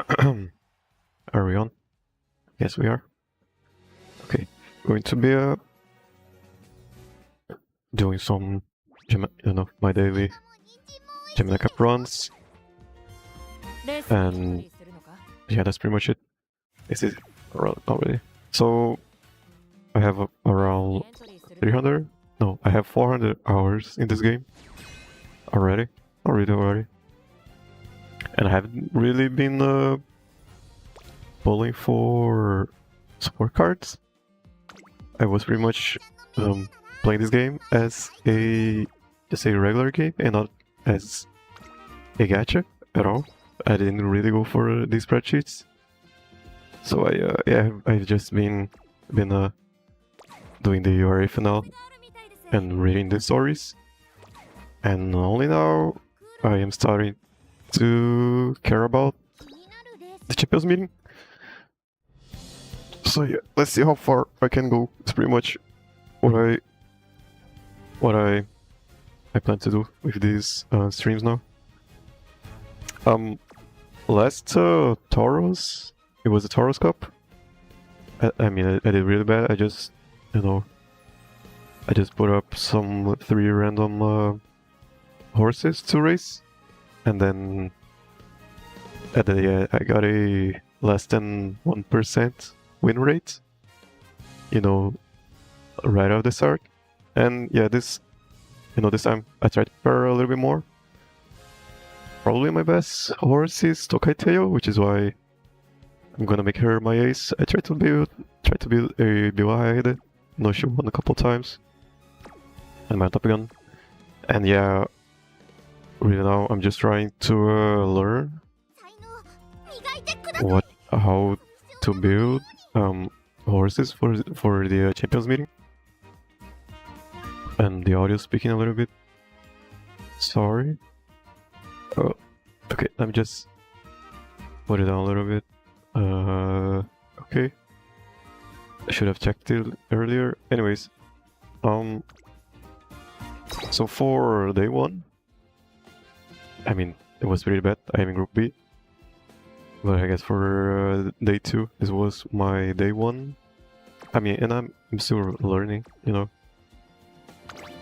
Are we on? Yes, we are. Okay, going to be doing some, my daily Gemini Cup runs, and yeah, that's pretty much it. This is not really. So I have around 300. No, I have 400 hours in this game already. Already. And I haven't really been pulling for support cards. I was pretty much playing this game as just a regular game and not as a gacha at all. I didn't really go for these spreadsheets. So I've just been doing the URA Finale and reading the stories. And only now I am starting to care about the Champions meeting. So yeah, let's see how far I can go. It's pretty much what I plan to do with these streams now. Last Taurus, it was the Taurus Cup. I mean, I did really bad. I just put up some 3 random horses to race, and then yeah, I got a less than 1% win rate, right off the start. And yeah, this time I tried to prepare a little bit more. Probably my best horse is Tokai Teio, which is why I'm gonna make her my ace. I tried to build a build. No, she won a couple times. And my top gun. And yeah, really now I'm just trying to learn how to build horses for the champions meeting. And the audio speaking a little bit. Sorry. Oh, okay, let me just put it down a little bit. Okay. I should have checked it earlier. Anyways, so for day 1, I mean, it was pretty bad. I am in Group B. But I guess for day 2, this was my day 1. I mean, and I'm still learning,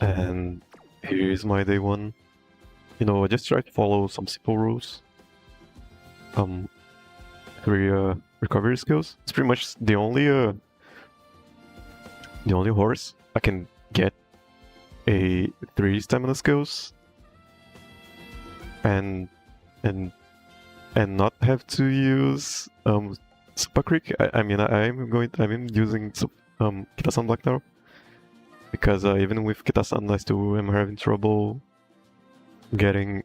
And here is my day 1. I just tried to follow some simple rules. 3 recovery skills. It's pretty much the only horse I can get a 3 stamina skills and not have to use Super Creek. I'm using kitasan black now, because even with kitasan I still am having trouble getting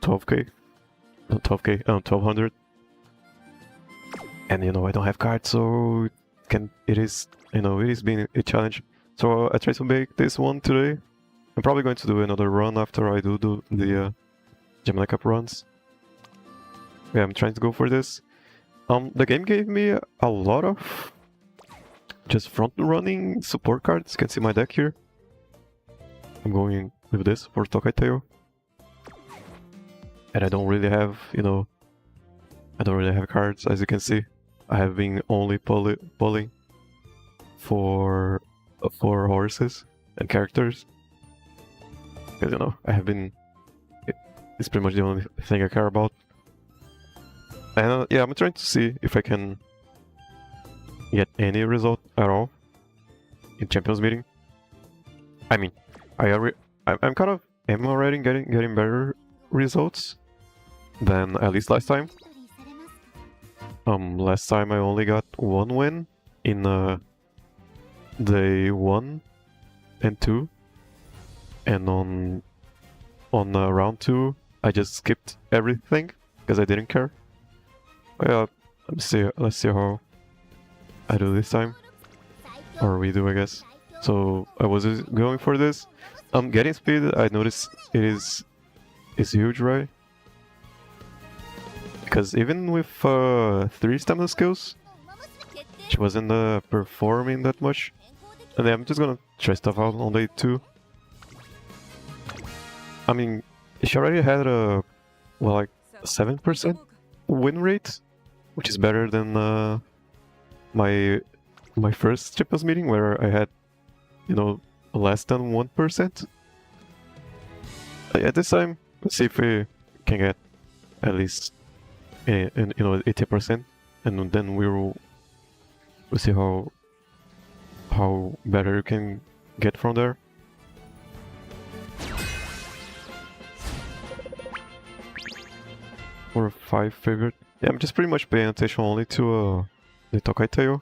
1200. And I don't have cards, so it is being a challenge. So I tried to make this one today. I'm probably going to do another run after I do the Gemini Cup runs. Yeah, I'm trying to go for this. The game gave me a lot of just front running support cards. You can see my deck here. I'm going with this for Tokai Teio. And I don't really have, cards, as you can see. I have been only pulling for horses and characters. Because, I have been... It's pretty much the only thing I care about. And yeah, I'm trying to see if I can get any result at all in Champions meeting. I mean, I'm already getting better results than at least last time. Last time I only got 1 win in day 1 and 2, and on round 2 I just skipped everything because I didn't care. Well, let's see how I do this time, or we do, I guess. So I was going for this. Getting speed, I noticed it is huge, right? Because even with 3 stamina skills, she wasn't performing that much. And then I'm just gonna try stuff out on day 2. I mean, she already had like 7% win rate, which is better than my first Champions meeting where I had, you know, less than 1%. At this time, let's see if we can get at least, you know, 80%, and then we'll see how better you can get from there. Or 5 favorite. Yeah, I'm just pretty much paying attention only to the Tokai Teio.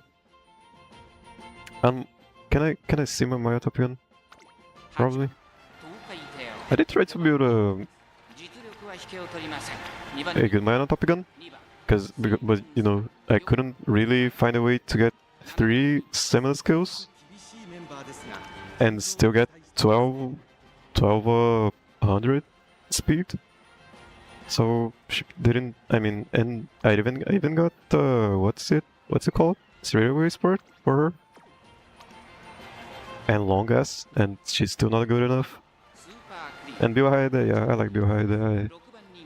Can I see my Mayatopian? Probably. I did try to build a good Mayatopian, but you know, I couldn't really find a way to get 3 stamina skills and still get 1200 speed. So she didn't. I mean, and I even got what's it called? Railway sport for her. And long S, and she's still not good enough. And Biohaide, yeah, I like Biohaide.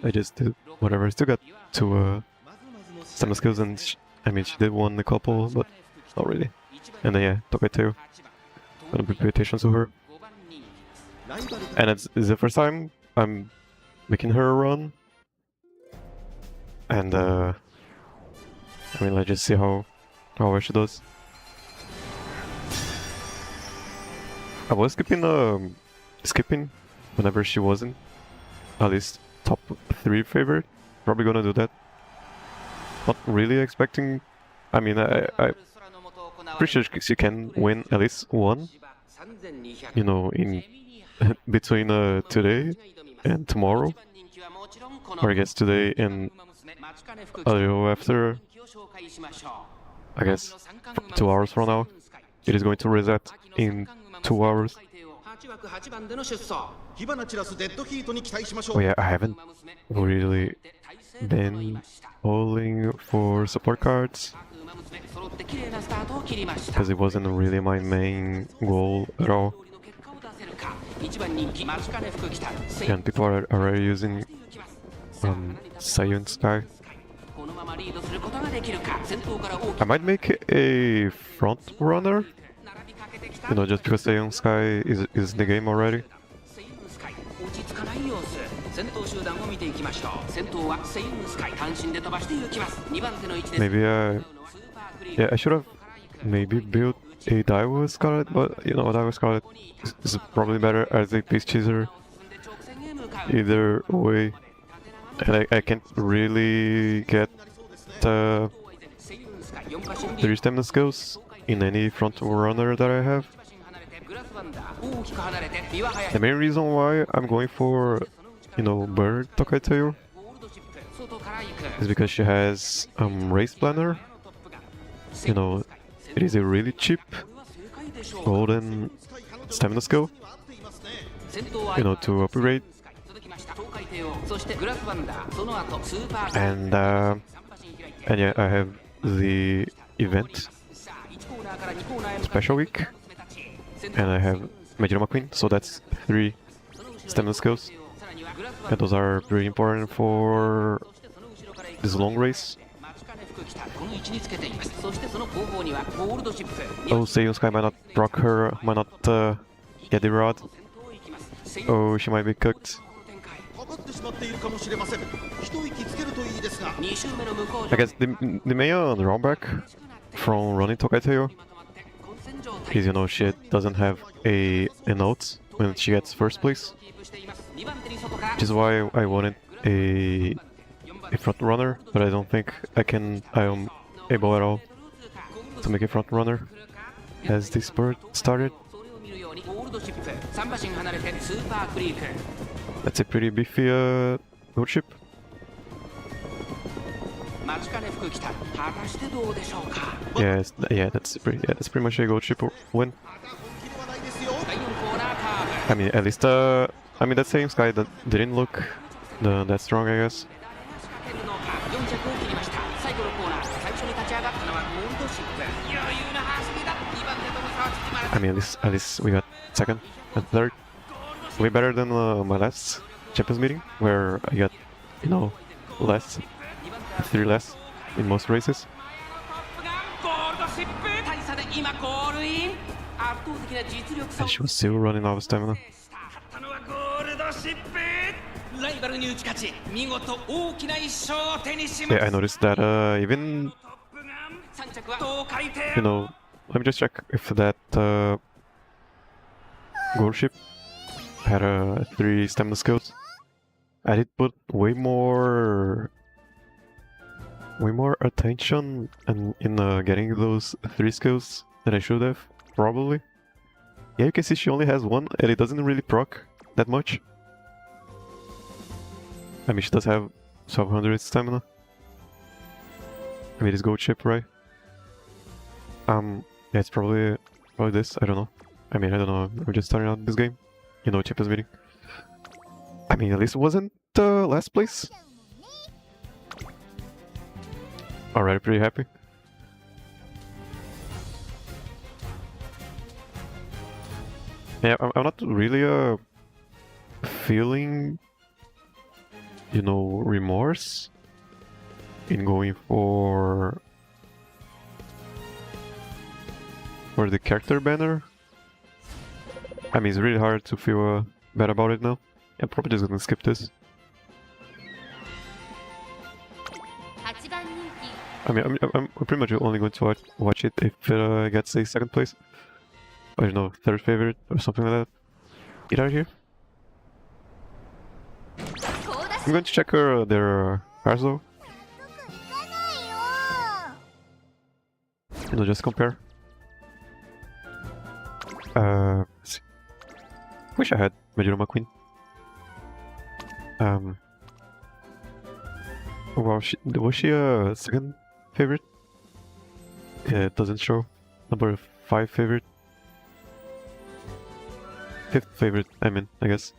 I just did whatever. I still got 2 stamina skills, and I mean, she did one a couple, but not really. And then yeah, Tokai Teio. Gonna pay attention to her. And it's the first time I'm making her a run. And I mean, let's just see how well she does. I was skipping whenever she wasn't at least top 3 favorite. Probably gonna do that. Not really expecting. I mean, I pretty sure she can win at least one. You know, in between today and tomorrow, or I guess today and a little after. I guess 2 hours from now, it is going to reset in 2 hours. Oh yeah, I haven't really been pulling for support cards because it wasn't really my main goal at all. And people are already using Saiyan Sky. I might make a front runner, you know, just because Saiyan Sky is in the game already. Maybe yeah, I should have maybe built a Daiwa Scarlet, but you know, Daiwa Scarlet is probably better as a piece chaser either way. And I can't really get 3 stamina skills in any front runner that I have. The main reason why I'm going for, you know, Bird Tokai Teio is because she has race planner. You know, it is a really cheap golden stamina skill, you know, to upgrade. And yeah, I have the event special week, and I have Majima Queen, so that's 3 stamina skills, and those are pretty important for this long race. Oh, Seiyu Sky might not proc her, might not get the rod. Oh, she might be cooked. I guess the main drawback from running Tokai Teio is, you know, she doesn't have a note when she gets first place, which is why I wanted a front runner, but I don't think I am able at all to make a front runner as this bird started. That's a pretty beefy gold ship. Yeah, that's pretty much a gold ship win. I mean, at least I mean, that same Sky that didn't look that strong, I guess. I mean, at least we got second and third. Way better than my last Champions meeting, where I got, you know, less. 3 less in most races. And she was still running out of stamina. Yeah, I noticed that even, you know, let me just check if that gold ship had 3 stamina skills. I did put way more attention in getting those 3 skills than I should have, probably. Yeah, you can see she only has 1 and it doesn't really proc that much. I mean, she does have 1200 stamina. I mean, it's gold chip, right? Yeah, it's probably this, I don't know. I mean, I don't know, we're just starting out this game. You know, Champions meeting. I mean, at least it wasn't last place. Already pretty happy. Yeah, I'm not really feeling, you know, remorse in going for the character banner. I mean, it's really hard to feel bad about it now. I'm probably just gonna skip this. I mean, I'm pretty much only going to watch it if it gets a 2nd place. I don't know, 3rd favorite or something like that. Get out of here. I'm going to check their cars though. You know, just compare. Let's see. Wish I had Majoroma Queen. Wow, was she a 2nd favorite? Yeah, it doesn't show. Number 5 favorite. 5th favorite, I mean, I guess.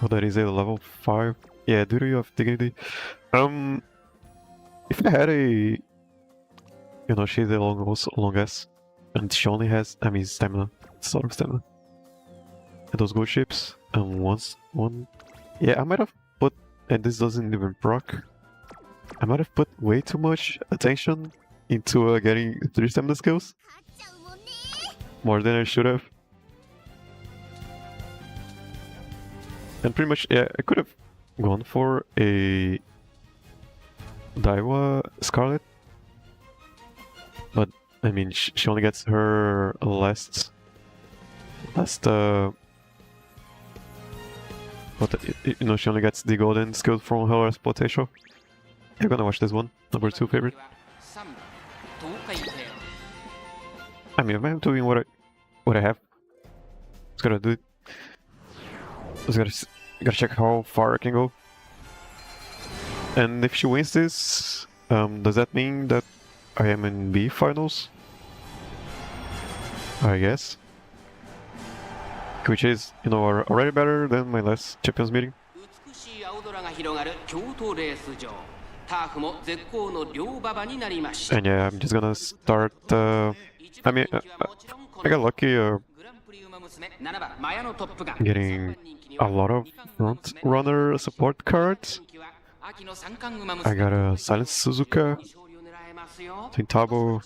Oh, that is a level 5. Yeah, do you have dignity? If I had a... You know, she's a long S. And she only has, I mean, stamina. Sort of stamina. And those gold ships. And one... Yeah, I might have put... And this doesn't even proc. I might have put way too much attention into getting 3 stamina skills. More than I should have. And pretty much, yeah, I could have gone for a Daiwa Scarlet. But, I mean, she only gets her last but, you know, she only gets the golden skill from her potential. I'm gonna watch this one, number 2 favorite. I mean, if I'm doing what I have, just gotta do it. Just gotta check how far I can go. And if she wins this, does that mean that I am in B finals? I guess. Which is, you know, already better than my last Champions meeting. And yeah, I'm just gonna start. I mean, I got lucky getting a lot of front runner support cards. I got a Silent Suzuka, Tintabo,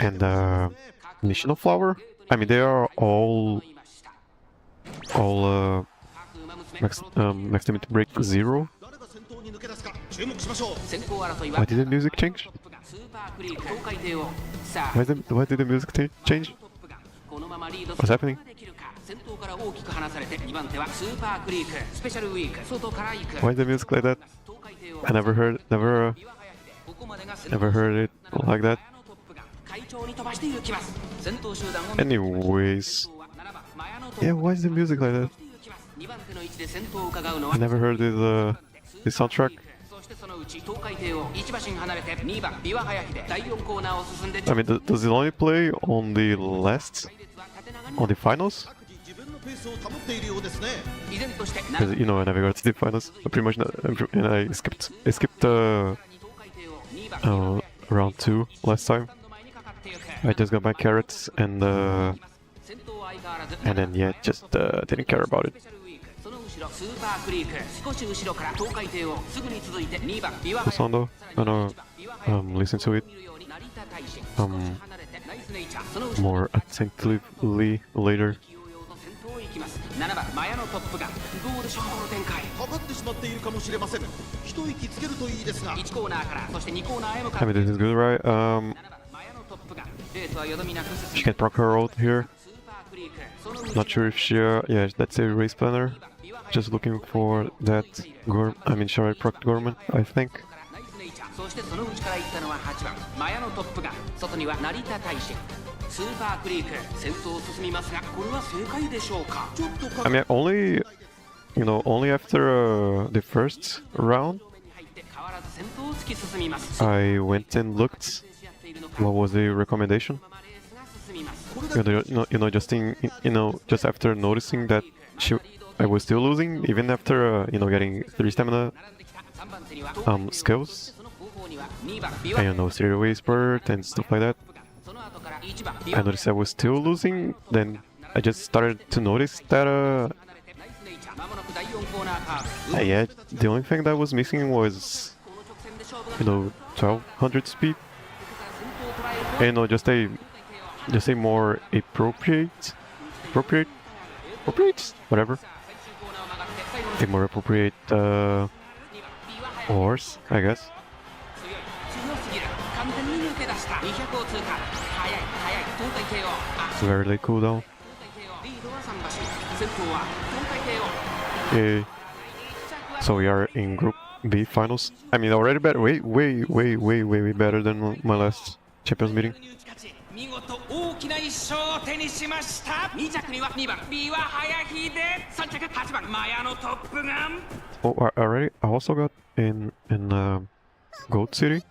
and Nishino Flower. I mean, they are all max limit to break 0. Why did the music change? Why did the music change? What's happening? Why is the music like that? I never heard it like that. Anyways, yeah, why is the music like that? I never heard this soundtrack. I mean, does it only play on the finals? Because, you know, I never got to the finals. Pretty much, and I skipped round 2 last time. I just got my carats and then yeah, just didn't care about it. The song though, I know listen to it more attentively later. 7番マヤのトップがどうでしょうこの展開かかってしまっているかもしれません一息つけるといいですが1コーナーからそして2コーナーへ向かって I mean, this is good, right? She can proc her ult here. Not sure if she, yeah, that's a race planner. Just looking for that she already proc Gorman, I think. そしてその内から行ったのは8番マヤのトップが外には成田大使スーパークリーク先頭を進みますがこれは正解でしょうか I mean, only after the first round I went and looked what was the recommendation. Just after noticing that I was still losing, even after getting 3 stamina skills, and serial way spurt and stuff like that. I noticed I was still losing. Then I just started to notice that yeah, the only thing that was missing was 1200 speed, and just a more appropriate, whatever, a more appropriate horse, I guess. Very late cooldown. Okay. So we are in Group B finals. I mean, already better, way better than my last Champions meeting. Oh, already? I also got in Gold City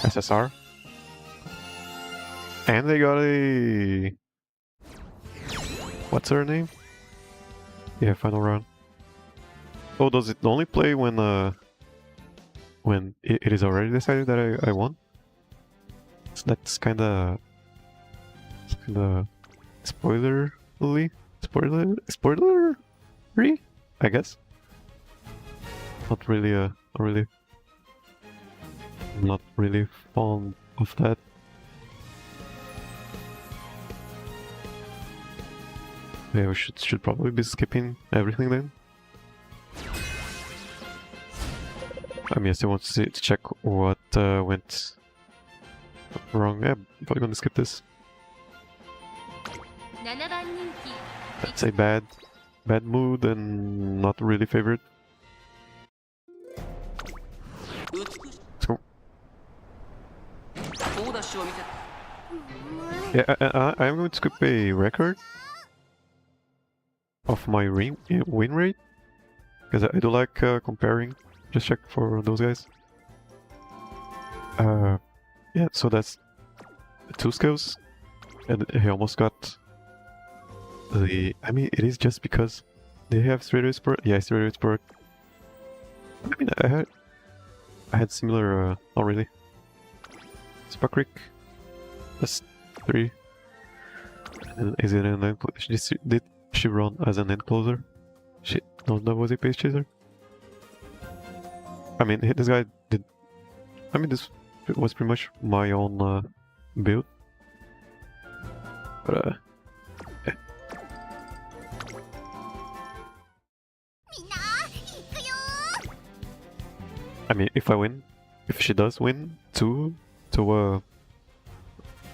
SSR. And they got a... What's her name? Yeah, final round. Oh, does it only play when it is already decided that I won? So that's kinda spoilery, I guess. Not really fond of that. Yeah, we should probably be skipping everything then. I mean, I still want to check what went wrong. Yeah, I'm probably gonna skip this. That's a bad mood and not really favorite. Let's go. Yeah, I'm going to skip a record of my win rate, because I do like comparing. Just check for those guys. Yeah, so that's 2 skills, and he almost got the... I mean, it is just because they have straight away spurt. Yeah, straight away spurt. I mean, I had similar... not really. Super Creek. That's 3. And is it an end closer? Did she run as an end closer? Shit, no, that was a pace chaser. I mean, this guy did... I mean, this was pretty much my own build. But, yeah. I mean, if she does win two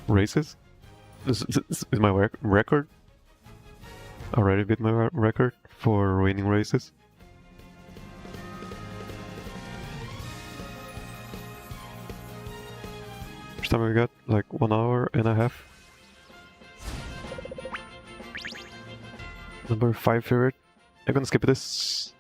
races, this is my record. Already beat my record for winning races. First time we got like 1 hour and a half. Number 5 favorite. I'm gonna skip this.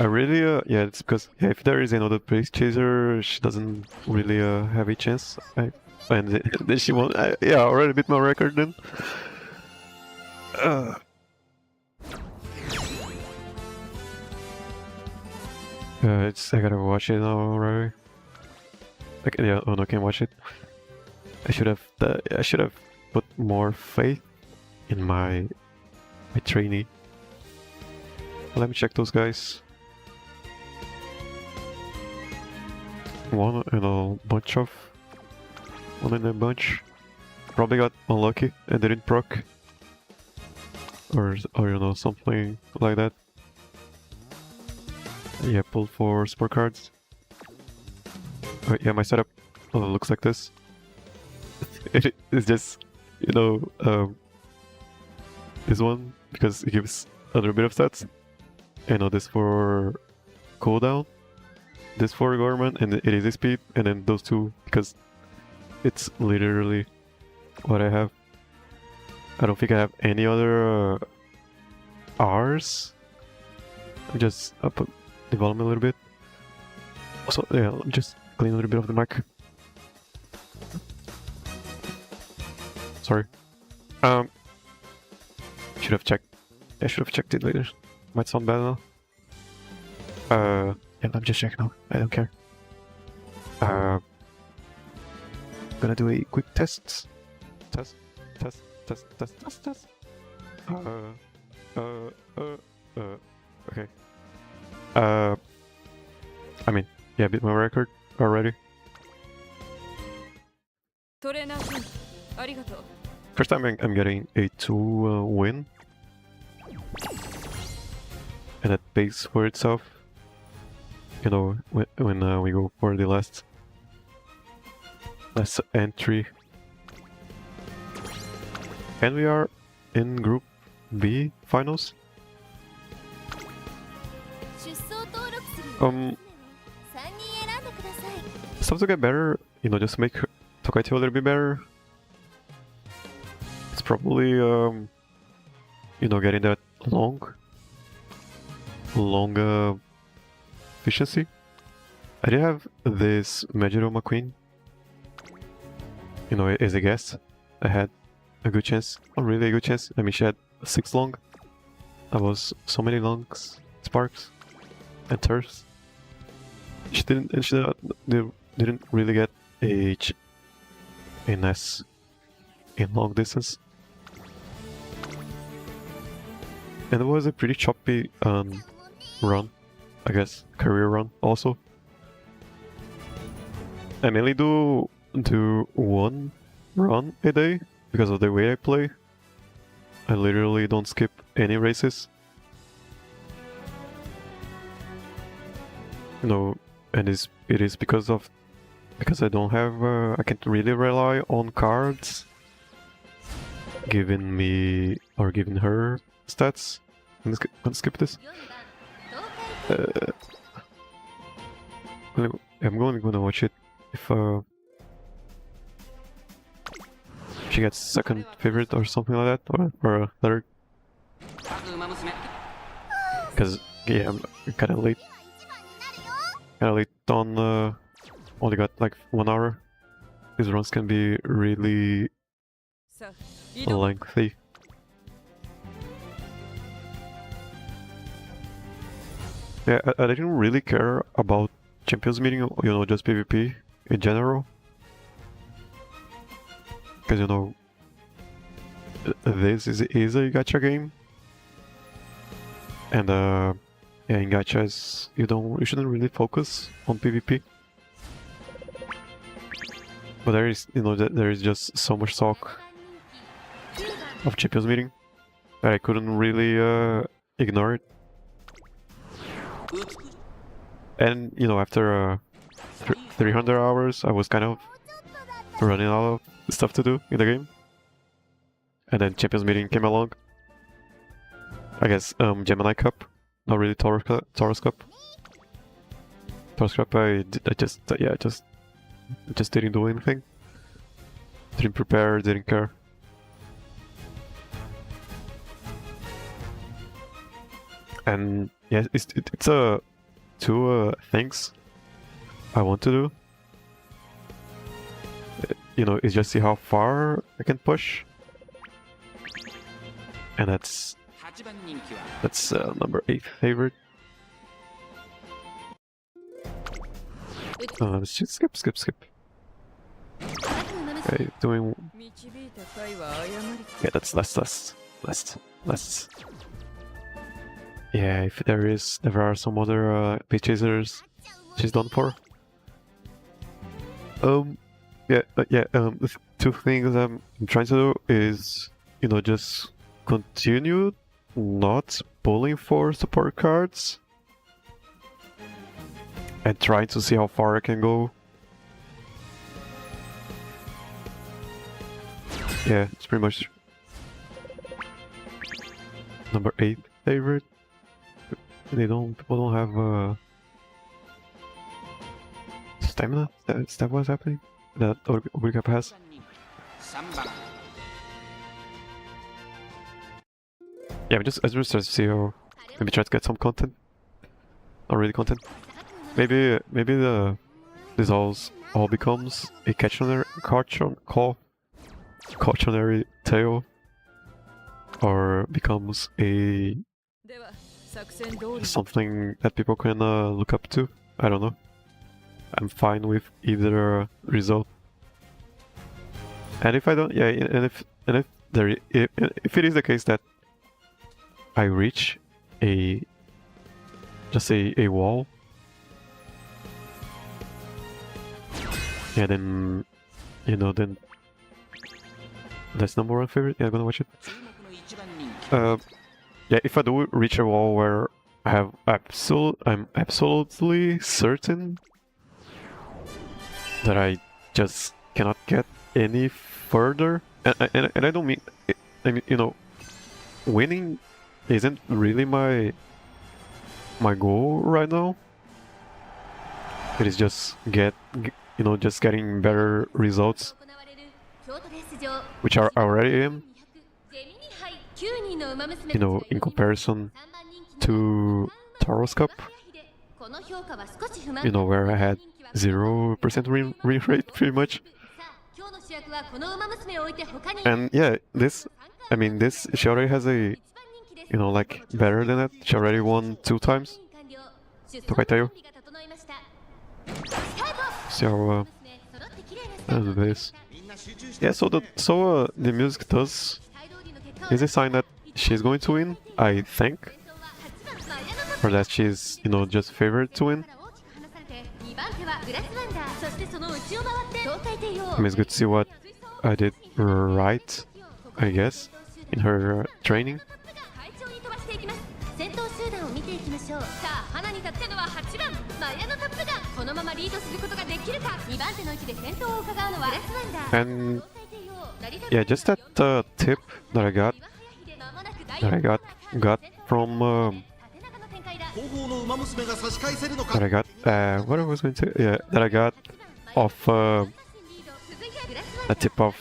I really, yeah, it's because if there is another pace chaser, she doesn't really have a chance. And then she won't. Yeah, already beat my record then. I gotta watch it now already. Yeah, oh no, I can't watch it. I should have put more faith in my trainee. Let me check those guys. One in a bunch. Probably got unlucky and didn't proc. Or you know, something like that. Yeah, pulled for sport cards. Yeah, my setup looks like this. It's just, you know, this one because it gives a little bit of stats. You know, this for cooldown, this for government, and it is speed, and then those two because it's literally what I have. I don't think I have any other R's. I just up development a little bit. Also, yeah, just clean a little bit of the mic. Sorry. Should have checked. I should have checked it later. Might sound bad now. Yeah, let me just check now. I don't care. Gonna do a quick test. Test. Okay. I mean, yeah, beat my record already. First time I'm getting a 2 win. And that pays for itself. You know, when we go for the last entry. And we are in Group B finals. Stuff to get better, you know, just make Tokai Teio a little bit better. It's probably, you know, getting that long efficiency. I did have this Megiddo McQueen, you know, as a guest. I had a good chance, not really a good chance. I mean, she had 6 long. That was so many longs, sparks, and turfs. She didn't really get a S in long distance. And it was a pretty choppy run, I guess, career run also. I mainly do one run a day because of the way I play. I literally don't skip any races. You know, and it is because I don't have I can't really rely on cards giving me or giving her stats. I'm gonna skip this. I'm gonna watch it if she gets second favorite or something like that, or third. Because yeah, I'm kind of late. On only got like 1 hour. These runs can be really lengthy. Yeah, I didn't really care about Champions Meeting, you know, just PvP in general. Because, you know, this is a gacha game. And, yeah, in gachas, you shouldn't really focus on PvP. But there is, you know, there is just so much talk of Champions Meeting that I couldn't really ignore it. And, you know, after 300 hours, I was kind of running out of stuff to do in the game. And then Champions Meeting came along. I guess Gemini Cup, not really Taurus Cup. Taurus Cup, I just didn't do anything. Didn't prepare, didn't care. And yeah, it's two things I want to do. You know, is just see how far I can push. And that's number 8 favorite. Let's just skip. Okay, doing. Yeah, that's less. Yeah, if there are some other page chasers, she's done for. The two things I'm trying to do is, just continue not pulling for support cards and try to see how far I can go. Yeah, it's pretty much number 8 favorite. People don't have stamina. Is that what's happening? That Obrigap has. 3番 Yeah, I just try to see how, maybe try to get some content. Not really content. Maybe this all becomes a cautionary tale, or becomes a something that people can look up to. I don't know. I'm fine with either result. And if I don't, yeah, and if if it is the case that I reach a wall, yeah, then then that's number 1 favorite. Yeah, I'm gonna watch it. 注目の一番人気 Yeah, if I do reach a wall where I'm absolutely certain that I just cannot get any further, and I don't mean, winning isn't really my goal right now. It is just just getting better results, which are already in, in comparison to Taurus Cup, where I had 0% win rate pretty much. And yeah, she already has a, like, better than that. She already won 2 times. Tokai Teio. So that's this. Yeah, so the music is a sign that she's going to win, I think, or that she's just favored to win. It's good to see what I did right, I guess, in her training. And yeah, just that tip that I got from what I was going to, yeah, that I got of a tip of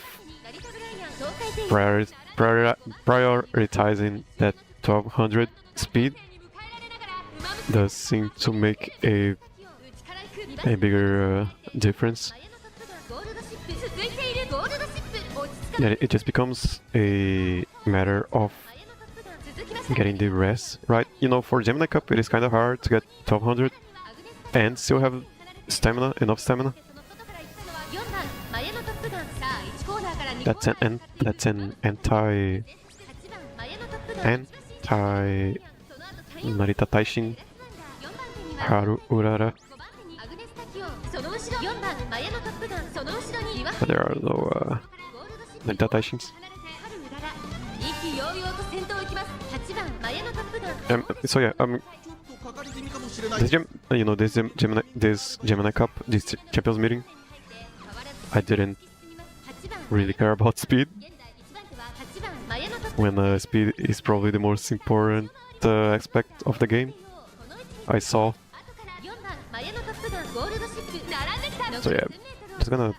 prioritizing that 1200 speed does seem to make a bigger difference. Yeah, it just becomes a matter of getting the rest right. For Gemini Cup, it is kind of hard to get 1200 and still have enough stamina. That's an anti Narita Taishin Haru Urara. But there are no Narita Taishins. So yeah, this Gemini Cup, this Champions meeting, I didn't really care about speed, when speed is probably the most important aspect of the game, I saw. So yeah, just gonna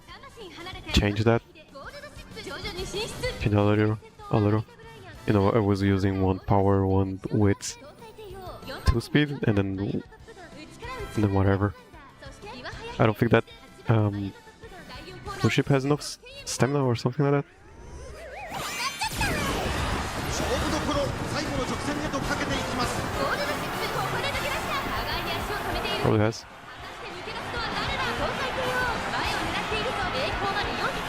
change that. Change a little. I was using 1 power, 1 width, 2 speed, and then whatever. I don't think that Lociu has enough stamina or something like that. Probably has.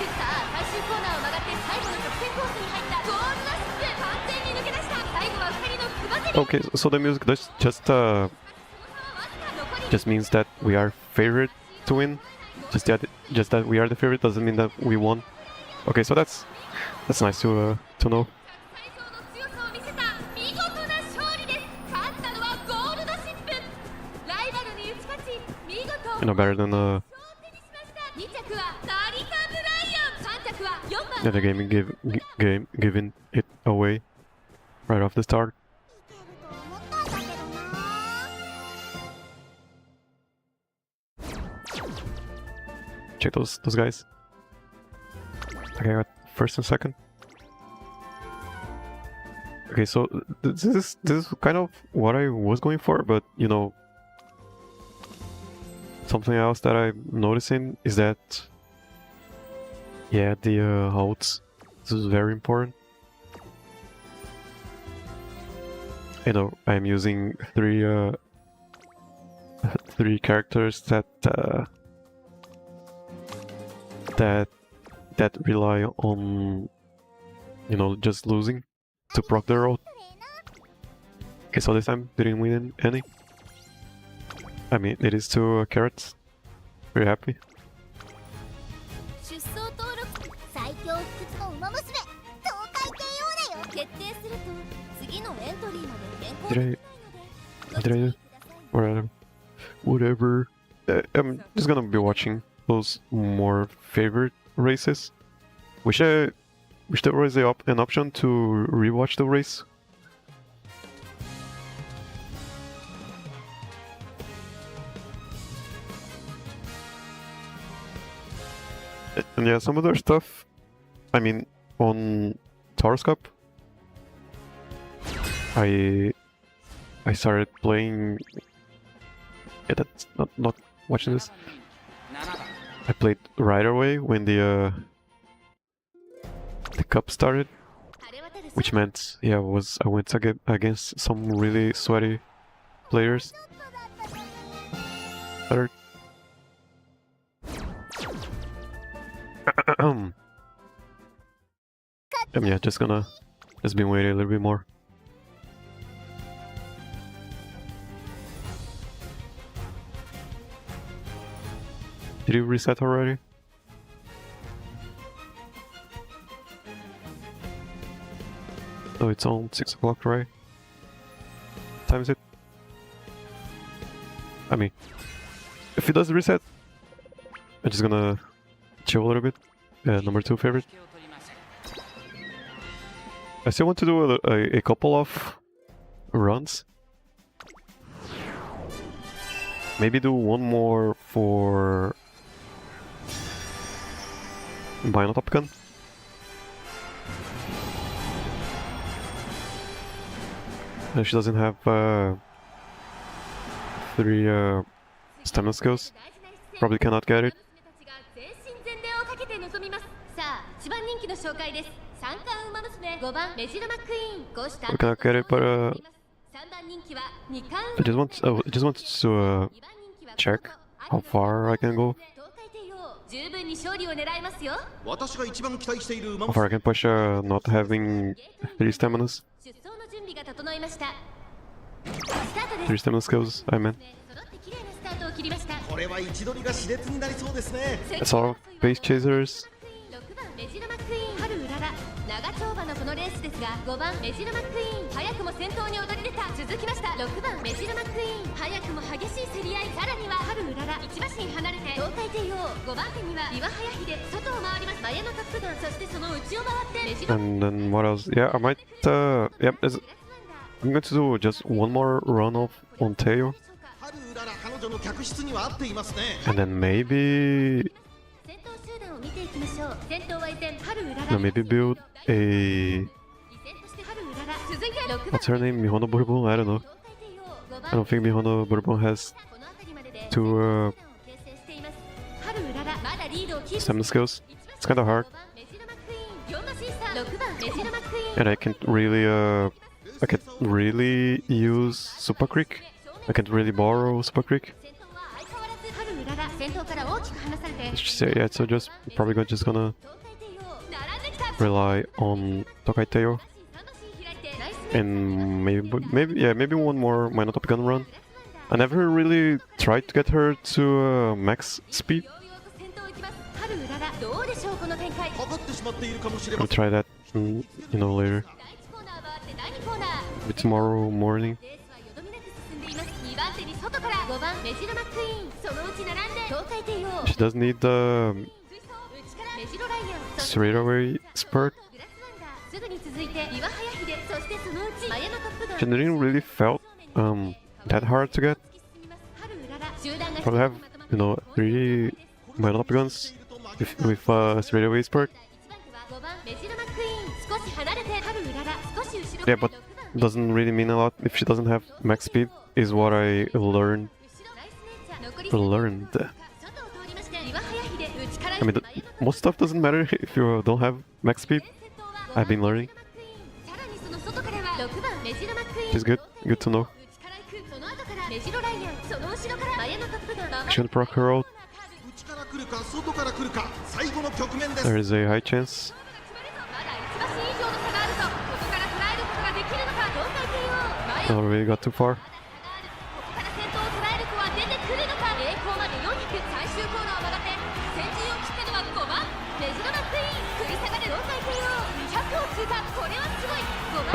さあ最終コーナーを曲がって最後の直線コースに入ったゴールドシップ完全に抜け出した最後は2人の熊ゼリ Okay, so the music just means that we are favorite to win. Just that we are the favorite doesn't mean that we won. Okay, so that's nice to know. 会場の強さを見せた見事な勝利です。勝ったのはゴールドシップ。ライバルに打ち勝ち見事 You know, better than 2着は成田ブライアン、3着は4番 the other game giving it away right off the start. Check those guys. Okay, I got first and second. Okay, so this is kind of what I was going for, but you know, something else that I'm noticing is that, yeah, the holds. This is very important. You know, I'm using three characters that rely on, you know, just losing to proc the road. Okay, so this time didn't win any. I mean, it is two carats. Very happy. 出走登録最強不屈の馬娘東海帝王だよ。決定すると次のエントリーまで変更 Did I do? Whatever. I'm just gonna be watching those more favorite races. Wish there was an option to rewatch the race. And yeah, some other stuff. I mean, on Taurus Cup, I started playing. Yeah, that's not watching this. I played right away when the cup started, which meant yeah, I went against some really sweaty players. Third. Yeah, just been waiting a little bit more. Did you reset already? Oh, it's on 6 o'clock, right? What time is it? I mean, if it does reset, I'm just gonna chill a little bit. Number 2 favorite. I still want to do a couple of runs. Maybe do one more for Bino Top Gun. She doesn't have 3 stamina skills. Probably cannot get it. We cannot get it, but I just want to check how far I can go. How far I can push not having 3 staminas. 3 stamina skills, I meant. I saw base chasers. 長丁場のこのレースですが5番メジロマックイーン早くも先頭に躍り出た。続きました6番メジロマックイーン早くも激しい競り合い。さらには春うらら1馬身離れて東海帝王5番手には岩早秀外を回ります。マヤのトップガンそしてその内を回ってメジロ And then what else? Yeah, I might yep, I'm going to do just one more run off on Teio. And then maybe maybe build a what's her name? Mihono Bourbon? I don't know. I don't think Mihono Bourbon has 2 stamina skills. It's kinda hard. And I can't really use Super Creek. I can't really borrow Super Creek. Yeah, so just probably just gonna rely on Tokai Teio and maybe one more minor top gun run. I never really tried to get her to max speed. I'll try that, later. Maybe tomorrow morning. She does need the straightaway spurt. She didn't really felt that hard to get. Probably have 3 minor top guns with straightaway spurt. Yeah, but doesn't really mean a lot if she doesn't have max speed, is what I learned. I mean, most stuff doesn't matter if you don't have max speed. I've been learning. It's good to know. Should proc her out. There is a high chance. Oh, really got too far.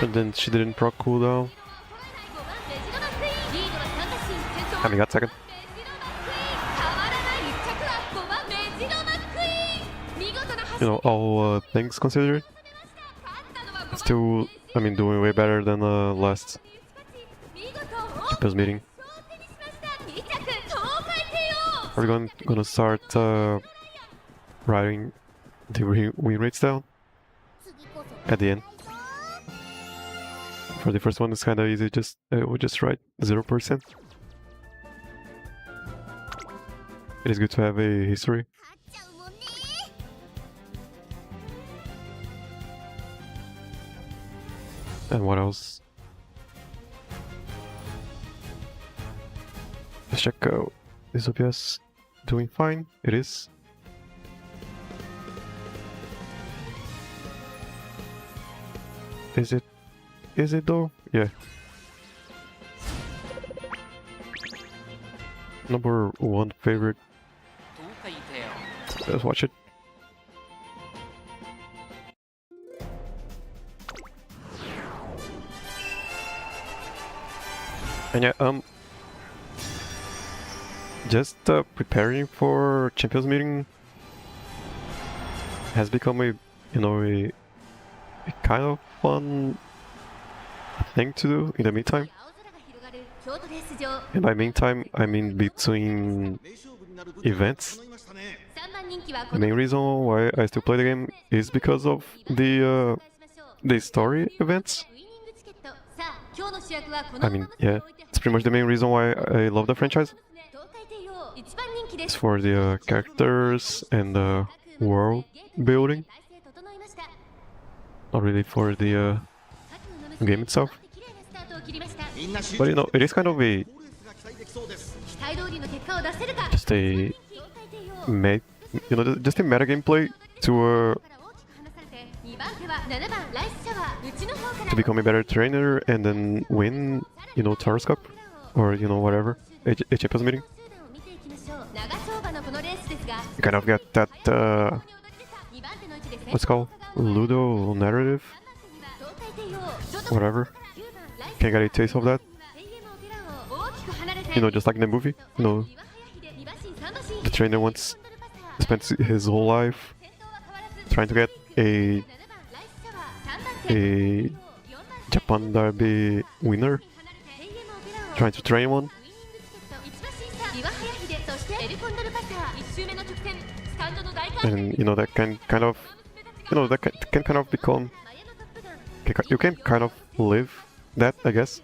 And then she didn't proc cooldown. And he got second. All things considered, still, doing way better than last Champions meeting. Are we gonna start writing the win rates down at the end? For the first one, it's kind of easy. We'll just write 0%. It is good to have a history. And what else? Let's check out. Is OPS doing fine? It is. Is it though? Yeah. Number 1 favorite. Let's watch it. And yeah, just preparing for Champions meeting has become a kind of fun thing to do in the meantime. And by meantime, I mean between events. The main reason why I still play the game is because of the story events. Yeah, it's pretty much the main reason why I love the franchise. It's for the characters and the world building, not really for the game itself. But it is kind of just a meta gameplay to become a better trainer and then win, Taurus Cup or whatever, a Champions meeting. You kind of get that what's it called, Ludo narrative, whatever. Can get a taste of that. Just like in the movie. The trainer once spent his whole life trying to get a Japan Derby winner, trying to train one. And that can kind of become, you can kind of live that, I guess,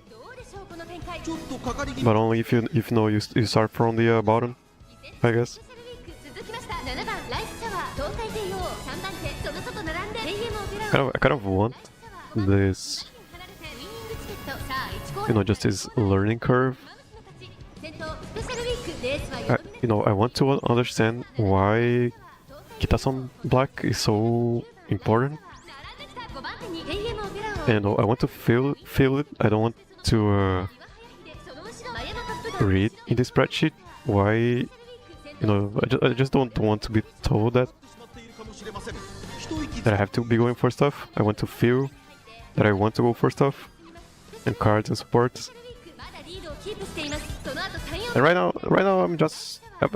but only if you start from the bottom, I guess. I kind of want this, just this learning curve. I want to understand why kitasan black is so important. And I want to feel it. I don't want to read in the spreadsheet why. I just don't want to be told that I have to be going for stuff. I want to feel that I want to go for stuff and cards and supports. And right now I'm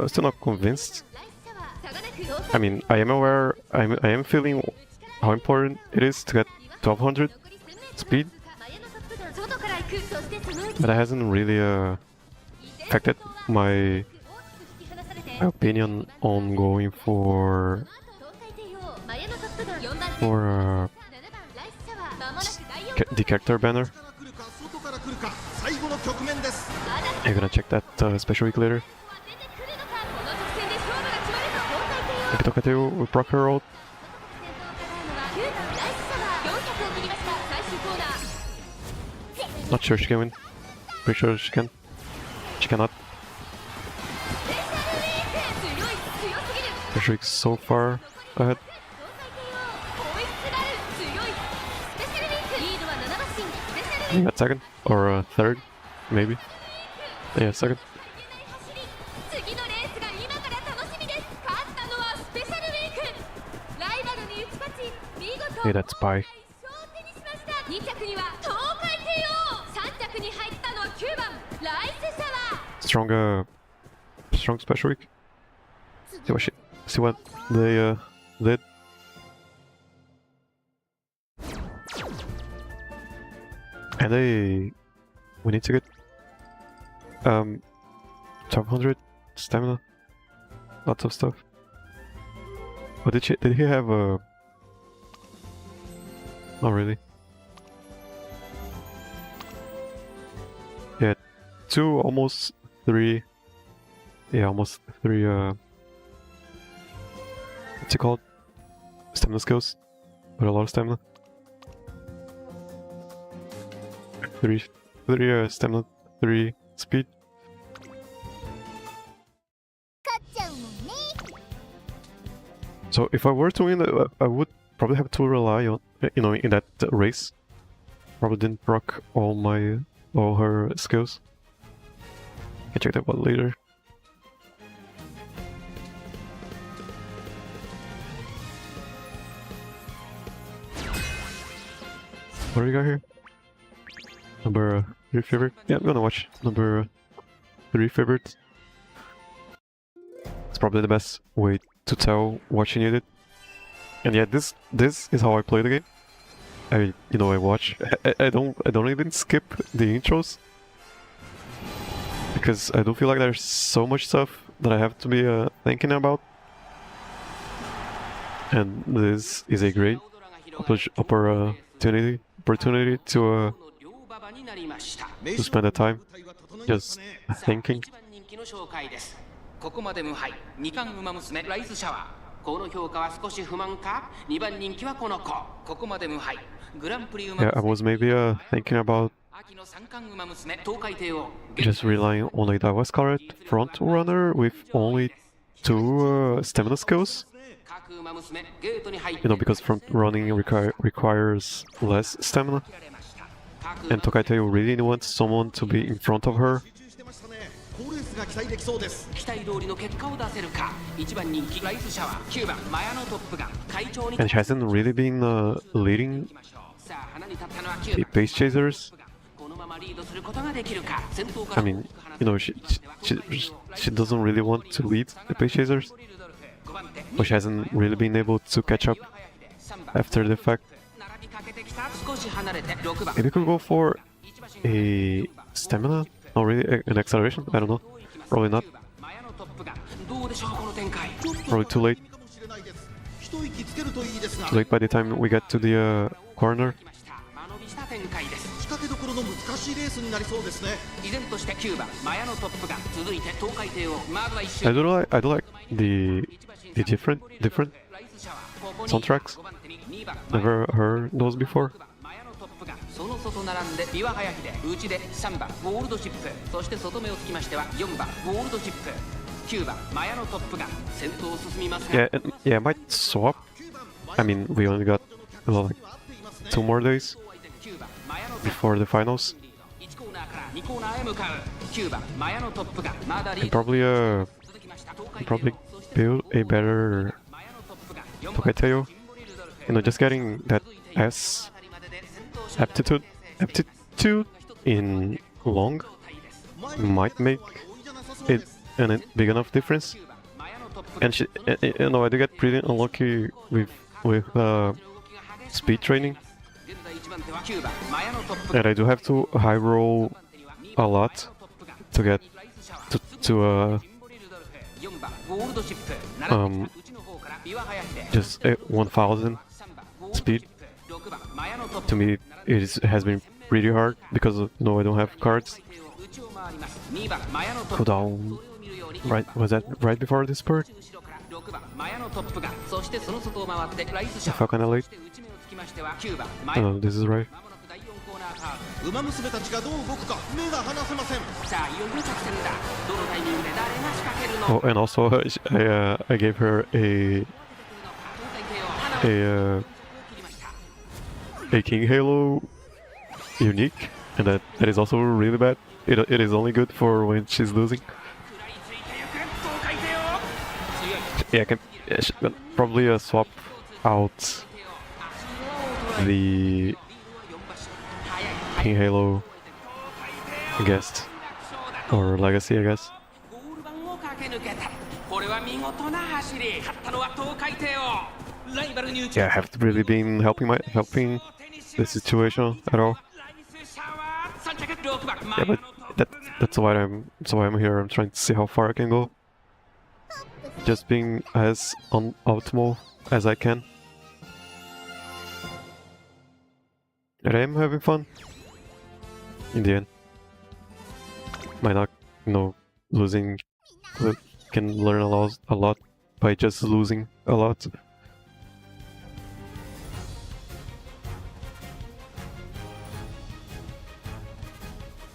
still not convinced. I mean, I am aware. I am feeling how important it is to get 1200 speed, but it hasn't really affected my opinion on going for the character banner. I'm gonna check that special week later. Tokai Teio will proc her roll. Not sure she can win. Pretty sure she can. She cannot. Special week so far ahead. I think that's second or third, maybe. Yeah, second. Yeah, that's pie. Strong special week. See what they did. And we need to get 1200 stamina, lots of stuff. But did he have a? Not really. Yeah, almost three. What's it called? Stamina skills, but a lot of stamina. Three stamina, 3 speed. So if I were to win, I would probably have to rely on, in that race. Probably didn't proc all her skills. I can check that one later. What do we got here? Number 3 favorite? Yeah, I'm gonna watch number 3 favorite. It's probably the best way to tell what she needed. And yeah, this is how I play the game. I watch. I don't even skip the intros because I don't feel like there's so much stuff that I have to be thinking about. And this is a great opportunity to spend the time just thinking. ここまで無敗2冠馬娘ライスシャワーこの評価は少し不満か2番人気はこの子ここまで無敗グランプリ馬 Yeah, I was maybe thinking about just relying on a Daitaku Helios front runner with only 2 stamina skills. Because front running requires less stamina. And Tokai Teio really wants someone to be in front of her. And she hasn't really been leading the pace chasers. I mean, she doesn't really want to lead the pace chasers, but she hasn't really been able to catch up after the fact. Maybe we could go for a stamina, not really an acceleration, I don't know. Probably not. Probably too late. Too late by the time we get to the corner. I do like the different soundtracks. Never heard those before. その外並んでビワハヤヒで内で3番ゴールドシップそして外目をつきましては4番ゴールドシップ9番マヤのトップが先頭を進みます Yeah, が yeah, I might swap. I mean, we only got like 2 more days 9番マヤのトップ before the finals. 1コーナーから2コーナーへ向かう9番マヤのトップがまだリ And ード probably 続きました東海 probably そして build a better マヤのトップが4 Tokai Teio. You know, just getting that S aptitude in long might make it a big enough difference. And you know, I do get pretty unlucky with speed training, and I do have to high roll a lot to get to just 1000 speed. To me, has been pretty hard because no, I don't have cards. Cooldown. Right, was that right before this part? I felt kinda late. No, this is right. ウマ娘たちがどう動くか目が離せません。 さあいよいよ着戦だどのタイミングで誰が仕掛けるの Oh, and also I gave her a King Halo unique, and that is also really bad. It is only good for when she's losing. Yeah, I can probably swap out the King Halo, I guess, or Legacy, I guess. ゴール板を駆け抜けたこれは見事な走り勝ったのは東海帝王ライバルに打ち Yeah, I haven't really been helping the situation at all. 6番 Yeah, but that's why I'm here. I'm trying to see how far I can go. Just being as optimal as I can. And I am having fun. In the end. Might not, you know, losing. Can learn a lot by just losing a lot.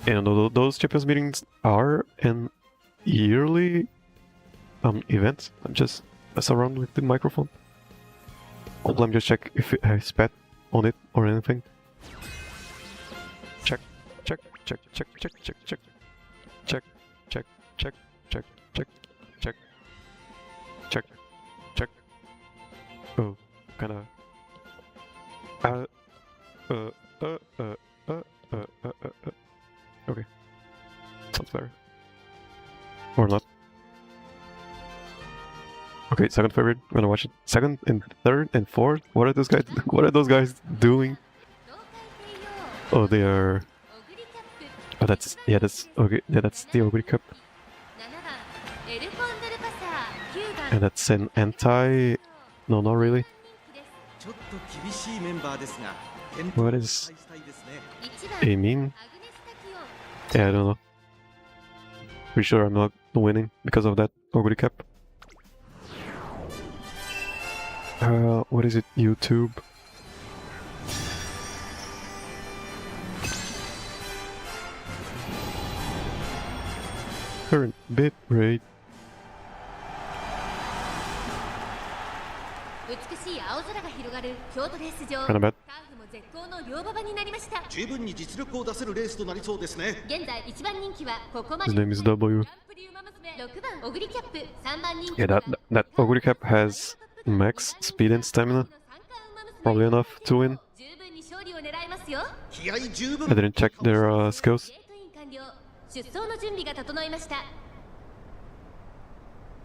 And those champions meetings are an yearly event. I'm just mess around with the microphone. Let me just check if I spat on it or anything. Check, check, check, check, check, check, check, check, check, check, check, check, check, check, check. Oh, kinda. Okay. Sounds better. Or not. Okay, second favorite. I'm gonna watch it. Second and third and fourth. What are those guys? What are those guys doing? Oh, they are. Oh, that's okay. Yeah, that's the Oguri Cup, and that's an anti. No, not really. ちょっと厳しいメンバーですが、健 What 闘 is 期待したいですね。 a mean? Yeah, I don't know. Pretty sure I'm not winning because of that Oguri Cup. What is it? YouTube. Current bit rate. 美しい青空が広がる京都レース場 Kinda bad. ターフも絶好の両馬場になりました。十分に実力を出せるレースとなりそうですね。現在一番人気はここま His で name is W. グランプリウマ娘6番オグリキャップ3番人気 Yeah, that Oguri Cap has max speed and stamina. Probably enough to win. 十分に勝利を狙いますよ。気合十分 I。didn't check their skills. ゲートイン完了。出走の準備が整いました。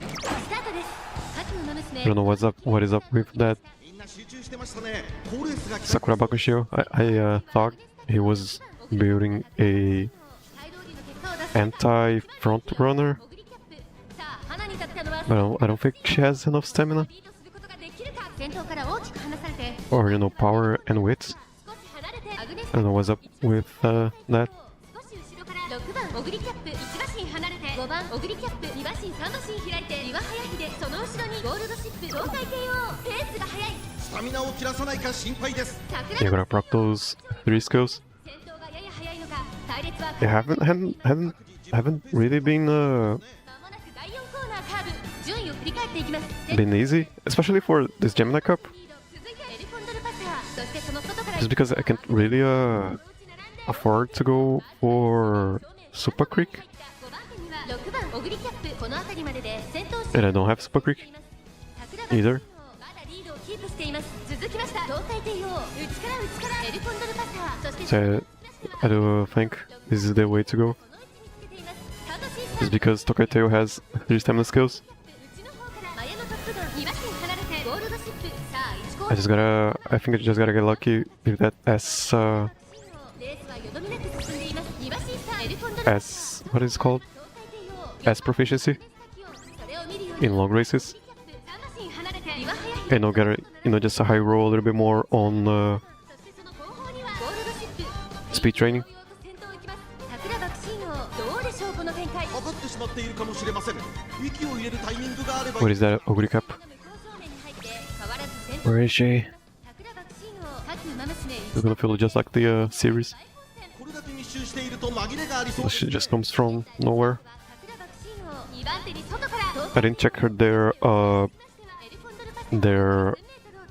スタートです。各馬娘 I don't know what is up with that みんな集中してましたね。好レースが来た。 Sakura Bakushio. I thought he was building a 期待通りの結果を出す anti front runner, オグリキャップ。さあ花に立ったのは but I don't think she has enough stamina リードすることができるか。先頭から大きく離されて or power and wits. 少し離れてアグネス I don't know what's up with that. 少し後ろから6番オグリキャップ1馬身離れて5番オグリキャップ2馬身3馬身開いて岩早秀その後ろにゴールドシップ東海帝王ペースが速いスタミナを切らさないか心配です。 桜 You're gonna proc those 3 skills. 先頭がやや速いのか隊列は I haven't really been まもなく第4コーナー been easy, especially for this Gemini Cup. Just because I can't really afford to go for Super Creek. And I don't have Super Creek either. So I do think this is the way to go. Just because Tokai Teio has 3 stamina skills. I think I just gotta get lucky with that what is it called? S proficiency in long races. And I'll get just a high roll a little bit more on speed training. かかってしまっているかもしれません。息を入れるタイミングがあれば。 What is that Oguri Cap? Where is she? It's gonna feel just like the series. これだけ密集していると紛れがありそう。 She just comes from nowhere. I didn't check their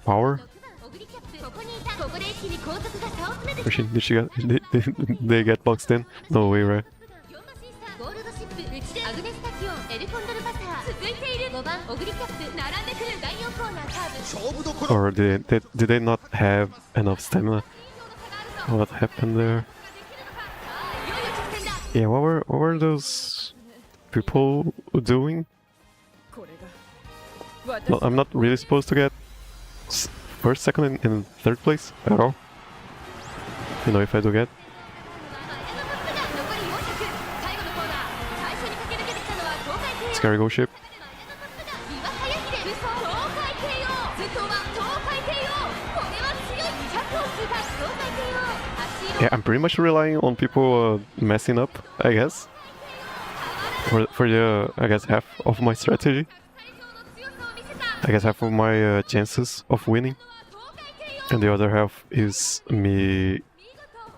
power. Did she get? Did they get boxed in? No way, right? Or did they not have enough stamina? What happened there? Yeah, what were those people doing? Well, I'm not really supposed to get first, second, and third place at all. You know, if I do get. Scary go ship. Yeah, I'm pretty much relying on people messing up, I guess. For the, I guess, half of my strategy. I guess half of my chances of winning. And the other half is me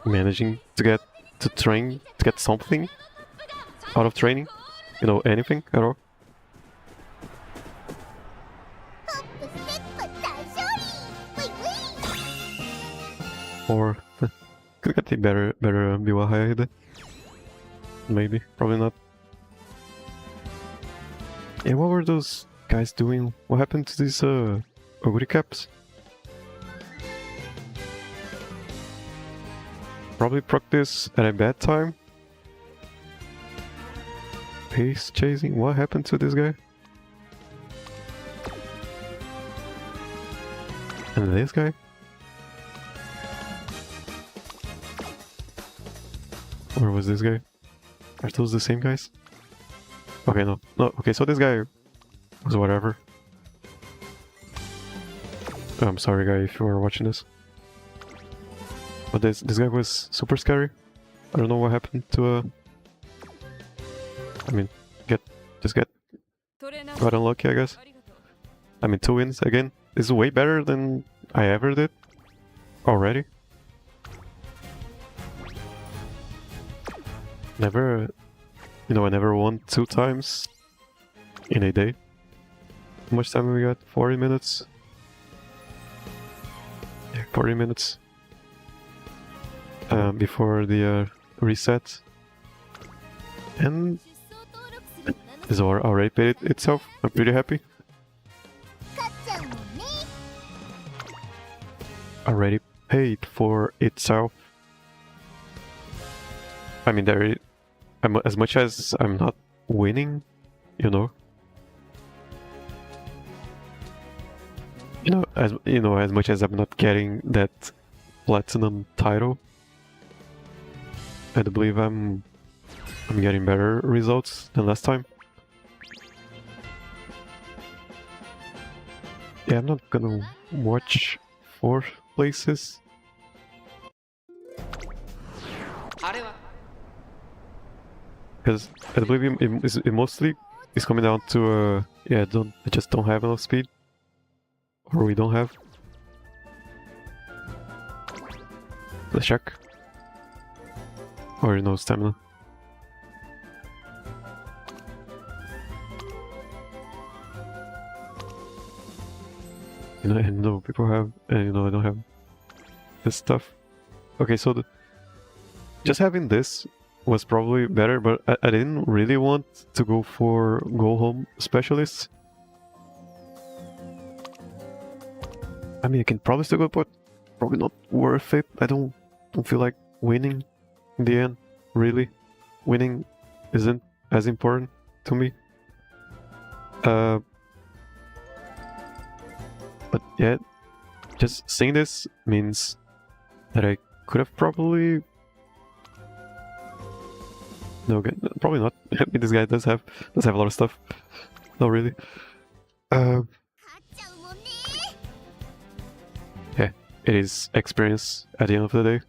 managing to get something out of training. You know, anything at all. Or could get a better Biwahaya either. Maybe, probably not. Yeah, what were those guys doing? What happened to these Oguri Caps? Probably proc this at a bad time. Pace chasing. What happened to this guy? And this guy? Or was this guy? Are those the same guys? Okay, no. Okay, so this guy was whatever. I'm sorry, guy, if you were watching this. But this guy was super scary. I don't know what happened to I mean, got unlucky, I guess. I mean, 2 wins again. This is way better than I ever did already. Never, I never won 2 times in a day. How much time we got? 40 minutes? Yeah, 40 minutes. Before the reset. And this already paid itself. I'm pretty happy. Already paid for itself. I mean, as much as I'm not winning, as much as I'm not getting that platinum title, I do believe I'm getting better results than last time. Yeah, I'm not gonna watch 4th places. Because I believe it mostly is coming down to I just don't have enough speed, or we don't have. Let's check. Or no stamina. and people have, and I don't have this stuff. Okay, so just having this was probably better, but I didn't really want to go for go home specialists. I mean, I can probably still go, but probably not worth it. I don't feel like winning in the end. Really, winning isn't as important to me. But yeah, just seeing this means that I could have probably... No, probably not. I mean, this guy does have a lot of stuff. Not really. Yeah, it is experience at the end of the day.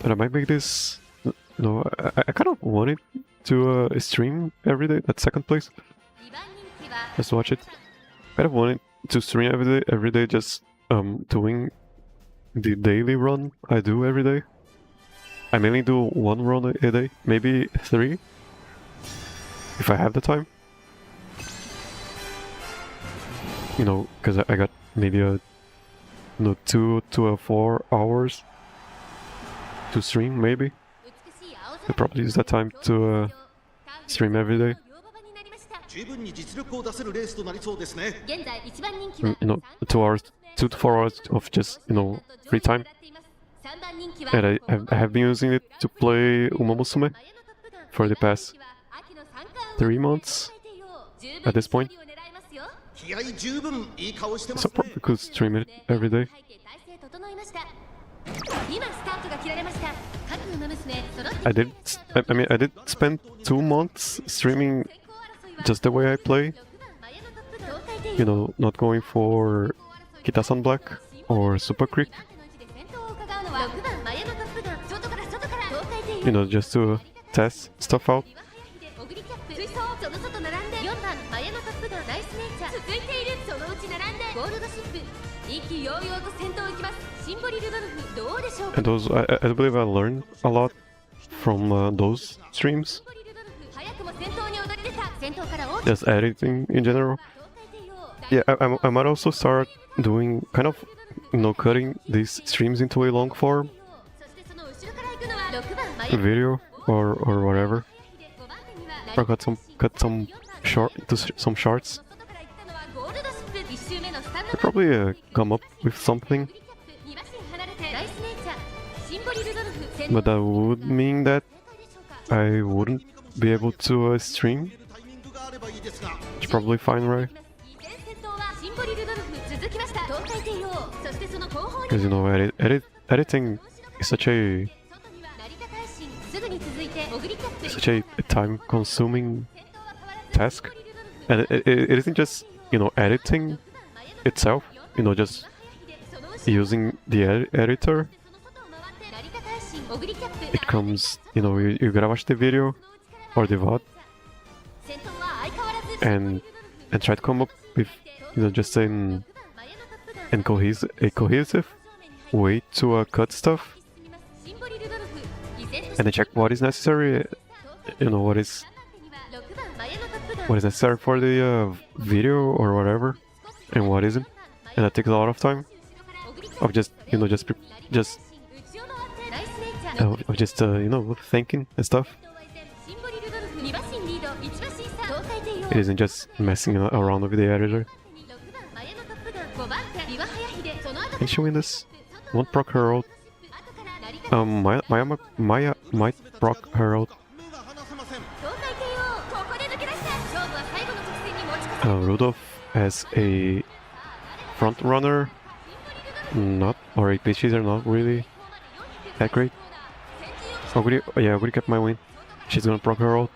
And I might make this... No, I kind of wanted to stream every day at second place. Just watch it. I kind of wanted to stream every day, just doing the daily run I do every day. I mainly do 1 run a day, maybe 3, if I have the time. You know, because I got maybe 2 to 4 hours to stream, maybe. I probably use that time to stream every day. 2 hours, 2 to 4 hours of just, free time. And I have been using it to play Umamusume for the past 3 months at this point. So probably could stream it every day. I did spend 2 months streaming just the way I play. Not going for Kitasan Black or Super Creek. Just to test stuff out. And those, I believe I learned a lot from those streams. Just editing in general. Yeah, I might also start doing kind of, cutting these streams into a long form video or whatever. Or cut some shorts. I'll probably come up with something. But that would mean that I wouldn't be able to stream. It's probably fine, right? Because editing is such a time-consuming task, and it isn't just editing itself. Just using the editor. It comes, you gotta watch the video or the VOD and try to come up with, just a cohesive way to cut stuff, and then check what is necessary, what is necessary for the video or whatever, and what isn't, and that takes a lot of time of just thinking and stuff. It isn't just messing around with the editor. Can she win this? Won't proc Herald. Maya might proc Herald. Rudolph as a front runner, or a pitch hitter, not really that great. Oguri kept my win. She's gonna proc Herald.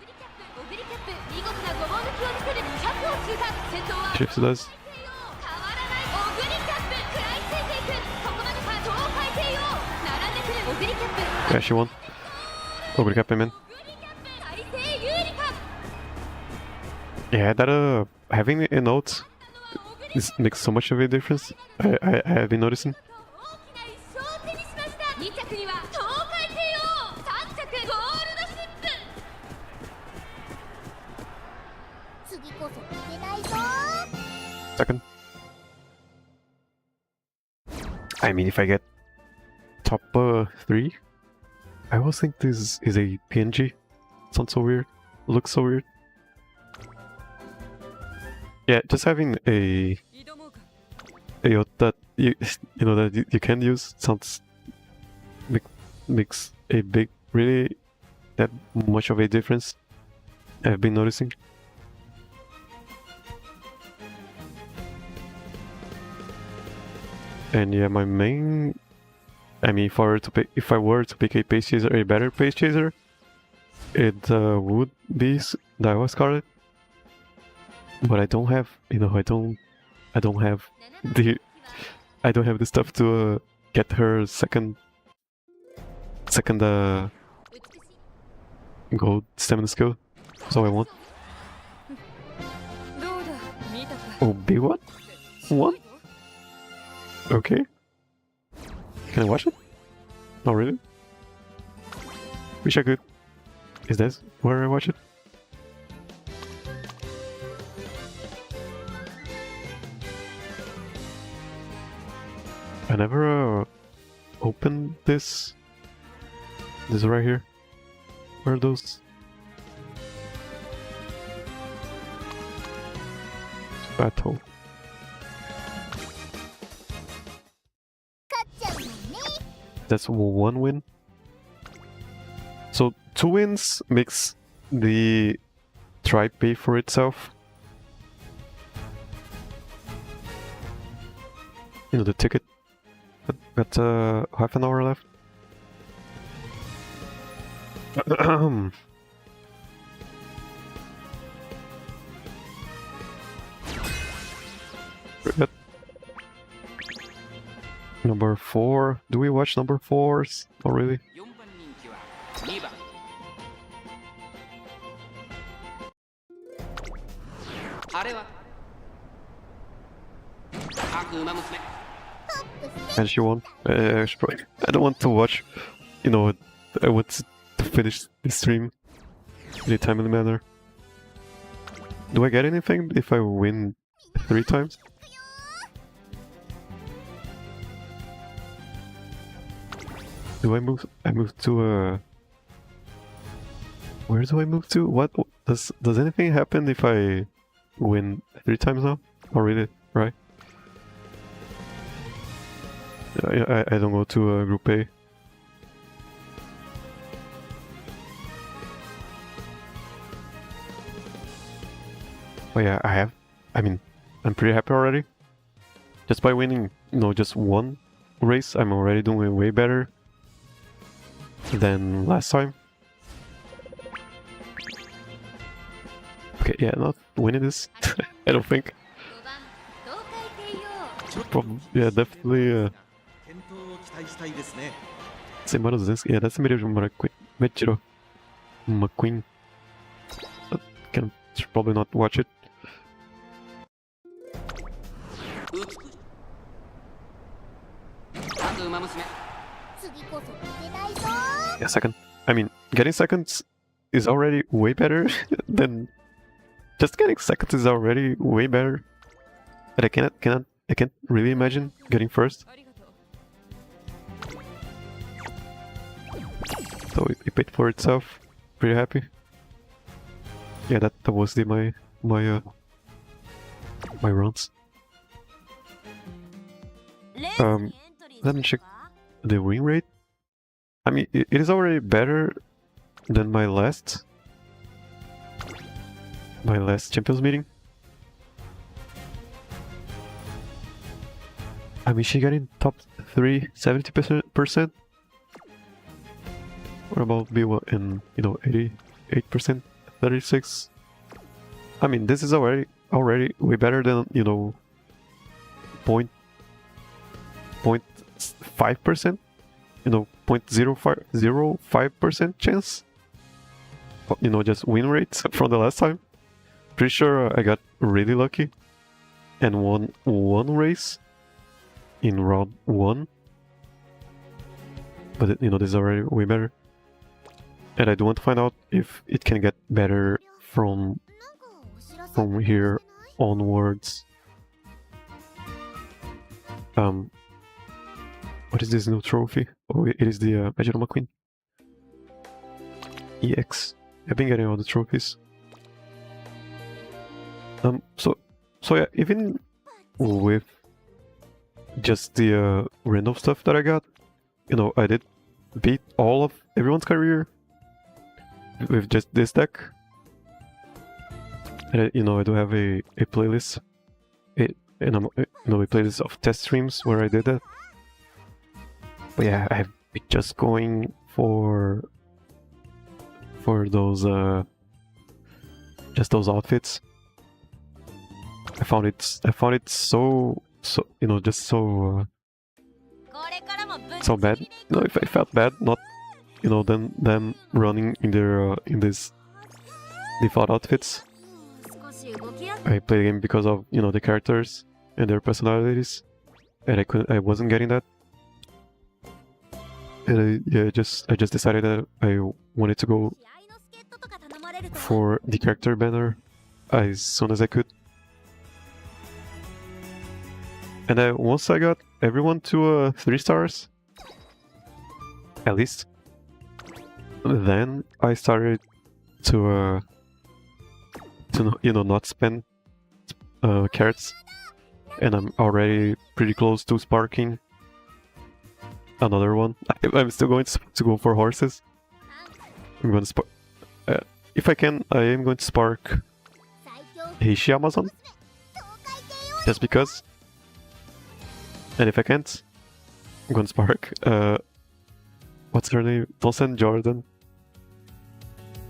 She does. Yeah, she won. Oguri kept him in. Yeah, that having a note This makes so much of a difference. I have been noticing. 大きな1勝を手にしました2着には東海帝王3着ゴールドシップ次こそ負けないぞ Second. I mean, if I get top 3, I always think this is a PNG. Sounds so weird. Looks so weird. Yeah, just having a that you know that you can use sounds makes a big, really that much of a difference. I've been noticing. And yeah, my main, I mean, if I were to pick a pace chaser, a better pace chaser, it would be Daiwa Scarlet. But I don't have, you know, I don't have the stuff to get her second gold stamina skill. So I want. Oh, big what? What? Okay. Can I watch it? Not really. Wish I could. Is this where I watch it? I never opened this. This right here. Where are those? Battle. 勝っちゃうもんね That's one win. So 2 wins makes the try pay for itself. You know, the ticket. Got half an hour left. Forget. Number 4. Do we watch number 4s? Oh, really? 4番人気は2番あれは各馬娘 And she won. I don't want to watch. You know, I want to finish the stream in a timely manner. Do I get anything if I win 3 times? Do I move? I move to where do I move to? What does anything happen if I win 3 times now? Oh, really? Right? I don't go to Group A. Oh yeah, I mean, I'm pretty happy already. Just by winning, you know, just 1 race, I'm already doing way better than last time. Okay, yeah, not winning this. I don't think. 5番東海帝王 Probably, yeah, definitely. 健闘を期待したいですね Same models, yeah, that's the medium Mechiro. McQueen. Should probably not watch it. 美しい各馬娘次こそ負けないぞ Yeah, second. I mean, getting seconds is already way better than just getting seconds is already way better. But I can't really imagine getting first. So it paid for itself. Pretty happy. Yeah, that was my rounds. Let me check the win rate. I mean, it is already better than my last Champions meeting. I mean, she got in top 3, 70%. What about B1 in, you know, 88%, 36? I mean, this is already way better than, you know, 0.5%, you know, 0.05% chance. You know, just win rates from the last time. Pretty sure I got really lucky. and won one race in round 1. But you know, this is already way better. And I do want to find out if it can get better from here onwards. What is this new trophy? Oh, it is the Majorama Queen. EX. I've been getting all the trophies. So yeah, even with just the random stuff that I got, you know, I did beat all of everyone's career with just this deck. And you know, I do have a playlist, a playlist of test streams where I did that. But yeah, I've been just going for those just those outfits. I found it so you know, just so bad. No, if I felt bad, not, you know, them running in their in these default outfits. I play the game because of, you know, the characters and their personalities, and I wasn't getting that. And I just decided that I wanted to go for the character banner as soon as I could. And once I got everyone to 3 stars, at least, then I started to you know, not spend carats, and I'm already pretty close to sparking another one. I'm still going to go for horses. I'm going to spark. If I can, I am going to spark Heishi Amazon, just because. And if I can't, I'm going to spark what's her name? Tosen Jordan.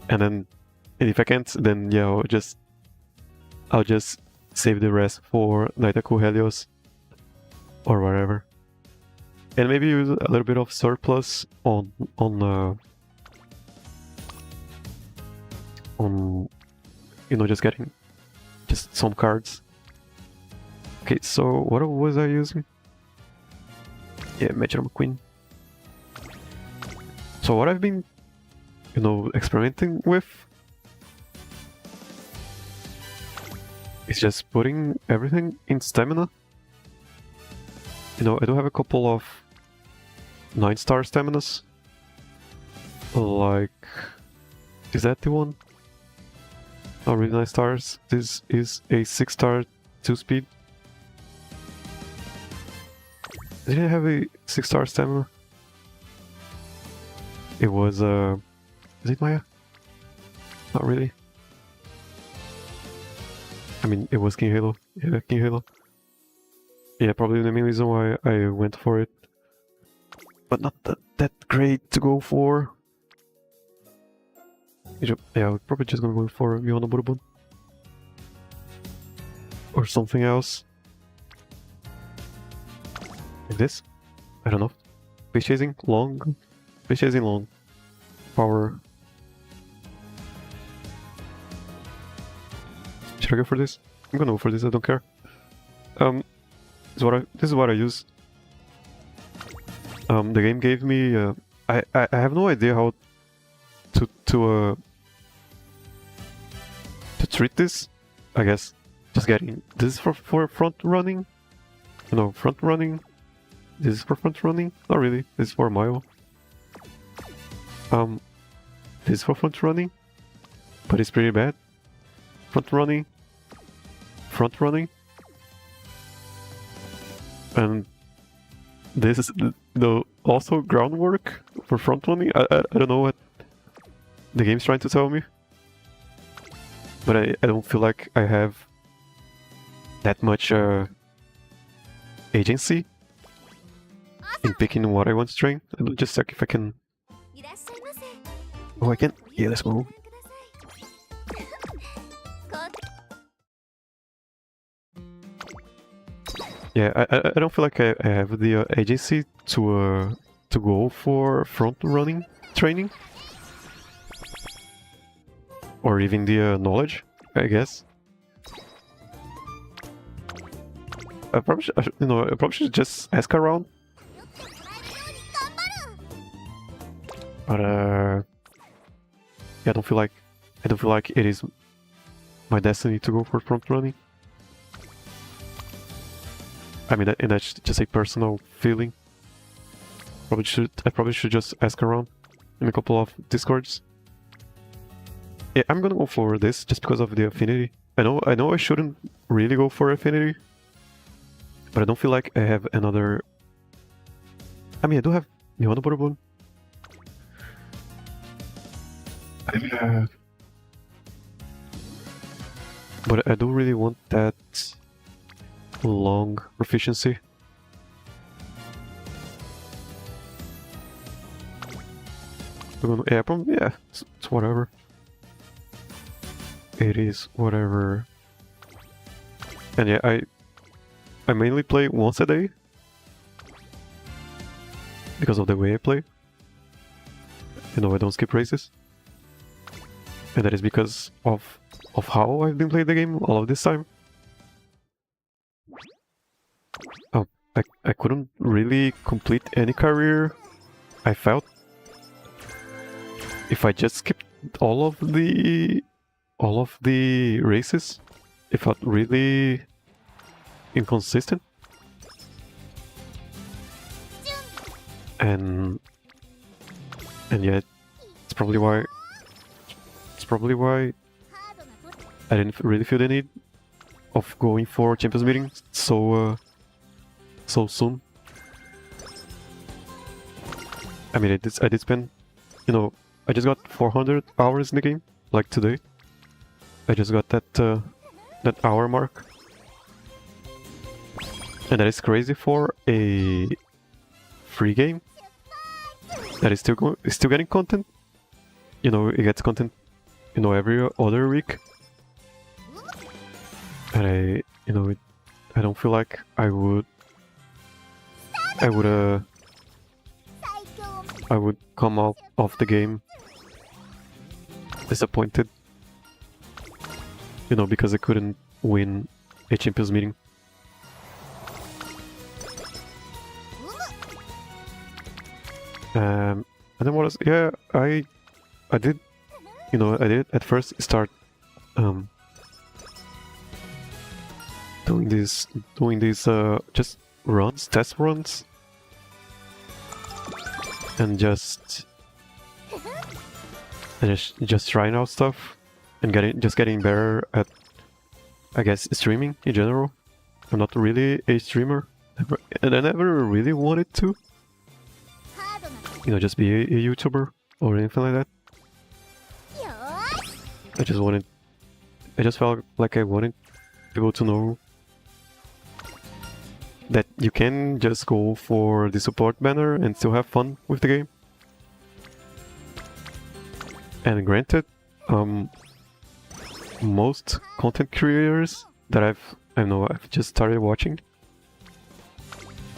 And if I can't, then yeah, I'll just save the rest for Daitaku Helios or whatever. And maybe use a little bit of surplus on you know, just getting just some cards. Okay, so what was I using? Yeah, Majorama Queen. So what I've been, you know, experimenting with is just putting everything in stamina. You know, I do have a couple of 9-star staminas. Like, is that the one? Not really 9 stars. This is a 6-star 2-speed. Did I have a 6-star stamina? It was, is it Maya? Not really. I mean, it was King Halo. Yeah, King Halo. Yeah, probably the main reason why I went for it. But not that great to go for. Yeah, I'm probably just gonna go for Yona Burubun. Or something else. Like this? I don't know. Fish chasing? Long? Fish chasing long. Power. Should I go for this? I'm gonna go for this, I don't care. This is what I use. The game gave me I have no idea how to treat this. I guess just getting this for front running. You know, front running. This is for front running? Not really. This is for mile. This is for front running, but it's pretty bad. Front running, and this is the also groundwork for front running. I don't know what the game's trying to tell me, but I don't feel like I have that much agency in picking what I want to train. I'll just check if I can. Oh, I can. Yeah, let's go. Yeah, I don't feel like I have the agency to go for front running training, or even the knowledge, I guess. I probably should, I probably should just ask around. But yeah, I don't feel like it is my destiny to go for front running. I mean, and that's just a personal feeling. I probably should just ask around in a couple of discords. Yeah, I'm gonna go for this just because of the affinity. I know I shouldn't really go for affinity, but I don't feel like I have another. I mean, I do have Mihano Borobon. But I don't really want that long proficiency. Yeah, it's whatever. It is whatever. And yeah, I mainly play once a day because of the way I play. You know, I don't skip races. And that is because of how I've been playing the game all of this time. Oh, I couldn't really complete any career, I felt. If I just skipped all of the races, it felt really inconsistent. And yeah, it's probably why I didn't really feel the need of going for Champions meeting so soon. I mean, I did spend, you know, I just got 400 hours in the game, like today. I just got that hour mark, and that is crazy for a free game that is still getting content. You know, it gets content, you know, every other week, and I don't feel like I would come out of the game disappointed, you know, because I couldn't win a Champions meeting. And then what else? Yeah, I did, you know, I did at first start doing these just runs, test runs, and just trying out stuff and getting better at, I guess, streaming in general. I'm not really a streamer, and I never really wanted to, you know, just be a YouTuber or anything like that. I just felt like I wanted people to know that you can just go for the support banner and still have fun with the game. And granted, most content creators that I've just started watching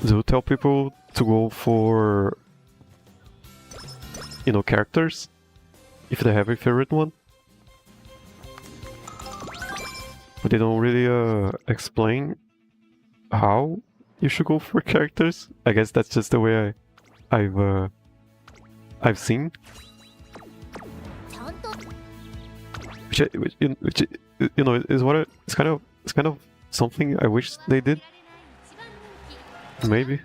do tell people to go for, you know, characters if they have a favorite one, but they don't really explain how you should go for characters. I guess that's just the way I've seen. Which you know is what it's kind of something I wish they did. Maybe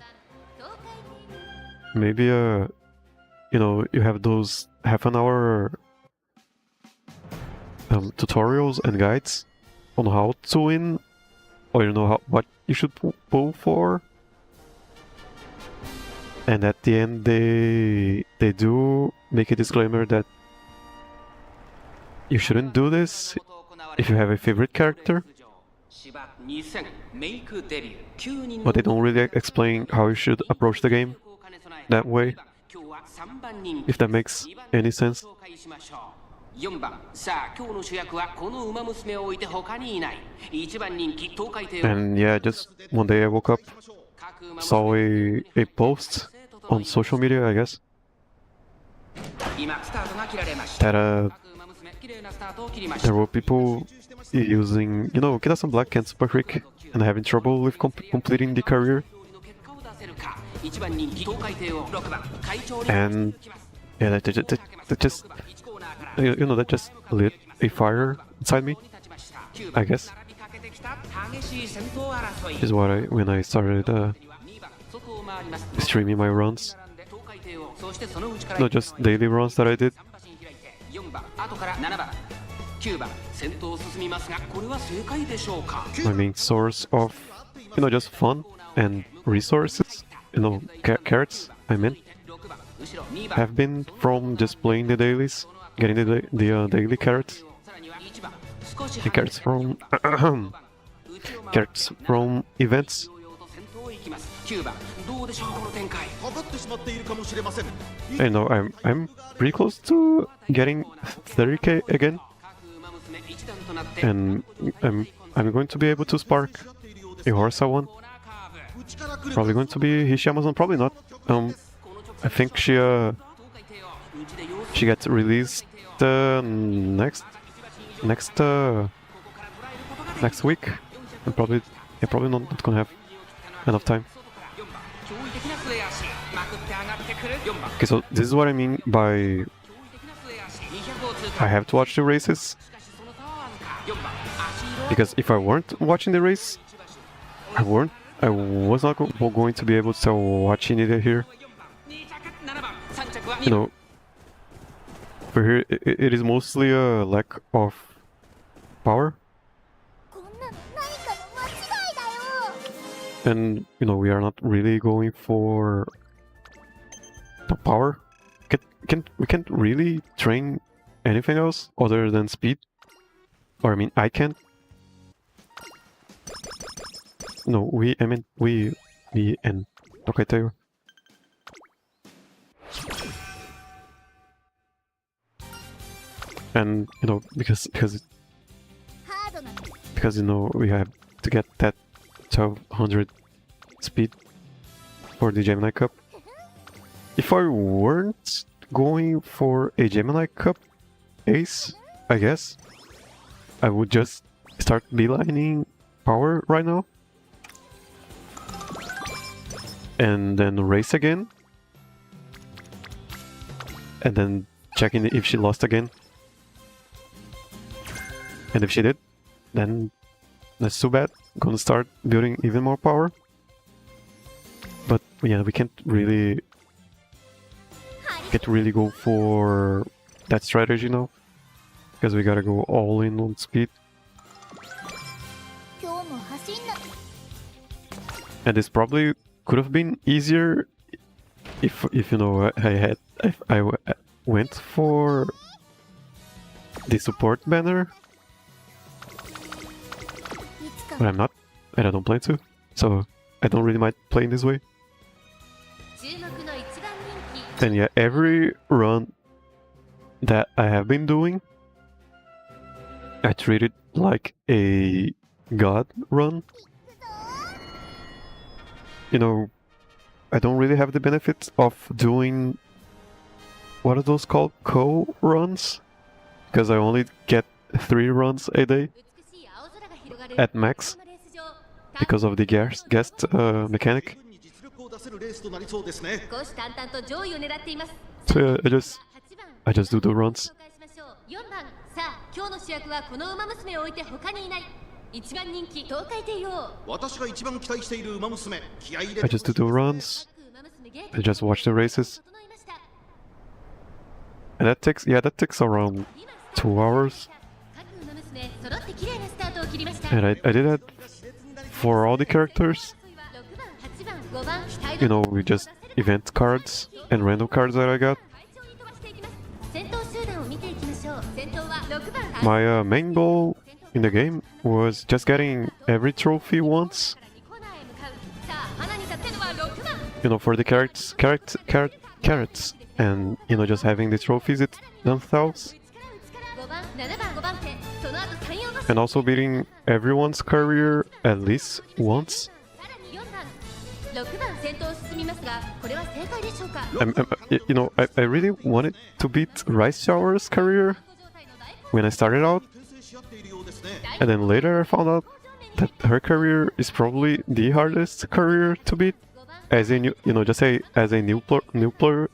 you know, you have those half an hour tutorials and guides on how to win, or you know what you should pull for, and at the end they do make a disclaimer that you shouldn't do this if you have a favorite character, but they don't really explain how you should approach the game that way, if that makes any sense. 4番さあ今日の主役はこの馬娘を置いて他にいない1番人気東海帝王 And yeah, just one day I woke up, saw a post on social media, I guess, 今スタートが切られました that 馬娘綺麗なスタートを切りまし there た were people using, you know, kitasan black and Super Creek and having trouble with completing the career. 1番人気東海帝王6番会長 And yeah, that just you know, that just lit a fire inside me, I guess. 激しい戦闘争い Is what when I started 2番外を回ります streaming my runs. 東海帝王そしてその内から Not just daily runs that I did. 3馬身開いて4番後から7番9番先頭を進みますがこれは正解でしょうか My main source of, you know, just fun and resources, you know, carrots, I mean, 6番後ろ2番 have been from just playing the dailies, getting the daily carrots, さらには1番少し and carrots from 内を回る carrots from events. 同様と先頭を行きます9番どうでしょうこの展開かかってしまっているかもしれません I know I'm pretty close to getting 30k again, 各馬娘一段となって and I'm going to be able to spark a horse I want. コーナーカーブ 内から来る Probably going to be Hishiyama's. Probably not. I think she 東海帝王内で様子 she gets released next ここから捉えることができ next week, and probably not gonna have enough time. 4番驚異的な末足まくって上がってくる4番 Okay, so this is what I mean by 驚異的な末足200を通過 I have to watch the races, しかしその差はわずか4番足色 because if I weren't watching the race, I was not going to be able to watch any here. 2着7番3着は You know, for here it is mostly a lack of power, こんなの何かの間違いだよ and you know we are not really going for the power. We can't really train anything else other than speed, or I mean I can't. No, we and Tokai Teio. And you know because ハードなの because you know we have to get that 1200 speed for the Gemini Cup. If I weren't going for a Gemini Cup ace, I guess I would just start beelining power right now and then race again and then checking if she lost again. And if she did, then that's too bad. Gonna start building even more power. But yeah, we can't really go for that strategy now, because we gotta go all in on speed. 今日も走んな And this probably could have been easier if you know if I went for the support banner, いつか but I'm not, and I don't plan to, so I don't really mind playing this way. 注目の一番人気 And yeah, every run that I have been doing, I treat it like a god run. You know, I don't really have the benefits of doing, what are those called, co-runs? Because I only get 3 runs a day 美しい青空が広がる at max このレース場 because of the guest mechanic. 十分に実力を出せるレースとなりそうですね虎視眈々と上位を狙っています So yeah,8番 I just do the runs. 紹介しましょう4番さあ今日の主役はこの馬娘を置いて他にいない一番人気東海帝王私が一番期待している馬娘気合い入れ I just do the runs. 各馬娘ゲー I just watch the races. 整いました And that takes around 2 hours. 各馬娘揃って綺麗なスタートを切りました And I did that for all the characters. 6番8番5番期待 You know, we just event cards and random cards that I got. 快調に飛ばしていきます先頭集団を見ていきましょう先頭は6番 My main goal in the game was just getting every trophy once. コーナーへ向かうさあ花に立ってるのは6番 You know, for the carrots, and you know, just having the trophies it themselves, 5番7番5番手その後3、4馬 and also beating everyone's career at least once. さらに4番6番先頭を進みますがこれは正解でしょうか You know, I really wanted to beat Rice Shower's career when I started out, 転生し合っているようですね and then later I found out that her career is probably the hardest career to beat as a new, just say as a new player.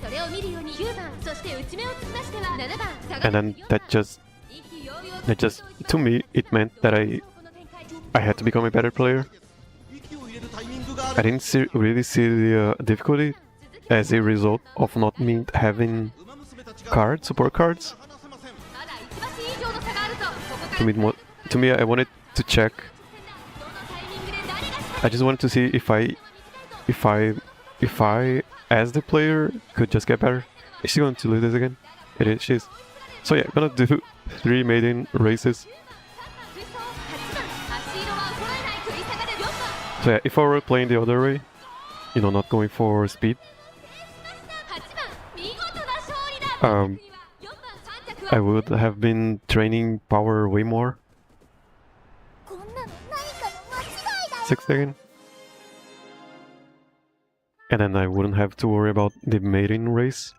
それを見るように9番そして内目を突き出しては7番 And then that just to me it meant that I had to become a better player. 息を入れるタイミングがあ I る didn't really see the difficulty as a result of not me having ウマ娘たちが cards, support cards. 離せません まだ1馬身以上の差があるぞここから To me, I wanted to check. どのタイミングで誰が仕掛 I just wanted to see if I, as the player, could just get better. Is she going to lose this again? It is. She's. So yeah, gonna do 3 maiden races. け8番足色は衰えない食い下がる4番 So yeah, if I were playing the other way, not going for speed, 8番見事な勝利だ um, 4番3着 I は would have been training power way more. こんなの何かの間違いだよ 6th again. And then I wouldn't have to worry about the maiden race.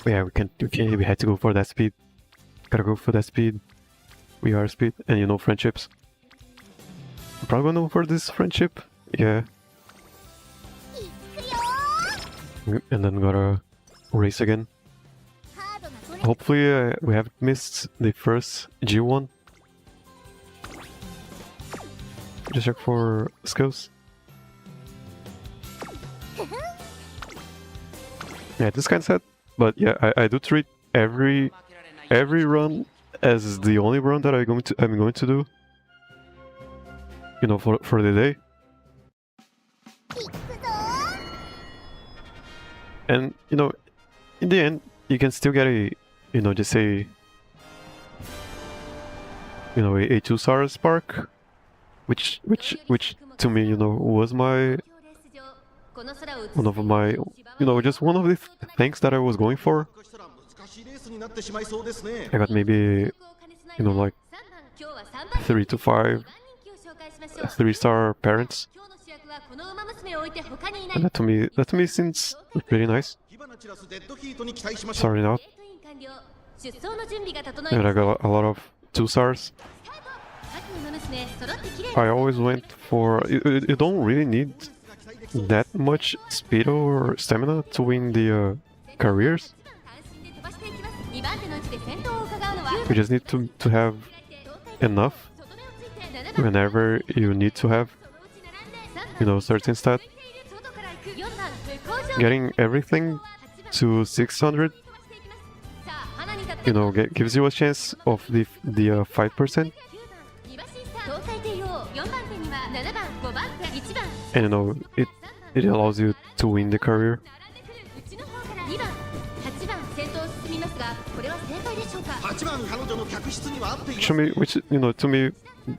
But yeah, we had to go for that speed. Gotta go for that speed. We are speed, and friendships. I'm probably gonna go for this friendship. Yeah. いくよ And then gotta race again. カードが取れ Hopefully we haven't missed the first G1. Just check for skills. Yeah, this kind of sad, but yeah, I do treat every run as the only run that I'm going to do. For the day. いくぞ And in the end, you can still get a, just say, a 2-star spark, which to me, was my この空を映す one of my, just one of the things that I was going for. もしかしたら難しいレースになってしまいそうですね I got maybe, like 今日は3番 3 to 5 人気を紹介しましょう 3-star parents, 今日の主役はこの馬娘を置いて他にいない and that to me seems pretty nice. 火花散らすデッドヒートに期待しましょう Sorry not. ゲートイン完了出走の準備が整い And ま I す got a lot of 2-stars. 各馬娘揃って綺麗 I always went for. You don't really need that much speed or stamina to win the careers. 単身で飛ばしていきます2番手の位置で先頭を伺うのは You just need to have enough とどめをついて7番 whenever you need to have, そのうち並んで3番 certain stat. 外から行く4番向上 Getting everything to 600, さあ花に立って gives you a chance of the 5%. 9番2馬身差東海帝王4番手には7番5番手1番 And it allows you to win the career. 並んでくる内の方から2番8番先頭を進みますがこれは正解でしょうか8番彼女の客室には合っています Which to me,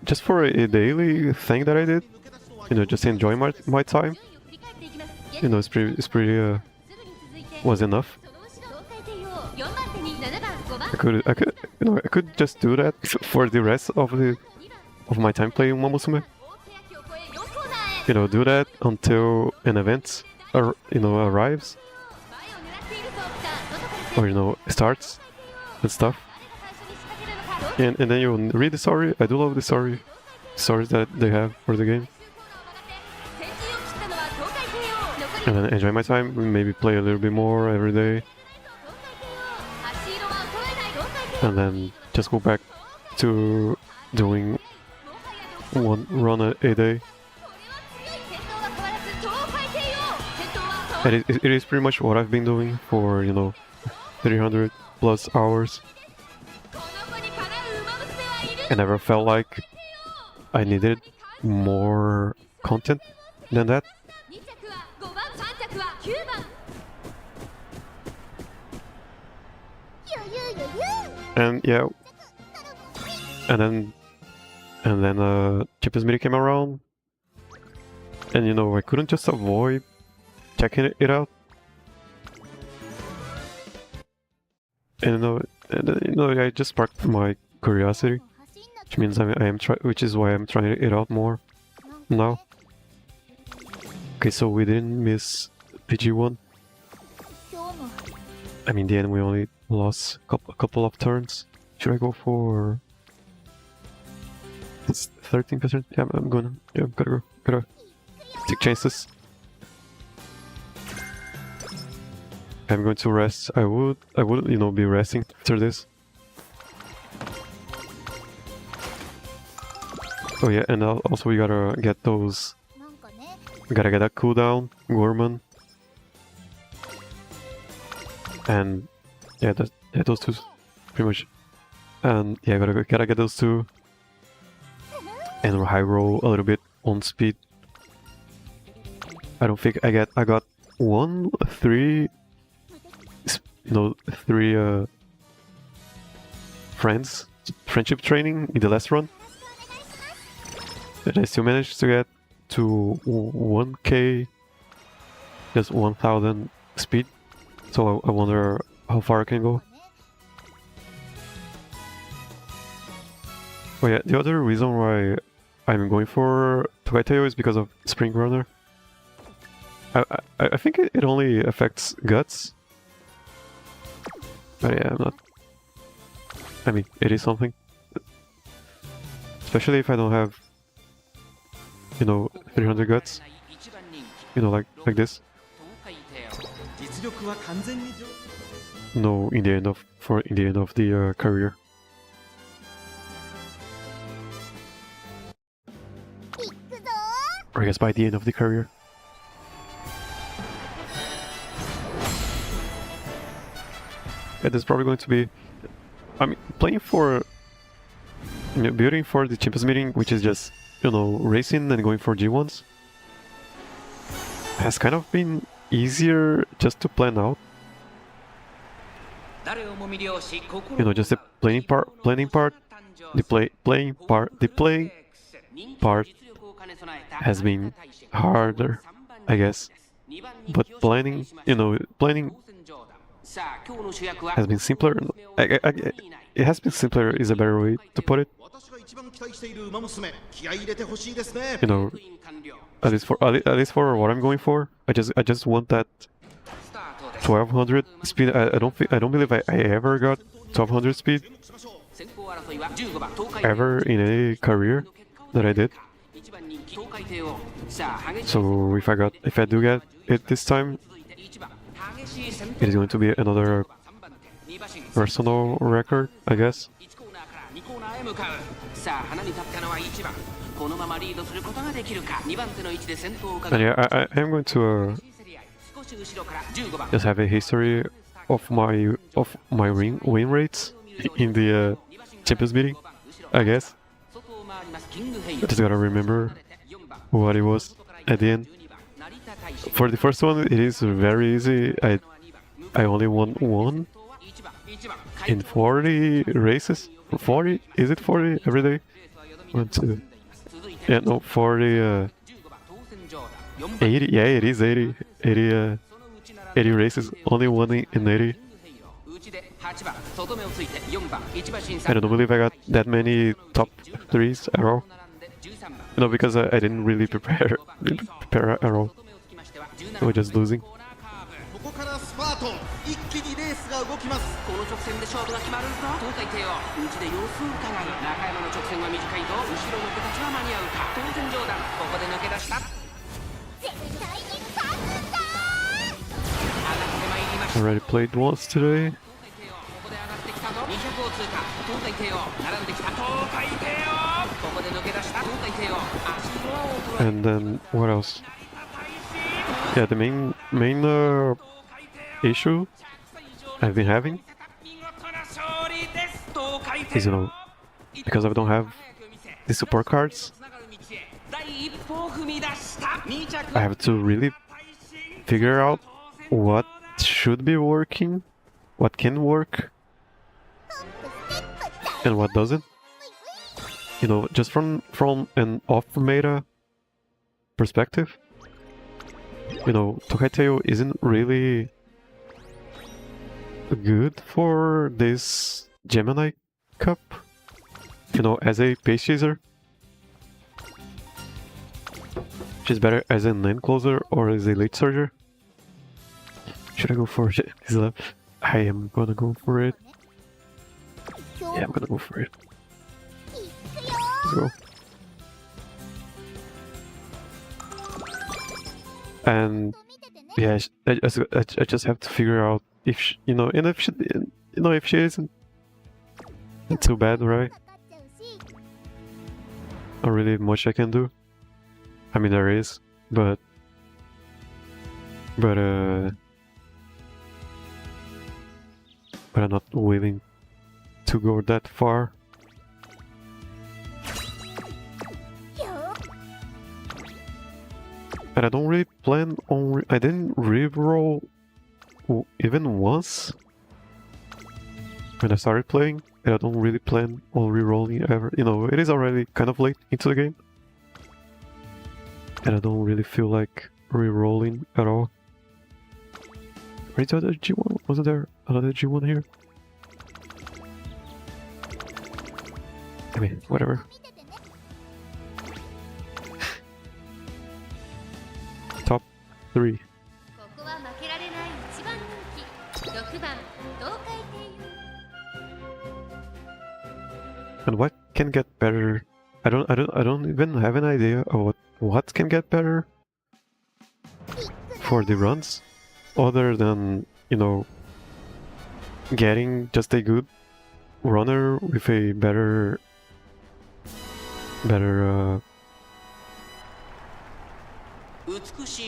just for a daily thing that I did, 抜け出すのは just enjoy my time. 順位を振り返っていきます It's pretty すぐに続いて was enough. その後ろ東海帝王4番手に7番5番 I could just do that for the rest of my time playing Umamusume. 大欅を越え4コーナーへ Do that until an event, arrives 前を狙っているぞさあ外から or starts and stuff. 誰が最初に仕掛けるのか And then you read the story. I do love the stories that they have for the game. 先陣を切ったのは東海帝王残り And then enjoy my time. Maybe play a little bit more every day, 東海帝王足色は衰えない東海帝王 and then just go back to doing もはや独 one run a day. 先頭は変わらず東海帝王先頭は And it is pretty much what I've been doing for 300 plus hours. この子にかなう馬娘はいる I never felt like I needed more content than that. 2着は5番3着は9番余裕余裕 And yeah, and then Champions Meeting came around, and I couldn't just avoid checking it out. And I just sparked my curiosity, which means which is why I'm trying it out more now. Okay, so we didn't miss PG1. 今日の I mean, in the end we only lost a couple of turns. Should I go for... It's 13%? Yeah, I'm gonna... Yeah, gotta take chances. I'm going to rest. I would, you know, be resting after this. Oh yeah, and also we gotta get those... なんかね We gotta get that cooldown, Gorman. And yeah, those two, pretty much. And yeah, gotta get those two. And high roll a little bit on speed. I don't think I got 3 friendship training in the last run. And I still managed to get to 1k, just 1000 speed. So I wonder how far I can go. Oh yeah, the other reason why I'm going for Tokai Teio is because of Spring Runner. I think it only affects guts. But yeah, I'm not... I mean, it is something. Especially if I don't have, you know, 300 guts. You know, like this. 実力は完全に上 No, in the end of the career. 行くぞ Or I guess by the end of the career. Yeah, this is probably going to be... I mean, playing for... You know, building for the Champions Meeting, which is just, you know, racing and going for G1s, has kind of been easier just to plan out. You know, just the planning part, the playing part has been harder, I guess. But planning, you know, planning has been simpler. It has been simpler is a better way to put it. 私が一番期待している馬娘気合い入れてほしいですね You know, at least for what I'm going for, I just want that 1200 speed. I don't believe I ever got 1200 speed ever in any career that I did. So if I do get it this time, it is going to be another personal record, I guess. And yeah, I am going to just have a history of my win rates in the Champions Meeting, I guess. I just gotta remember what it was at the end. For the first one, it is very easy. I only won 1 in 40 races. 40? Is it 40 every day? 1, 2. Yeah, no, 40. 80. Yeah, it is 80. 80 races. Only 1 in 80. I don't believe I got that many top 3s at all. You know, because I didn't really prepare at all. I was just losing. ここからスパート一気にレースが動きますこの直線で勝負が決まるか東海帝王内で様子を伺う中山の直線は短いと後ろの子たちは間に合うか当然上段ここで抜け出した絶対に勝つんだ Already played once today. ここで上がってきたぞ200を通過東海帝王並んできた東海帝王ここで抜け出した東海帝王足を And then what else? Yeah, the main issue I've been having is, you know, because I don't have the support cards, I have to really figure out what should be working, what can work, and what doesn't. You know, just from an off-meta perspective, you know, Tokai Teio isn't really good for this Gemini Cup, you know, as a pace chaser. She's better as a lane closer or as a late surger. Should I go for his left? I am gonna go for it. 今 Yeah, 日 I'm も gonna go for it. 行くよ Let's go. And 見ててね yeah, I just have to figure out if she, and if she, if she isn't too bad, right? かかっちゃうし Not really much I can do. I mean, there is, but I'm not willing to go that far. よ And I don't really plan on. I didn't reroll even once when I started playing, and I don't really plan on rerolling ever. It is already kind of late into the game, and I don't really feel like rerolling at all. Where's the other G1? Wasn't there another G1 here? I mean, whatever. 見ててね Top 3. ここは負けられない一番人気6番東海帝 And what can get better? I don't even have an idea of what can get better for the runs, other than getting just a good runner with a better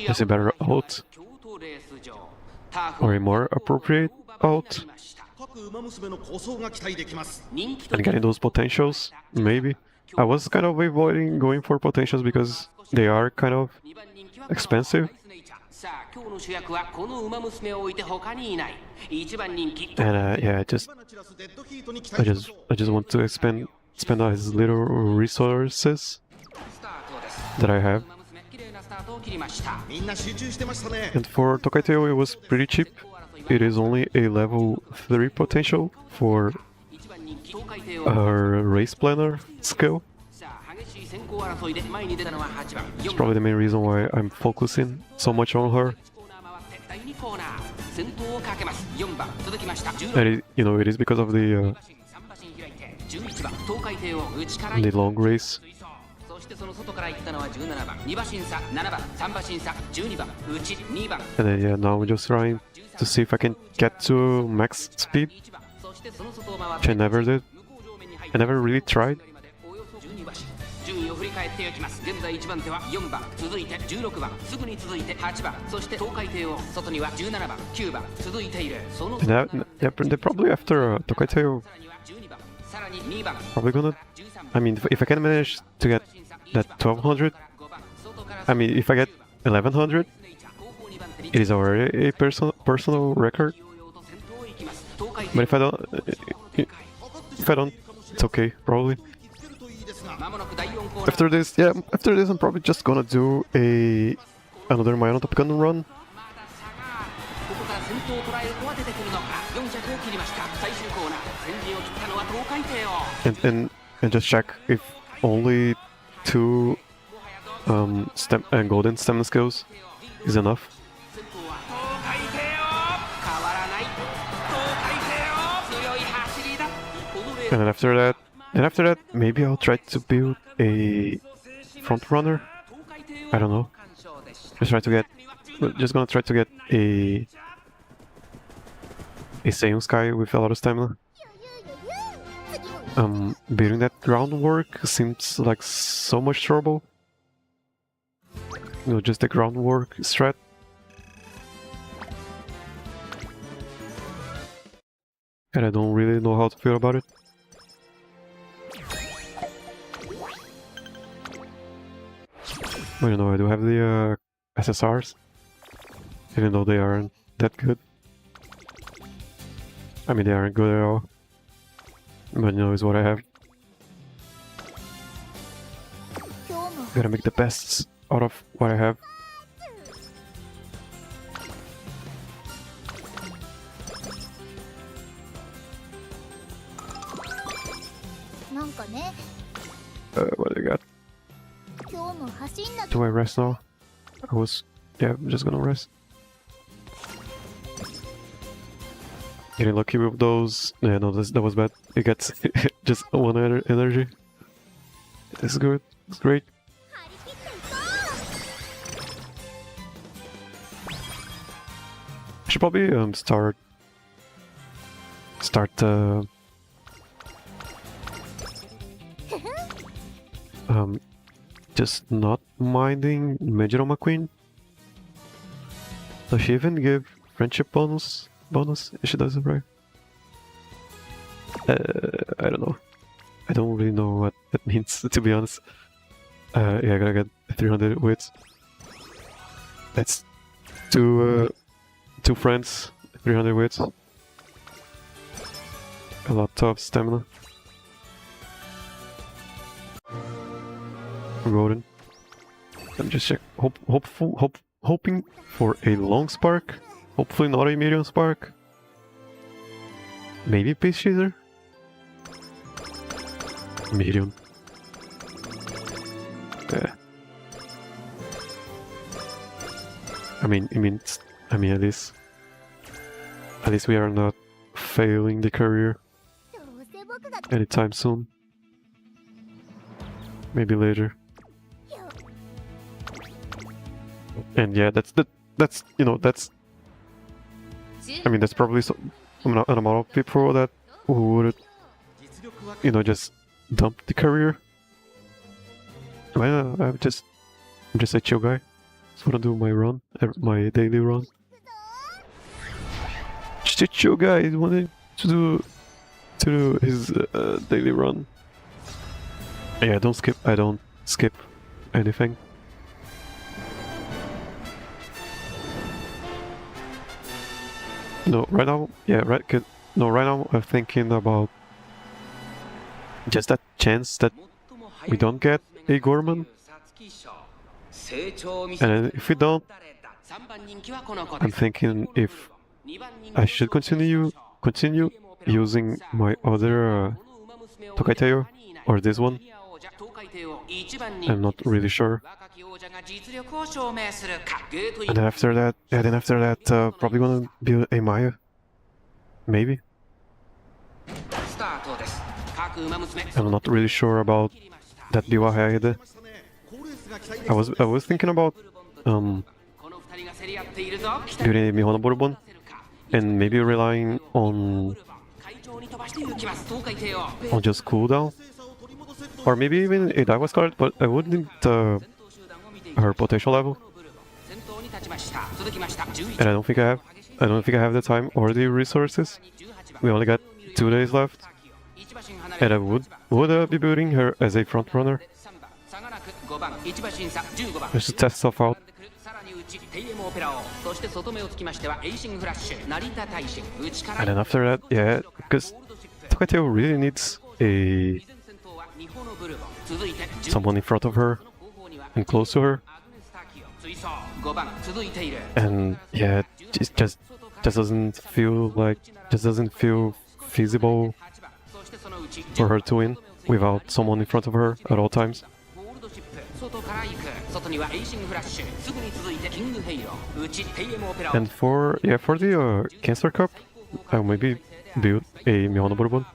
just a better ult or a more appropriate ult 各馬娘の構想が期待できます and getting those potentials. Maybe I was kind of avoiding going for potentials because they are kind of expensive. さあ今日の主役はこの馬娘を置いて他にいない一番人気 And yeah, I just バナチラスデッドヒートに期待しましょう I just want to spend all his little resources スタートです that I have. 馬娘綺麗なスタートを切りました みんな集中してましたね And for Tokai Teio, it was pretty cheap. It is only a level 3 potential for 一番人気東海帝王 her race planner skill. さあ激しい先行争いで前に出たのは8番 It's probably the main reason why I'm focusing so much on her. コーナー回って第2コーナー先頭をかけます4番続きました16 And it is because of the 3馬身開いて11番東海帝王内から the long race. そしてその外から行ったのは17番2馬身差7番3馬身差12番内2番 And then yeah, now I'm just trying to see if I can get to max speed, 1番そしてその外を回っ which I て never did. 向こう上面に入っ I て never really tried. およそ12馬身順位を振り返っていきます現在1番手は4番続いて16番すぐに続いて8番そして東海帝王外には17番9番続いているその And they're probably after Tokai Teio. さらには12番さらに2番 Probably gonna. 13 I mean, if I can manage to get that 1200, 5番外から I mean, if I get 1100, 後方2番手に it is already a personal record. ヨーヨーと先頭を行きます東海 But if I don't, it's okay, probably. つけるといいですが まもなく第4コーナー After this, I'm probably just gonna do another Mayano Top Gun run. まだ差がここから先頭を捉える子は出てくるのか400を切りました最終コーナー先陣を切ったのは東海帝王 And just check if only 2 stem and golden stamina skills is enough. 先頭は東海帝王変わらない東海帝王強い走りだこのレース And after that, maybe I'll try to build a front runner. I don't know. Just gonna try to get a Seiyun Sky with a lot of stamina. 次も Building that groundwork seems like so much trouble. Just the groundwork strat. And I don't really know how to feel about it. Well, I do have the SSRs, even though they aren't that good. I mean, they aren't good at all. But it's what I have. 今日も Gotta make the best out of what I have. なんかね What do I got? 今日も走んなき Do I rest now? Yeah, I'm just gonna rest. Getting lucky with those. Yeah, no, that was bad. It gets just one energy. It's good. It's great. 張り切っていこ I should probably start just not minding Major McQueen. Does she even give friendship bonus if she does it right? I don't know. I don't really know what that means, to be honest. Yeah, I gotta get 300 wits. That's two friends, 300 wits. A lot of stamina. Golden. Let me just check. Hoping for a long spark. Hopefully not a medium spark. Maybe Pace Chaser? Medium. Yeah. I mean, at least we are not failing the career う。どうせ僕が anytime soon. Maybe later. And yeah, that's you know, that's I mean, there's probably an amount of people that would, you know, just dump the career. I'm just a chill guy. Just wanna do my run, my daily run. Just a chill guy. He wanted to do his daily run. Yeah, I don't skip anything. No, right now, yeah, right. No, right now I'm thinking about just that chance that we don't get a Gorman, and then if we don't, I'm thinking if I should continue using my other Tokai Teio or this one. I'm not really sure. And then after that, probably gonna build a Maya. Maybe. I'm not really sure about that build ahead. I was thinking about building a Mihono Bourbon and maybe relying on just cooldown. Or maybe even a Daiwa's card, but I wouldn't her potential level. And I don't think I have the time or the resources. We only got 2 days left. And I would be building her as a front runner. Just to test stuff out. And then after that, yeah, because Tokai Teio really needs someone in front of her and close to her. And yeah, it just doesn't feel feasible for her to win without someone in front of her at all times. And for the Cancer Cup, I'll maybe build a Mihono Bourbon.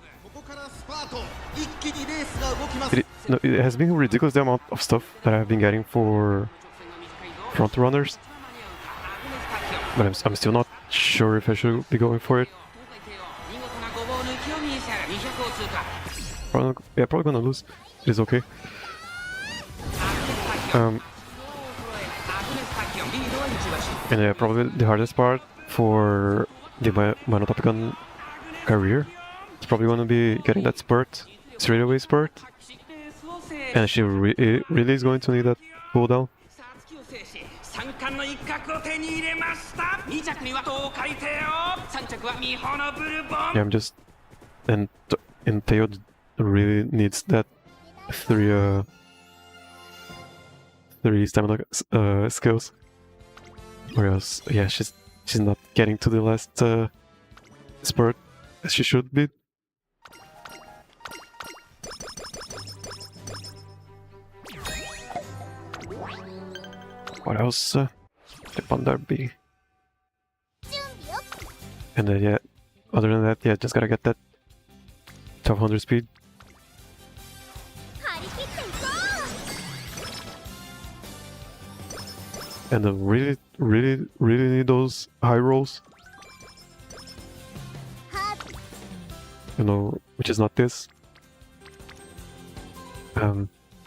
It has been ridiculous the amount of stuff that I've been getting for front runners, but I'm still not sure if I should be going for it. Probably gonna lose. It is okay. And yeah, probably the hardest part for the Monotopican career is probably gonna be getting that spurt, straightaway spurt. And she really is going to need that cooldown. Yeah, I'm just... And Teio really needs that three stamina skills. Or else, yeah, she's not getting to the last spurt as she should be. What else? The Pandar B. And then yeah, other than that, yeah, just gotta get that 1200 speed. 張り切っていこう。 And really need those high rolls. は You know, which is not this.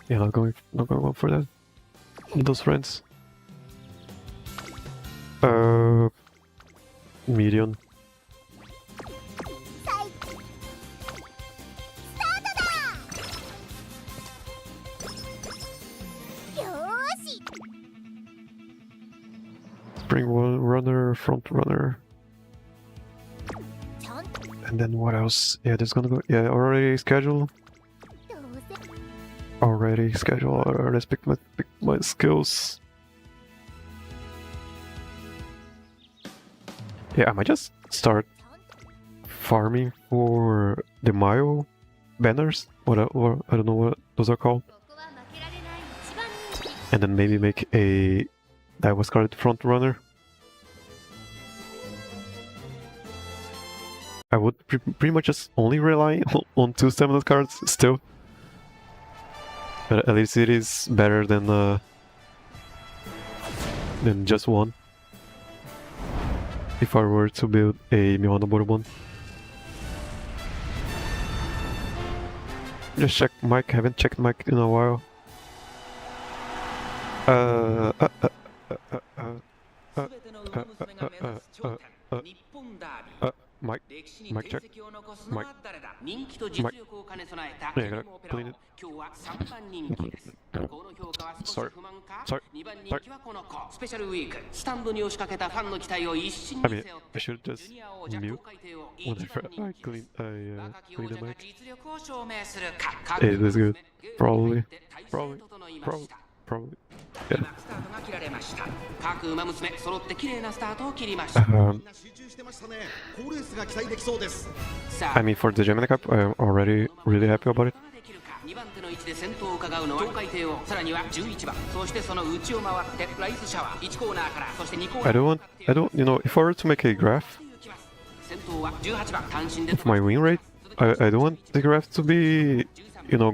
Yeah, not going for that. Need those friends. Medium. さいスタートだ。よーし。 Spring runner, front runner. ちゃんと And then what else? Yeah, there's gonna go. Yeah, already schedule. どうせ Already schedule. Let's pick my skills. Yeah, I might just start ちゃんと farming for the mile banners. What I don't know what those are called. ここは負けられない一番人気。 And then maybe make a that was called front runner. I would pretty much just only rely on 2 stamina cards still. But at least it is better than just one. If I were to build a Mihanaboru one. Just check mic, haven't checked mic in a while. Uh, 全ての馬娘が目指す頂点日本ダービー mic, 歴史に mic 定 check. 石を残すのは誰だ人気と実力を兼ね備えたゲームオペラ王今日は3番人気ですこの評価は少し不満か Sorry. 2番人気はこの子スペシャルウィークスタンドに押しかけたファンの期待を一身 I に mean, 背負っ I て should ジ just ュニア王者 mute 東海帝を whenever 一番 I 人気です clean 若き the 王者が mic. 実力を証明するか It is good. ゲーム Probably. に入って体制整いました Probably. 今スタートが切られました各馬娘揃って綺麗なスタートを切りました みんな集中してましたね。好レースが期待できそうです。さ I mean, for the Gemini Cup, I'm already really happy about it. 2番手の位置で先頭を伺うのは東海帝王さらには11番そしてその内を回ってライスシャワー1コーナーからそして2コーナ I ー don't, you know, if I were to make a graph 先頭は18番単身で of my win rate, I don't want the graph to be, from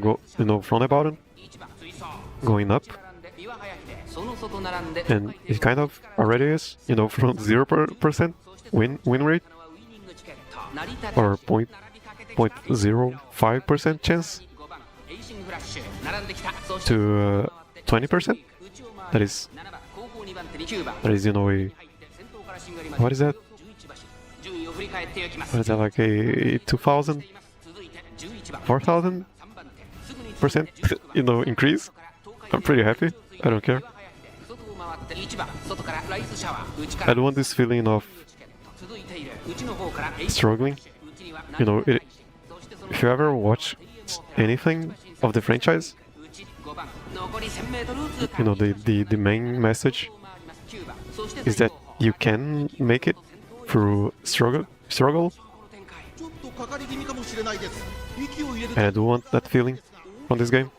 the bottom, 1番追走 going up. 並んで岩早秀その外並んで And it kind of already is, from 0% win rate ウイニングチケット成り立て or 0.05% chance 5番エイシングフラッシュ並んできたそして to 20%. That is, 7番後方2番手に9番 that is, a, 入って先頭からしんがりまで what is that? 11馬身順位を振り返っていきます What is that, like a 2,000, 続いて11番 4,000%, 3番手すぐに続いて16番 increase? I'm pretty happy. I don't care. 外を回って1番外からライスシャワー内か I ら don't want this feeling of 続いている内の方から struggling. 内には So if you ever watch anything of the franchise, 内5番残り 1000m を通過 the main message is that you can make it through struggle, ちょっとかかり気味かもしれないです。息を入れる and I do want that feeling from this game.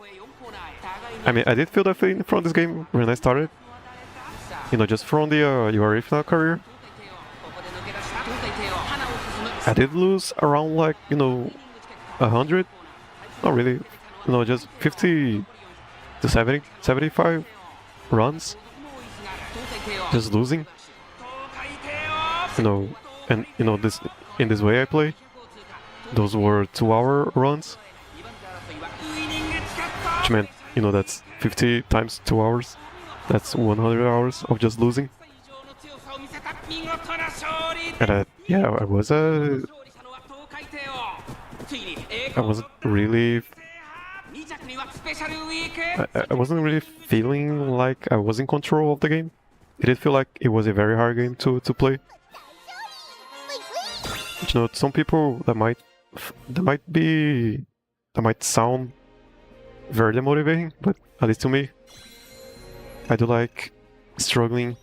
I mean, I did feel that feeling from this game when I started. Just from the URA Finale career. I did lose around 100. Not really. Just 50 to 70, 75 runs. Just losing. And this in this way I play. Those were 2-hour runs. Which meant, that's 50 times 2 hours. That's 100 hours of just losing. And I wasn't really. I wasn't really feeling like I was in control of the game. It did feel like it was a very hard game to play. But, some people that might sound very demotivating, but at least to me, I do like struggling.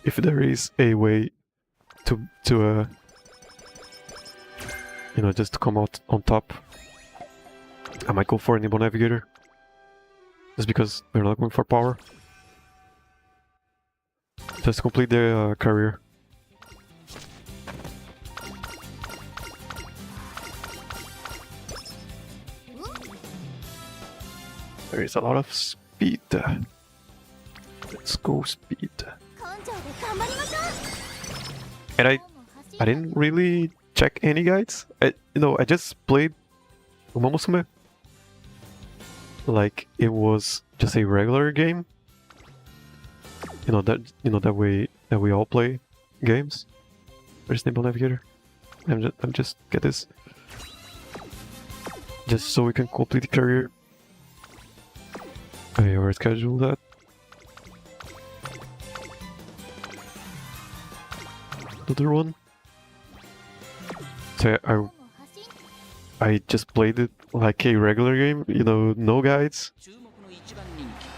If there is a way to just to come out on top, I might go for a Nimble Navigator. Just because they're not going for power. Just complete their career. There is a lot of speed. Let's go speed. 根性で頑張りましょう。 And I didn't really check any guides. I just played Umamusume like it was just a regular game. That we all play games. Where's Nimble Navigator? I'm just get this. Just so we can complete the career. I already scheduled that. Another one. So I just played it like a regular game, no guides.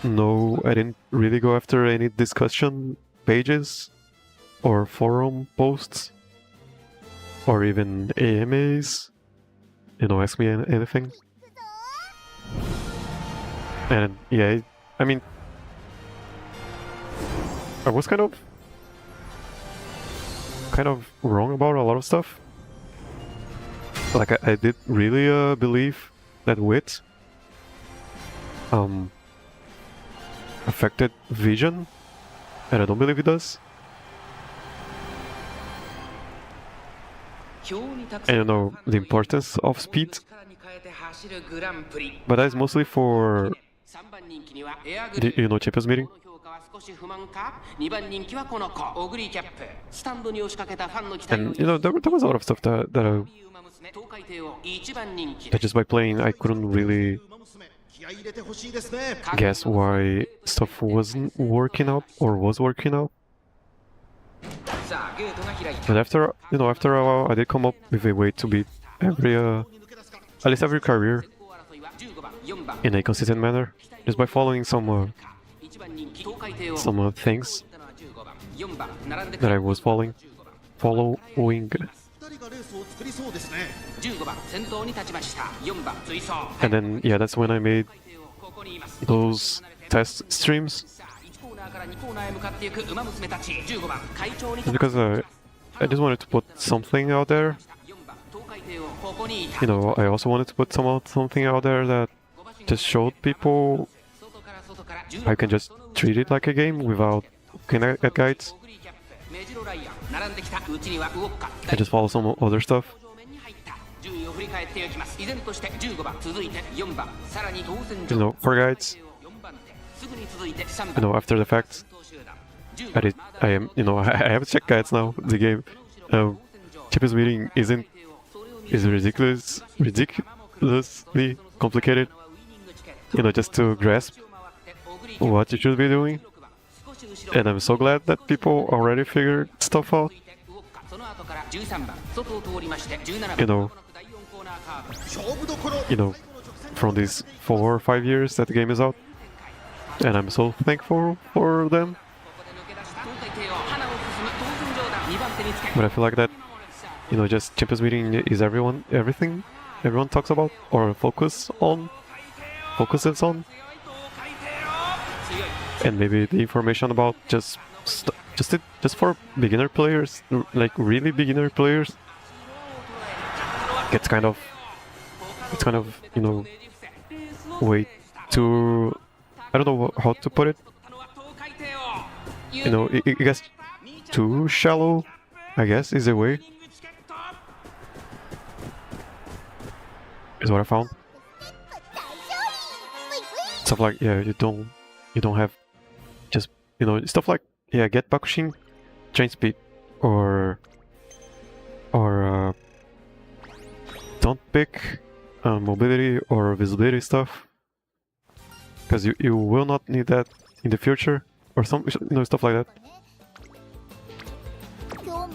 No, I didn't really go after any discussion pages or forum posts or even AMAs. Ask me anything. And yeah, I mean, I was kind of wrong about a lot of stuff. Like I did really believe that wit affected vision, and I don't believe it does. And the importance of speed, but that's mostly for the Champions meeting. And there was a lot of stuff that just by playing I couldn't really guess why stuff wasn't working out or was working out. But after a while, I did come up with a way to beat at least every career in a consistent manner, just by following some things that I was following. And then yeah, that's when I made those test streams. Just because I just wanted to put something out there. I also wanted to put something out there that just showed people I can just treat it like a game without looking at guides. I just follow some other stuff. For guides. After the fact, I have checked guides now. The game, Champions meeting is ridiculously complicated. Just to grasp what you should be doing. And I'm so glad that people already figured stuff out. From these 4 or 5 years that the game is out. And I'm so thankful for them. But I feel like that, just Champions meeting is everything everyone talks about or focuses on. And maybe the information about just for beginner players, like really beginner players, it's kind of way too, I don't know how to put it. It gets too shallow, I guess, is a way. Is what I found. Stuff like, yeah, you don't have just, stuff like, yeah, get Bakushin, train speed, or don't pick mobility or visibility stuff, because you will not need that in the future, or stuff like that.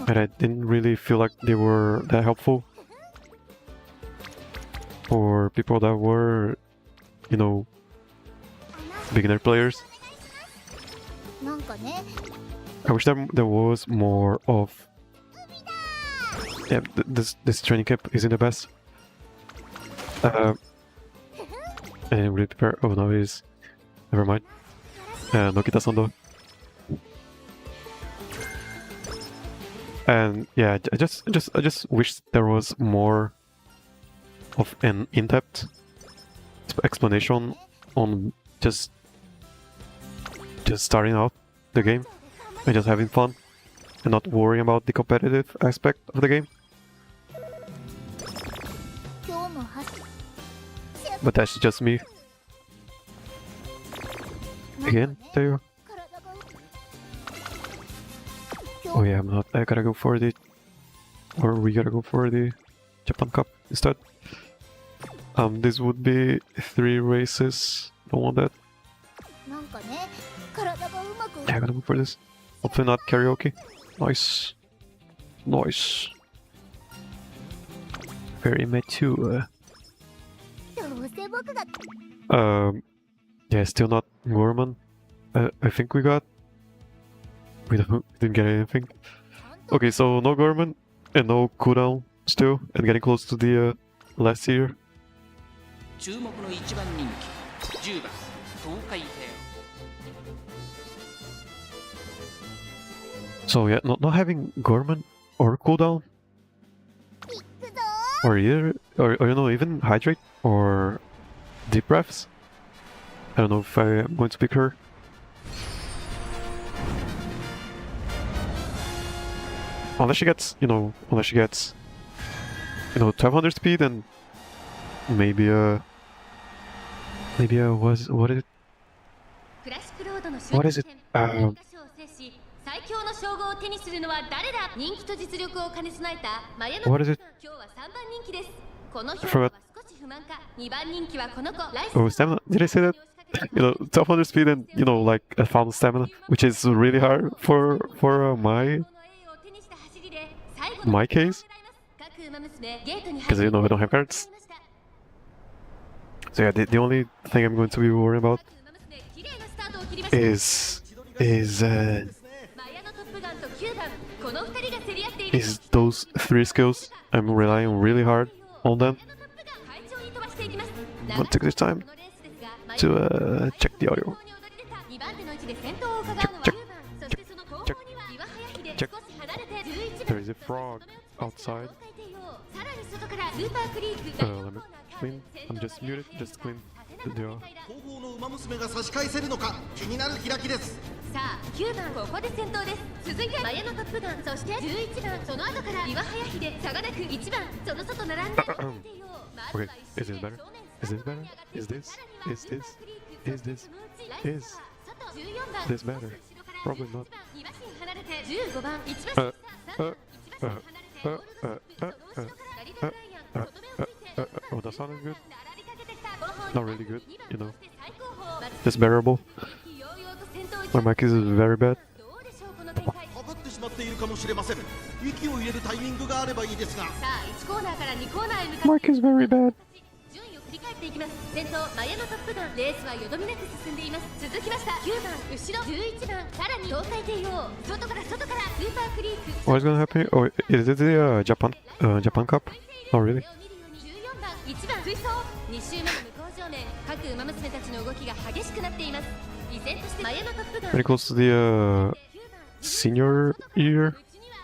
And I didn't really feel like they were that helpful for people that were, beginner players. I wish there was more of. Yeah, this training camp isn't the best. I didn't really prepare. Oh no, it is. Never mind. No kitasan though. And yeah, I just wish there was more of an in-depth explanation on just starting out the game and just having fun and not worrying about the competitive aspect of the game. 今日も走 But that's just me. Again, Teio. 体が Oh yeah, I gotta go for the... Or we gotta go for the Japan Cup instead. This would be 3 races. Don't want that. なんかね体がうまく Yeah, I gotta go for this. Hopefully not karaoke. Nice. Nice. Very mature. どうせ僕が Yeah, still not Gorman. I think we didn't get anything. Okay, so no Gorman and no cooldown still, and getting close to the last year. 注目の1番人気10番東海帝 So yeah, not having Gorman or cooldown 行くぞ or either, or you know, even hydrate or deep breaths. I don't know if I am going to pick her. Unless she gets, you know, 1200 speed and maybe what is it? クラシックロードの What is it? 最強の称号を手にするのは誰だ。人気と実力を兼ね備えたマヤの What is it? 今日は3番人気です。この I 評 forgot. 価は少し不満か。2番人気はこの子ライス Oh, stamina. Did I say that? You know, 1200 speed and, you know, like I found stamina, which is really hard for my case. Because, you know, I don't have cards. So yeah, the only thing I'm going to be worried about is those 3 skills. I'm relying really hard on them. I'll take this time to check the audio. Check. There is a frog outside. Let me clean. I'm just muted. Just clean the audio. 後方の馬娘が差し返せるのか気になる開きです。さあ9番ここで先頭です。続いてマヤのトップガン、そして11番その後から岩早秀、差がなく1番その外並んで Okay, is this better? Is this better? Is this better? Probably not. 15番1番 Oh, that sounded good. Not really good, you know. Just bearable. My mic is very bad. かかってしまっているかもしれません。息を入れるタイミングがあればいいですが。さあ1コーナーから2コーナーへ向かって Mic is very bad. 順位を振り返っていきます。先頭マヤのトップガン、レースはよどみなく進んでいます。続きました9番後ろ11番、さらに東海帝王、外からスーパークリーク What is gonna happen? Oh, is it the Japan Cup? Not really. 14番1番追走2周目の向こう正面、各馬娘たちの動きが激しくなっています。依然としてマヤのトップガン Pretty close to the senior year.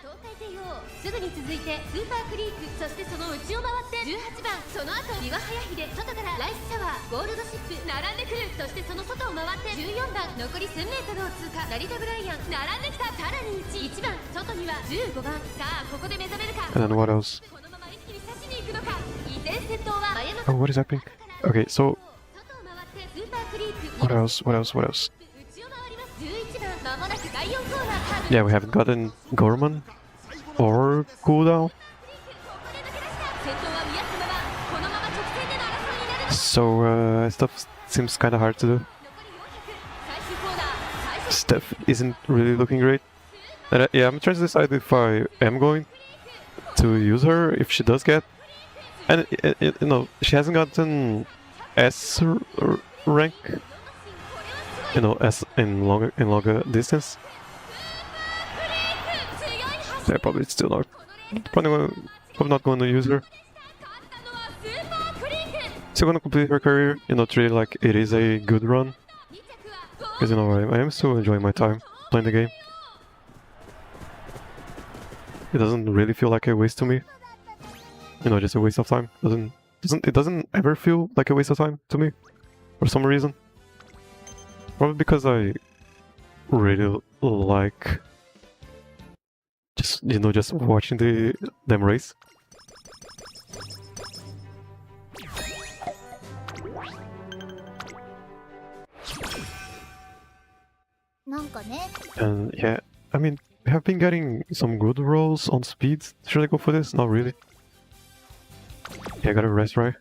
東海帝王、すぐに続いてスーパークリーク、そしてその内を回って18番、その後岩早秀、外からライスシャワー、ゴールドシップ並んでくる、そしてその外を回って14番、残り1000メートルを通過、成田ブライアン並んできた、さらに1番、外には15番、さあここで目覚めるか。 And then what else? このまま一気に差しに行くのか。依然先頭はマヤの Oh, what is happening? Okay, so 外を回ってスーパークリーク what else? What else? What else? 内を回ります。11番、まもなく第4コーナー。 Yeah, we haven't gotten Gorman or cooldown. ここで抜け出した。先頭は見合ったまま、このまま直線での争いになる。 So stuff seems kind of hard to do. 残り400、最終コーナー、最初 Stuff isn't really looking great. And yeah, I'm trying to decide if I am going to use her if she does get. And you know, she hasn't gotten S rank. You know, S in longer distance. So yeah, probably still not. Probably not going to use her. 勝ったのはスーパークリーク。 Still gonna complete her career. You know, treat it like it is a good run. 2着はゴー Because you know, I am still enjoying my time playing the game. It doesn't really feel like a waste to me. You know, just a waste of time. It doesn't ever feel like a waste of time to me. for some reason. Probably because I really like just watching them race. And yeah, I mean, I have been getting some good rolls on speed. Should I go for this? Not really. Yeah, I gotta rest, right?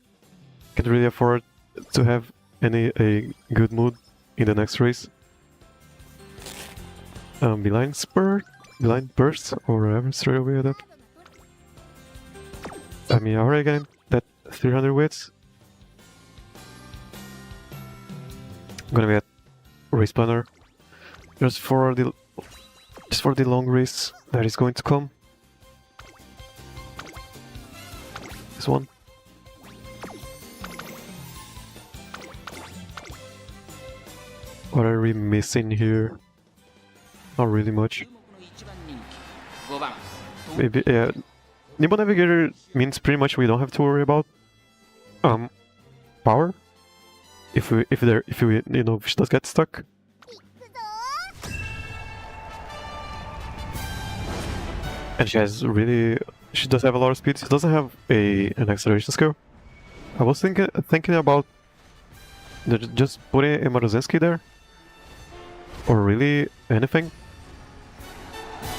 Can't really afford to have a good mood in the next race. Beeline spur, beeline burst, or whatever, straight away adapt. I mean, I already got that 300 weights. I'm gonna get race planner just for the long race that is going to come. This one. What are we missing here? Not really much. Maybe, yeah. Nimbo Navigator means pretty much we don't have to worry about power. If we if she does get stuck. And she does have a lot of speed. She doesn't have an acceleration skill. I was thinking about just putting a Maruzenski there, or really anything.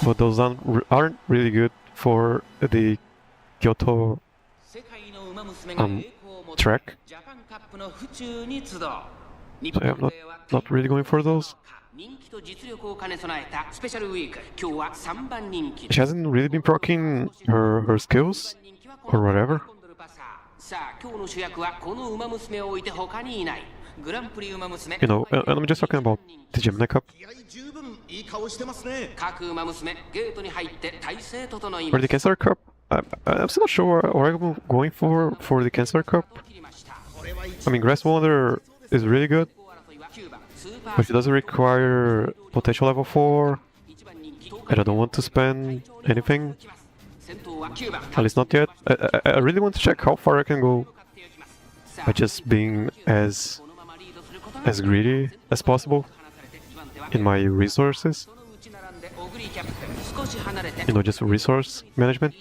But those aren't really good for the Kyoto track. So yeah, I'm not really going for those. She hasn't really been proccing her skills or whatever. And I'm just talking about the Gemini Cup. For the Cancer Cup, I'm still not sure what I'm going for the Cancer Cup. I mean, Grass Wonder is really good, but it doesn't require potential level 4, and I don't want to spend anything. At least not yet. I really want to check how far I can go by just being as greedy as possible in my resources. Just resource management.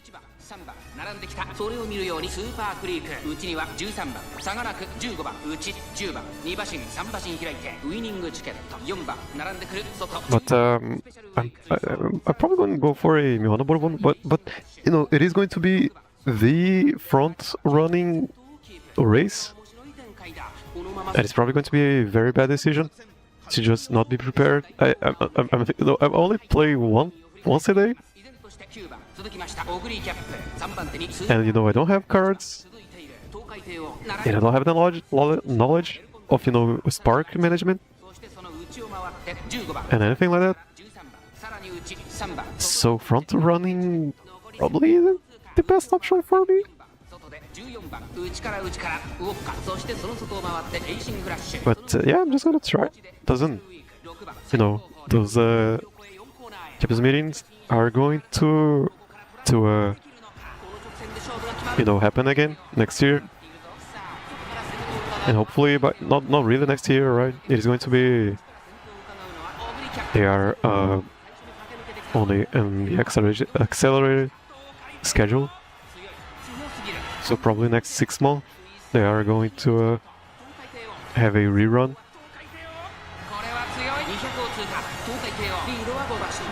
But I'm probably going to go for a Mihonoboru one, but it is going to be the front running race, and it's probably going to be a very bad decision to just not be prepared. I only play once a day, and I don't have cards, and I don't have the knowledge of spark management and anything like that. So front running probably isn't the best option for me. But yeah, I'm just gonna try. Those Champions meetings are going to happen again next year, and hopefully, but not really next year, right? It is going to be. They are only in the accelerated schedule. So probably next 6 months they are going to have a rerun.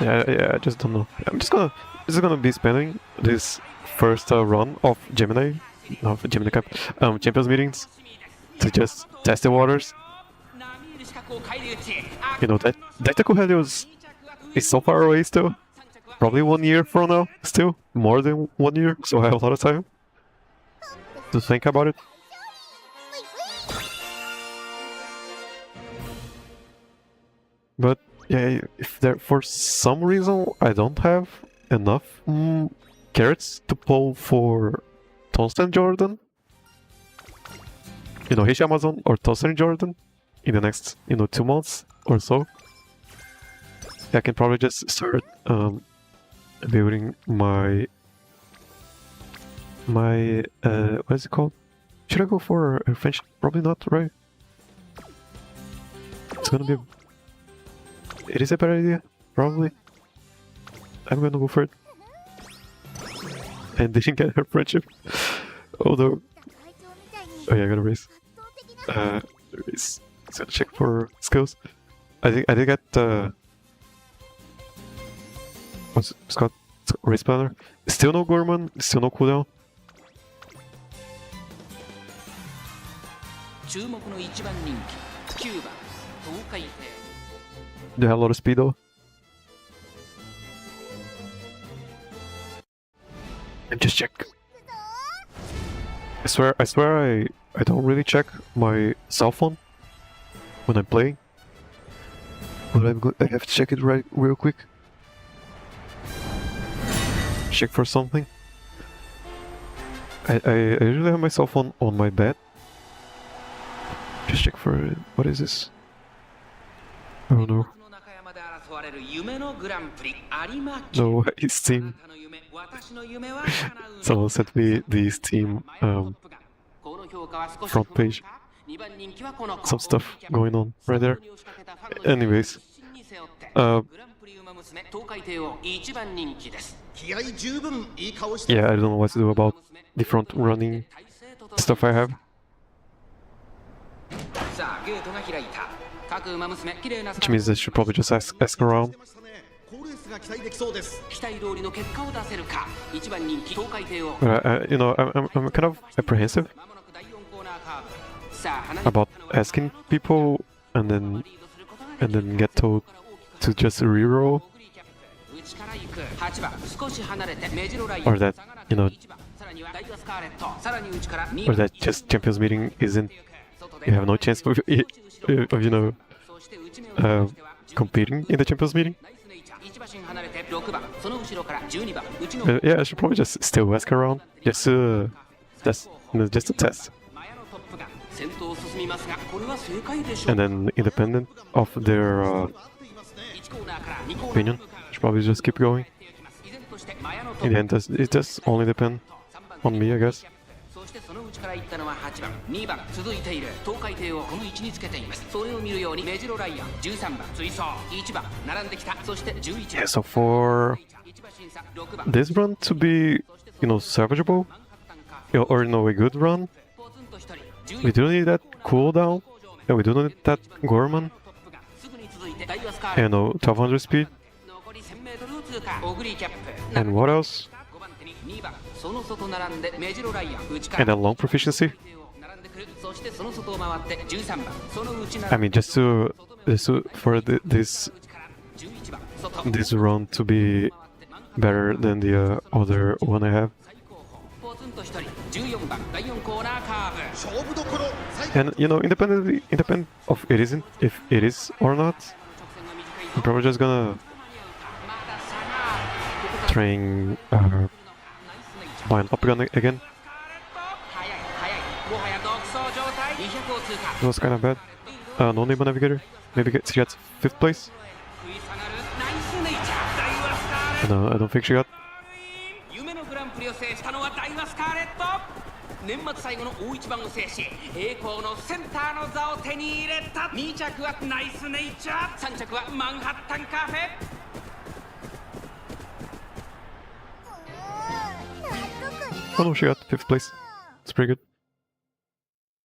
Yeah, I just don't know. I'm just gonna be spending this first run of Gemini Cup Champions meetings to just test the waters. That Daitaku Helios is so far away still. Probably 1 year from now, still more than 1 year. So I have a lot of time to think about it. But yeah, if there for some reason I don't have enough carats to pull for Tolsten Jordan, Heishi Amazon or Tolsten Jordan in the next 2 months or so, I can probably just start building my what is it called? Should I go for a French? Probably not, right? It's gonna be. It is a better idea, probably. I'm gonna go for it. And didn't get her friendship. Although. 会長みたいに Oh yeah, I gotta raise. 圧倒的な Raise. Let's gotta check for skills. I did get what's it's called? Race planner. Still no Gorman, still no cooldown. 注目の一番人気9番東海帝 They have a lot of speed though. And just check. I swear I don't really check my cell phone when I'm playing. But I have to check it real quick. Check for something. I usually have my cell phone on my bed. Just check for it. What is this? I don't know. の中山で争われる夢のグランプリ有馬記 No, his team. あなたの夢私の夢は叶う Someone sent me this team この評価は少し front page. 2番人気はこの子 Some stuff going on right there. Anyways, グランプリウマ娘東海帝王1番人気です 気合十分いい顔して yeah, I don't know what to do about the front running stuff I have. さあゲートが開いた各馬娘綺麗な Which means I should probably just ask around. ましたね好レースが期待できそうです期待通りの結果を出せるか1番人気東海帝王 But you know, I'm kind of apprehensive まもなく第4コーナーカーブさあ離れ about asking people and then get told to just reroll 内から行く8番少し離れてメジロライン or that, you know, 1番さらにはダイワスカーレットさらに内から2 or that just Champions meeting isn't. You have no chance of you know, competing in the Champions meeting. 1馬身離れて6番その後ろから12番内の Yeah, I should probably just still ask around, just you know, just to test. マヤのトップが先頭を進みますがこれは正解でしょう And then, independent of their 1コーナーから2コーナー opinion, should probably just keep going. 依然としてマヤのト In the ップ end, it does only depend on me, I guess. そしてその内から行ったのは8番2番続いている東海帝をこの位置につけていますそれを見るようにメジロライアン13番追走1番並んできたそして11 Yeah, 番 so for 1馬審査6番 this run to be, you know, salvageable, or you know, a good run, ポツンと1人 we do need that cooldown, and we do need that Gorman, すぐに続いてダイワスカー and レット 1200 speed, 残り 1000m を通過オグリーキャップ and what else? 5番手に2番その外並んでメジロライアン内から And then long proficiency. 並んでくるそしてその外を回って13番その内 I mean, just to for this 11番外 this run to be better than the other one I have. ポツンと1人14番第4コーナーカーブ勝負どころ最後 And you know, independent of it isn't, if it is or not, I'm probably just gonna train mine up again. 速い速いもはや独走状態200を通過 It was kind of bad. No name navigator. Maybe she gets 5th place. 食い下がるナイスネイチャーダイワスカーレット No, I don't think she got. 夢のグランプリを制したのはダイワスカーレット年末最後の大一番を制し栄光のセンターの座を手に入れた2着はナイスネイチャー3着はマンハッタンカフェ Oh no, she got 5th place. It's pretty good.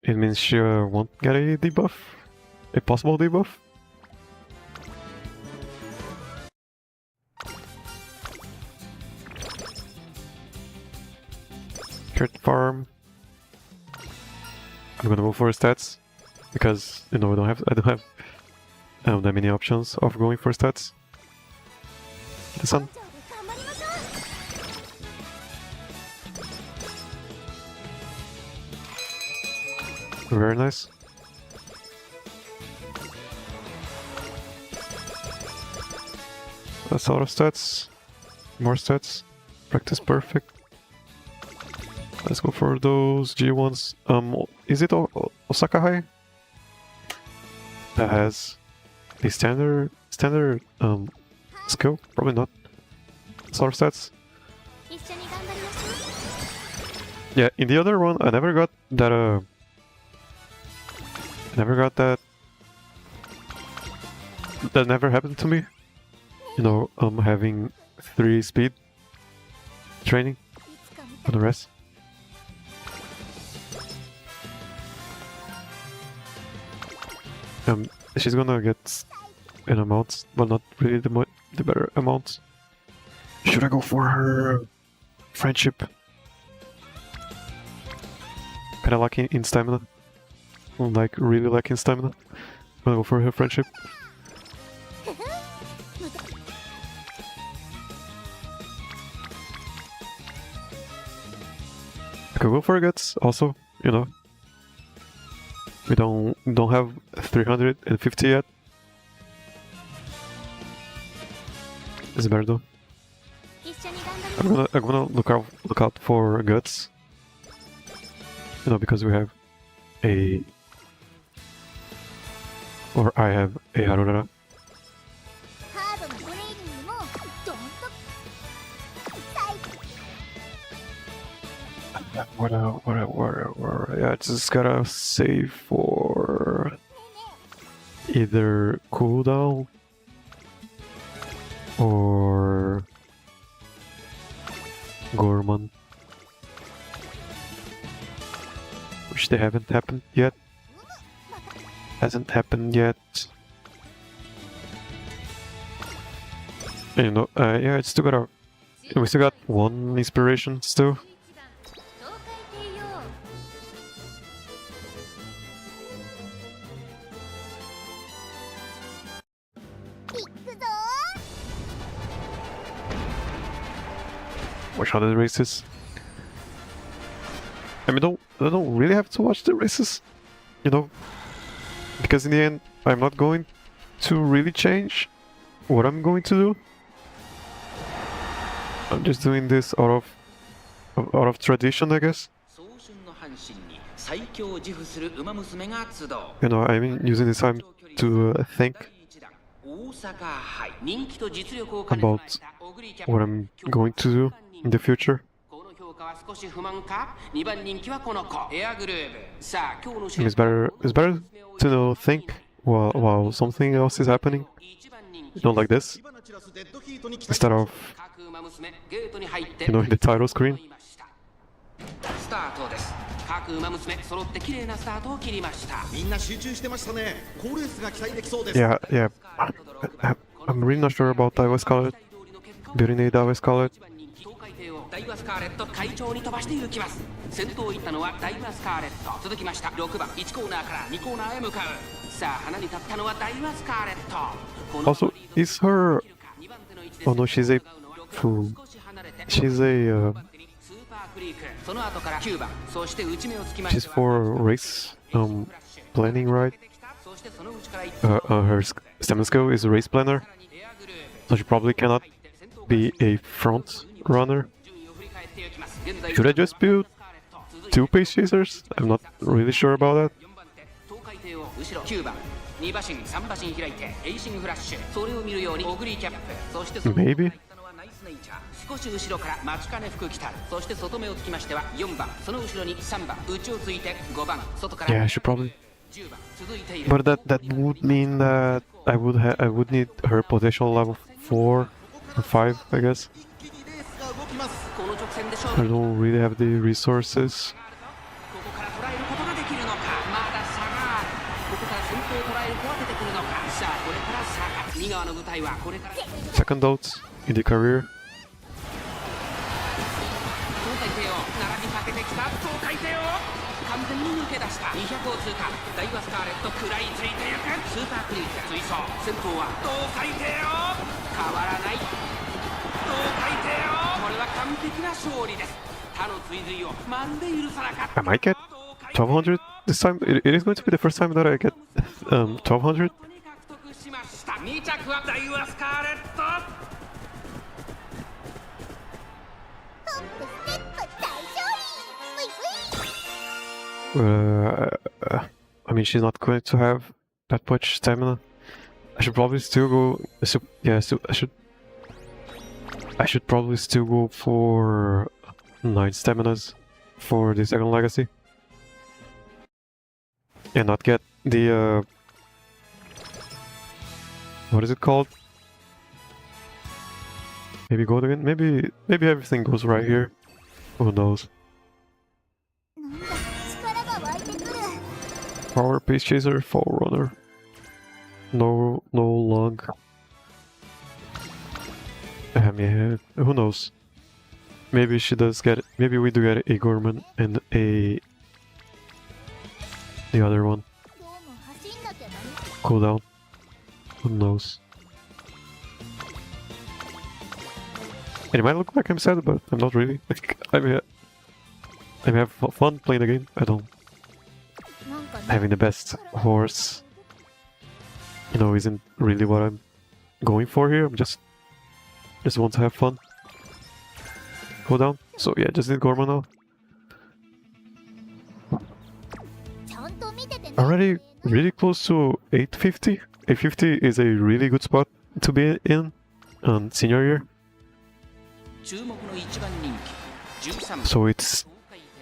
It means she won't get a debuff, a possible debuff. Crit farm. I'm gonna go for stats because you know I don't have that many options of going for stats. The sun. 頑張りましょう Very nice. That's a lot of stats. More stats. Practice perfect. Let's go for those G1s. Is it Osaka High? That has a standard skill? Probably not. That's a lot of stats. 一緒に頑張りましょう Yeah, in the other one, I never got that that never happened to me. You know, having 3 speed training いつか見 on the rest. She's gonna get an amount, but not really the better amount. Should I go for her friendship? Kinda lucky in stamina. Like, really lucky in stamina. I'm gonna go for her friendship. I could go for guts also, you know. We don't have 350 yet. It's better though. 一緒に頑張り I'm gonna look out for guts. You know, because we have a, or I have a Harurara. ハードなトレーニングもどんと最高 Yeah, just gotta save for either cooldown or Gorman, which they haven't happened yet. Hasn't happened yet. And, you know, yeah, it's still got we still got 1 inspiration still. 11番東海帝王いくぞ Watch other races. I mean, I don't really have to watch the races, you know, because in the end, I'm not going to really change what I'm going to do. I'm just doing this out of tradition, I guess. 早春の阪神に最強を自負する馬娘が集う You know, I'm using this time to think 第一弾大阪杯人気と実力を about what I'm going to do in the future. この評価は少し不満か2番人気はこの子エアグルーヴさあ今日の And it's better to know, think while something else is happening. You know, like this, 火花散らすデッドヒートに期待 instead of, 各馬娘ゲートに入って you know, in the title screen. スタートです各馬娘揃って綺麗なスタートを切りましたみんな集中してましたね高レースが期待できそうです Yeah, yeah. I'm really not sure about Daiwa Scarlet. Building a Daiwa Scarlet. 東海帝王ダイワスカーレット会長に飛ばして行きます先頭を行ったのはダイワスカーレット続きました6番1コーナーから2コーナーへ向かうさあ花に立ったのはダイワスカーレット Also, is her... Oh no, she's a... She's a... スーパークリークその後から9番そして内目をつきま She's した for race planning, right? そしてその内から一 Her stamina skill is race planner, エアグルーヴ so she probably cannot be a front runner. 順位を振り返っていきます現在 Should I just build 2 pace chasers? I'm not really sure about that. 4番手東海帝王後ろ9番2馬身3馬身開いてエイシングフラッシュそれを見るようにオグリーキャップそしてその Maybe. ナイスネイチャー少し後ろから待ちかね福来たるそして外目をつきましては4番その後ろに3番内をついて5番外から Yeah, I should probably... 10番続いている But that would mean that I would need her potential level 4 or 5, I guess. 一気にレースが動きます この直線で勝 I 負 don't really have the resources. ここから捉えることができるのかまだ差があるここから先頭を捉える子は出てくるのかさあこれから差が右側の舞台はこれから Second out in the career. 東海帝王並びかけてきた東海帝王完全に抜け出した200を通過ダイワスカーレット食らいついていくスーパークリーク追走先頭は東海帝王変わらない東海帝王これは完璧な勝利です他の追随をまるで許さなかった I might get 1200 this time. It is going to be the first time that I get 1200. 獲得しました2着はダイワスカーレットトップステップ大勝利ウィウィ I mean, she's not going to have that much stamina. I should probably still go. Yeah, I should probably still go for 9 staminas for the second legacy, and not get the What is it called? Maybe gold again? Maybe everything goes right here. Who knows? なんだ力が湧いてくる Power Pace Chaser, Forerunner. No lung. Yeah, who knows? Maybe she does get it. Maybe we do get a Gorman and the other one どうも走んなきゃダメ cooldown. Who knows? And it might look like I'm sad, but I'm not really. I have fun playing the game. I don't. なんかね Having the best horse, you know, isn't really what I'm going for here. I'm just want to have fun. Cooldown. So yeah, just need Gorman now. ちゃんと見ててね Already really close to 850. 850 is a really good spot to be in on senior year. 注目の一番人気13番 So it's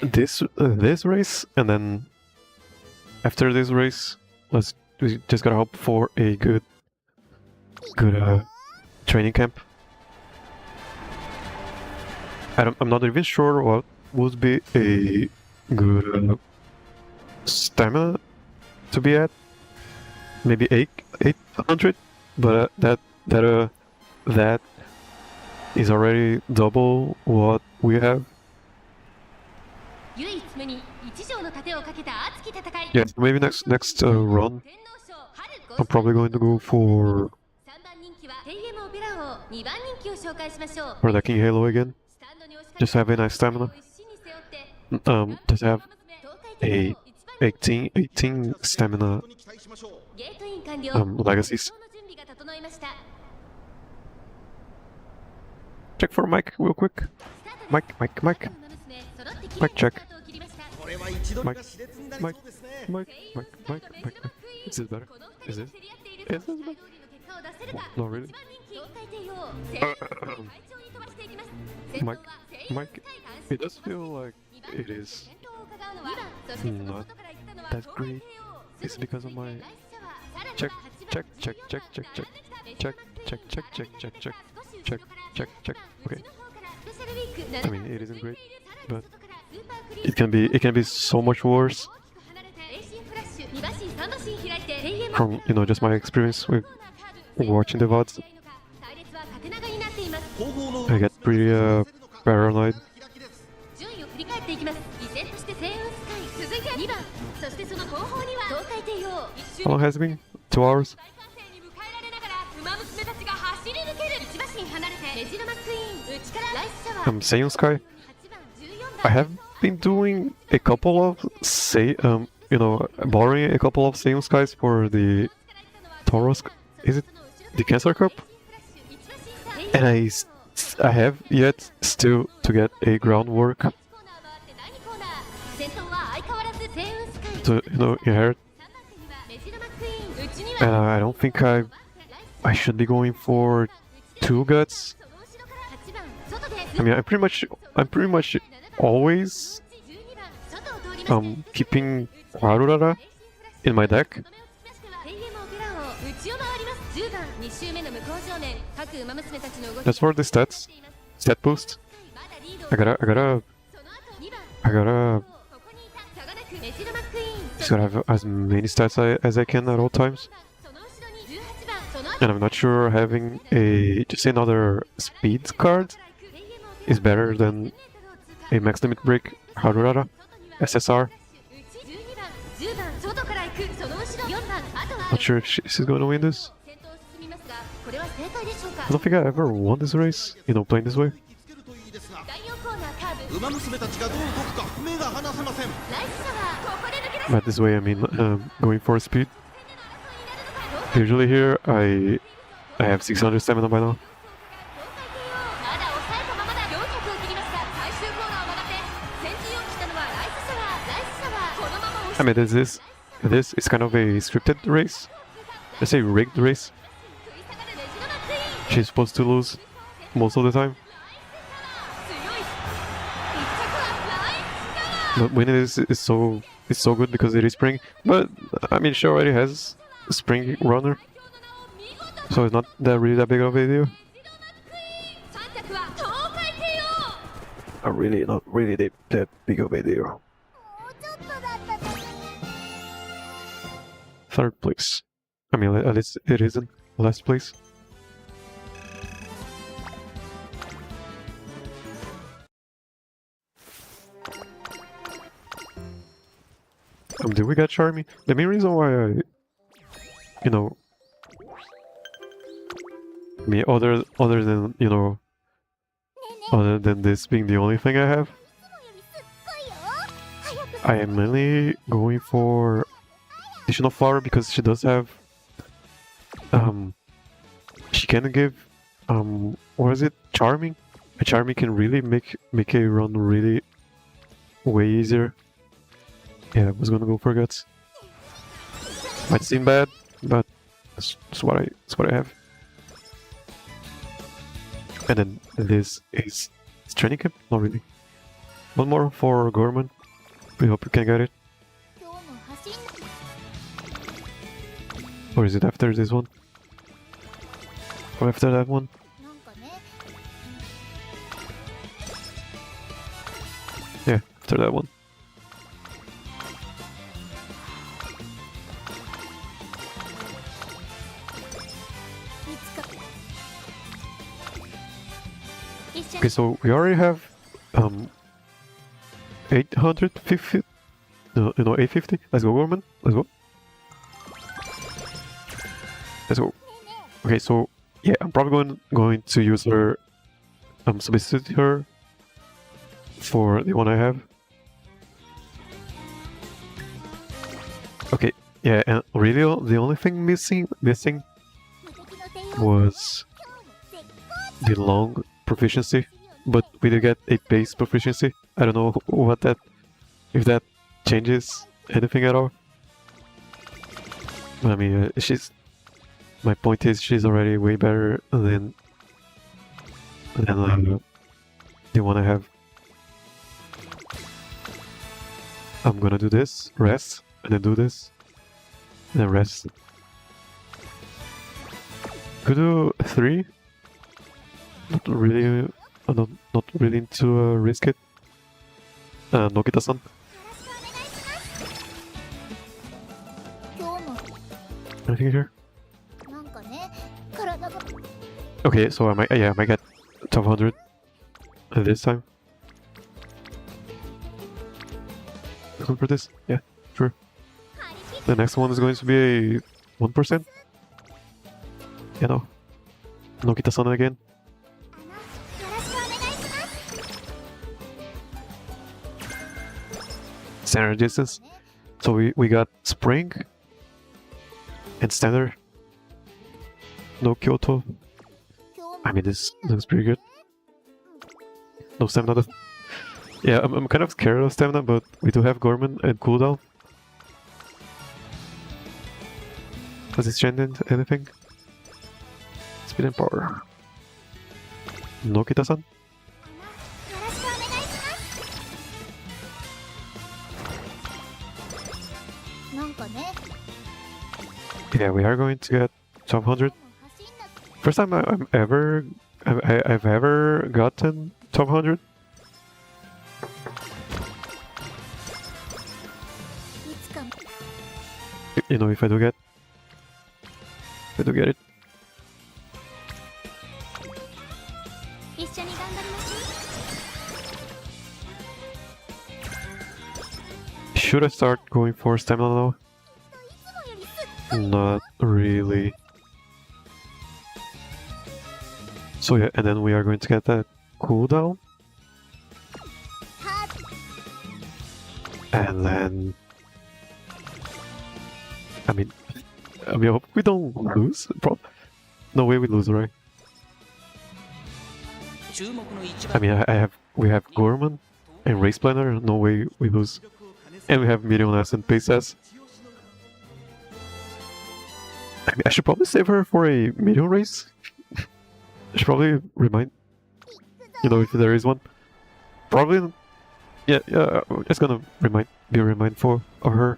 this race, and then after this race, we just gotta hope for a good training camp. I'm not even sure what would be a good stamina to be at. Maybe 800, but that is already double what we have. 唯一無二一条の盾をかけた熱き戦い Yeah, maybe next run 天皇賞春 I'm probably going to go for 3番人気はテイエムオペラ王2番人気を紹介しましょう Daitaku Helios again. スタンドに押し Just have a nice stamina. 一身に背負って Just have 東海帝 a 王一番人気 18 stamina に期待しましょう。ゲートイン完了 legacies. の準備が整いました Check for Mike real quick. Mike. ウマ娘揃ってきれい Mike に check. スタートを切りましたこれは一度目が熾烈になりそうですね。 Mike. Is it better? この Is 二 it? 人が競り合っている Is と it? 期待通りの結果を出せるか Not really. 一番人気東海帝王先頭快調に飛ばしていきます先頭は Mike. セイン Mike. It does feel like it is 先頭を伺うのは2番そしてその外から行ったのは that 東海 great. 帝王 It's because of my ライスシャワーさらに check, は8 check, 番 check, check, check, check, check, check, check, check, check, check, check, check, check. Okay. I mean, it isn't great, but it can be so much worse from just my experience with watching the VODs. 後方の I get pretty paranoid. 順位を振り返っていきます依然として星雲スカイ続いて2番そしてその後方には東海帝王一 How long has it been? 2 hours? 大歓声に迎えられながら馬娘たちが走り抜ける1馬身離れてメジロマックイーン内からライスシャワー Seiun Sky. 8番14 I 番 have been doing a couple of borrowing a couple of Seiun Skies for the Taurus. Is it the Cancer Cup? And I have yet still to get a groundwork 先頭は相変わらず星雲スカイ to inherit. 3番手にはメジロマックイーン内に And は I don't think I should be going for 2 guts. その後ろから8番外で I mean, I'm pretty much always 12番外を通りまして keeping Harurara in my deck. 10番2周目の向こう正面各馬娘たちの動き That's for the stat boost. まだリード I gotta その後2番 I gotta ここにいた差がなくメジロマックイーン just gotta have as many stats as I can at all times. その後ろに18番その後 And I'm not sure having just another speed card is better than a max limit break Harurara SSR. 12番10番外から行くその後ろ4番あとは Not sure if she's going to win this. 先頭を進みますがこれは正解でしょうか I don't think I ever won this race, playing this way. 引きつけるといいですが、第4コーナーカーブ馬娘たちがどう動くか目が離せません。ライスシャワーここで抜け出し But this way, I mean, going for speed. 東海 Usually here, I have 600 stamina by now. 帝王まだ抑えたままだ400を切りました最終コーナーを曲がって先陣を切ったのはライスシャワーライスシャワーこのまま押し I mean, this is kind of a scripted race. Let's say rigged race. 食い下がるメジロマックイーン She's supposed to lose most of the time. 強い1着はライスシャワー But winning is so good because it is spring. But I mean, she already has a spring runner, So it's not that really that big of a deal. 3着は東海帝王 Not really that big of a deal. もうちょっとだったと。 Third place. I mean, at least it isn't last place. Did we get Charmy? The main reason why I, you know, I mean, other than, you know, other than this being the only thing I have, いつもよりすっごいよ。早く I am mainly going for additional flower because she does have, she can give, what is it, charming? A charming can really make a run really way easier. Yeah, I was gonna go for guts. Might seem bad, but that's what I have. And then this is training camp? Not really. One more for Gorman. We hope you can get it. 今日も走ん Or is it after this one? Or after that one? なんかね。 Yeah, after that one. いつか。一緒 Okay, に so we already have 850. No, 850. Let's go, Gorman. Let's go. Let's go. Okay, so yeah, I'm probably going to use her, substitute her for the one I have. Okay, yeah, and really the only thing missing 無敵の帝王 was 今日も絶好 the long proficiency, but we did get a base proficiency. I don't know if that changes anything at all. But I mean, my point is she's already way better than the one I have. I'm gonna do this, rest, and then do this, and then rest. Could do 3. Not really, not really into risk it. No kitasan. 今日も Anything here? なんかね体が Okay, so I might get 1200 this time. Looking for this? Yeah, sure. 張り切っ The next one is going to be a 1%. Yeah, no. No kitasan again. よろしくお願いします Standard distance. So we got spring and standard. No Kyoto. 今日も I mean, this looks pretty good. No stamina though. Yeah, I'm kind of scared of stamina, but we do have Gorman and cooldown. Does it change anything? Speed and power. No Kitasan? よろしくお願いしますなんかね Yeah, we are going to get 1200. もう走んなく First time I've ever gotten 1200. いつか You know, if I do get it. 一緒に頑張りましょ Should I start going for stamina now? ういつもよりすっ Not really. So yeah, and then we are going to get that cooldown. ハード And then, I mean, I hope we don't lose. No way we lose, right? 注目の一 I 番 mean, we have Gorman and Race Planner. No way we lose. And we have Medium S and Pace S. I mean, I should probably save her for a medium race. I should probably remind, you know, if there is one. Probably, yeah. Just gonna be a remind for of her.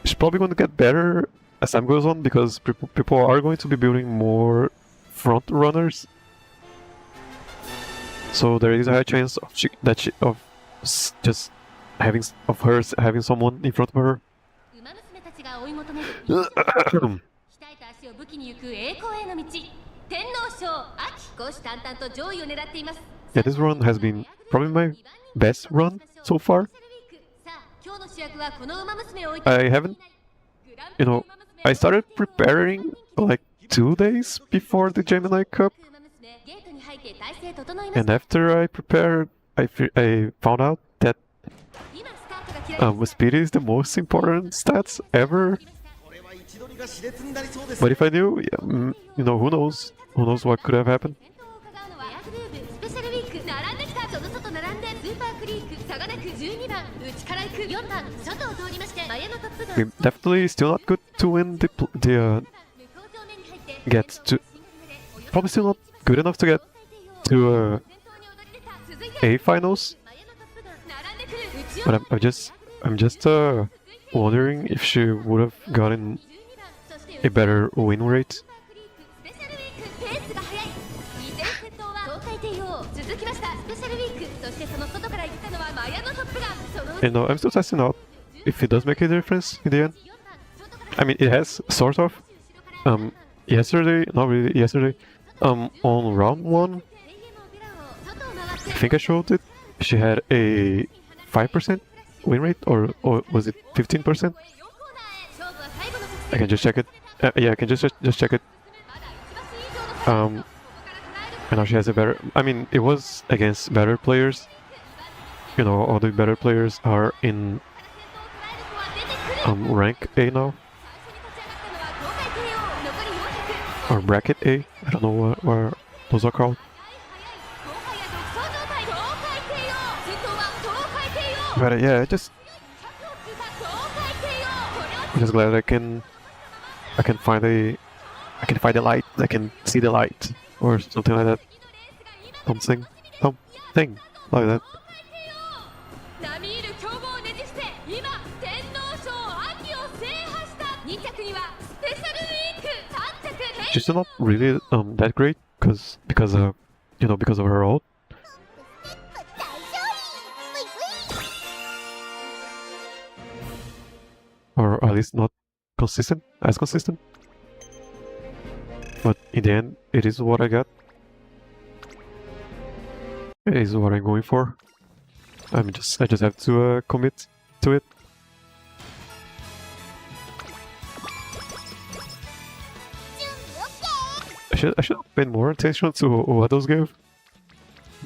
She's probably going to get better as time goes on, because people are going to be building more front runners. So there is a high chance of just having someone in front of her. ウマ娘たちが追い求める鍛えた足を武器に行く栄光への道天皇賞秋虎視眈々と上位を狙っています Yeah, this run has been probably my best run so far. さあ今日の主役はこのウマ娘を置い I haven't, you know, I started preparing like 2 days before the Gemini Cup, ウマ娘ゲートに入って体勢整いまし and after I prepared, I found out that 今スタートが切られま speed is the most important stats ever. これは位置取りが熾烈になりそうです But if I knew, yeah, you know, who knows what could have happened. 先頭を伺うのはエアグルーブスペシャルウィーク並んできたその外並んでスーパークリーク差がなく12番内から行く4番外を通りましてマヤのトップガン We're definitely still not good to win the get to probably still not good enough to get to A finals. But I'm just wondering if she would have gotten a better win rate. スペシャルウィークペースが速い依然先頭は東海帝王続きましたスペシャルウィークそしてその外から行ったのはマヤのトップガンその And I'm still testing out if it does make a difference in the end. I mean, it has sort of. Yesterday, not really yesterday. On round 1, I think I showed it. She had a 5% win rate, or was it 15%? I can just check it. Yeah, I can just check it. And now she has a better. I mean, it was against better players. You know, all the better players are in rank A now, or bracket A. I don't know what those are called. But yeah, I'm just glad I can find the light. I can see the light, or something like that. Something like that. 並みいる強豪をねじ伏せ今天皇賞秋を制覇した2着にはスペシャルウィーク3着 She's not really that great because you know, because of her ult. 大勝利ブイブイ Or at least not as consistent. But in the end, it is what I got. It is what I'm going for. I just have to commit to it. I should have paid more attention to what those gave.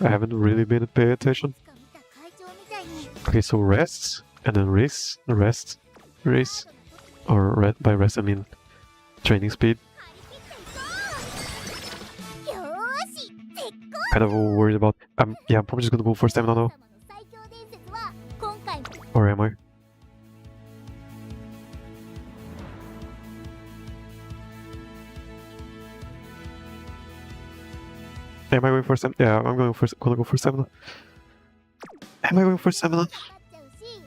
I haven't really been paying attention. 見た会長みたいに Okay, so rest and then race, or by rest I mean training speed. よーし絶好 Kind of worried about. Yeah, I'm probably just gonna go for stamina now. 様の最強伝説は今回も Or am I? Am I going for stamina? Yeah, I'm gonna go for stamina. Am I going for stamina? 勝っちゃうし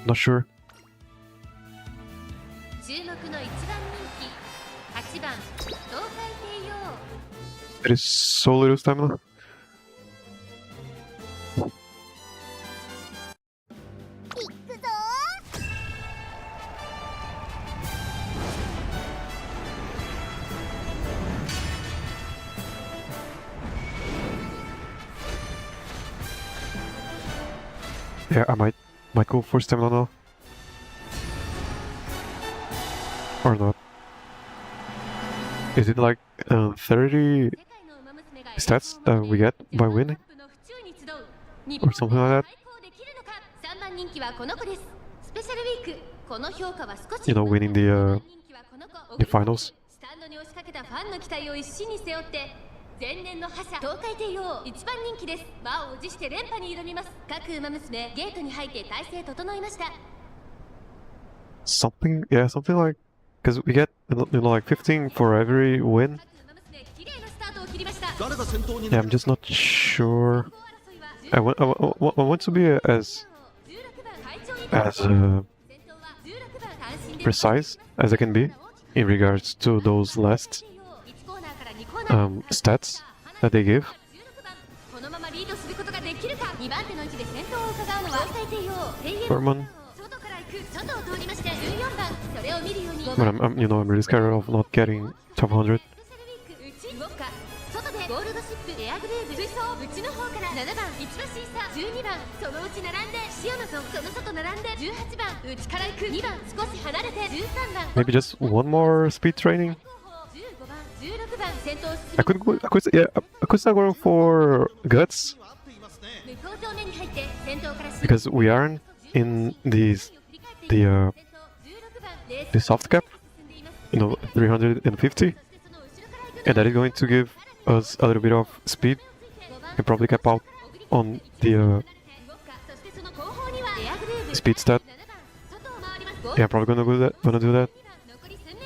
Not sure. 注目の1番人気8番東海帝王 There is so little stamina. いくぞ Yeah, I might go for stamina now. Or not. Is it like 30 世界のウマ娘が stats that we get by winning? の府中に集う日 Or something like that? 対抗できるのか3番人気はこの子ですスペシャルウィークこの評価は少し You know, winning the 人気はこの子 the finals. スタンドに押しかけたファンの期待を一身に背負って前年の覇者東海帝王1番人気です魔を持して連覇に挑みます各ウマ娘ゲートに入って体勢整いました Something like, because we get, you know, like 15 for every win. 各ウマ娘綺麗なスタートを切りました 誰が先頭に Yeah, I'm just not sure. I want to be as 16番会長に as precise as I can be in regards to those last stats that they give. このままリードすることができるか。2番手の位置で先頭を伺うのは東海帝王 Berman. 外から行く。外を通りまして14番。それを見るように But I'm really scared of not getting top 100. 動くか。外でゴールドシップエアグルーブ追走内の方から7番一馬審査12番そのうち並んでシオナゾンその外並んで18番内から行く2番少し離れて13番 Maybe just one more speed training. 15番16番先頭 I could start going for guts 向こう正面に入って先頭から because we aren't in the soft cap, 350, and that is going to give us a little bit of speed and probably cap out on the speed stat. Yeah, probably gonna do that.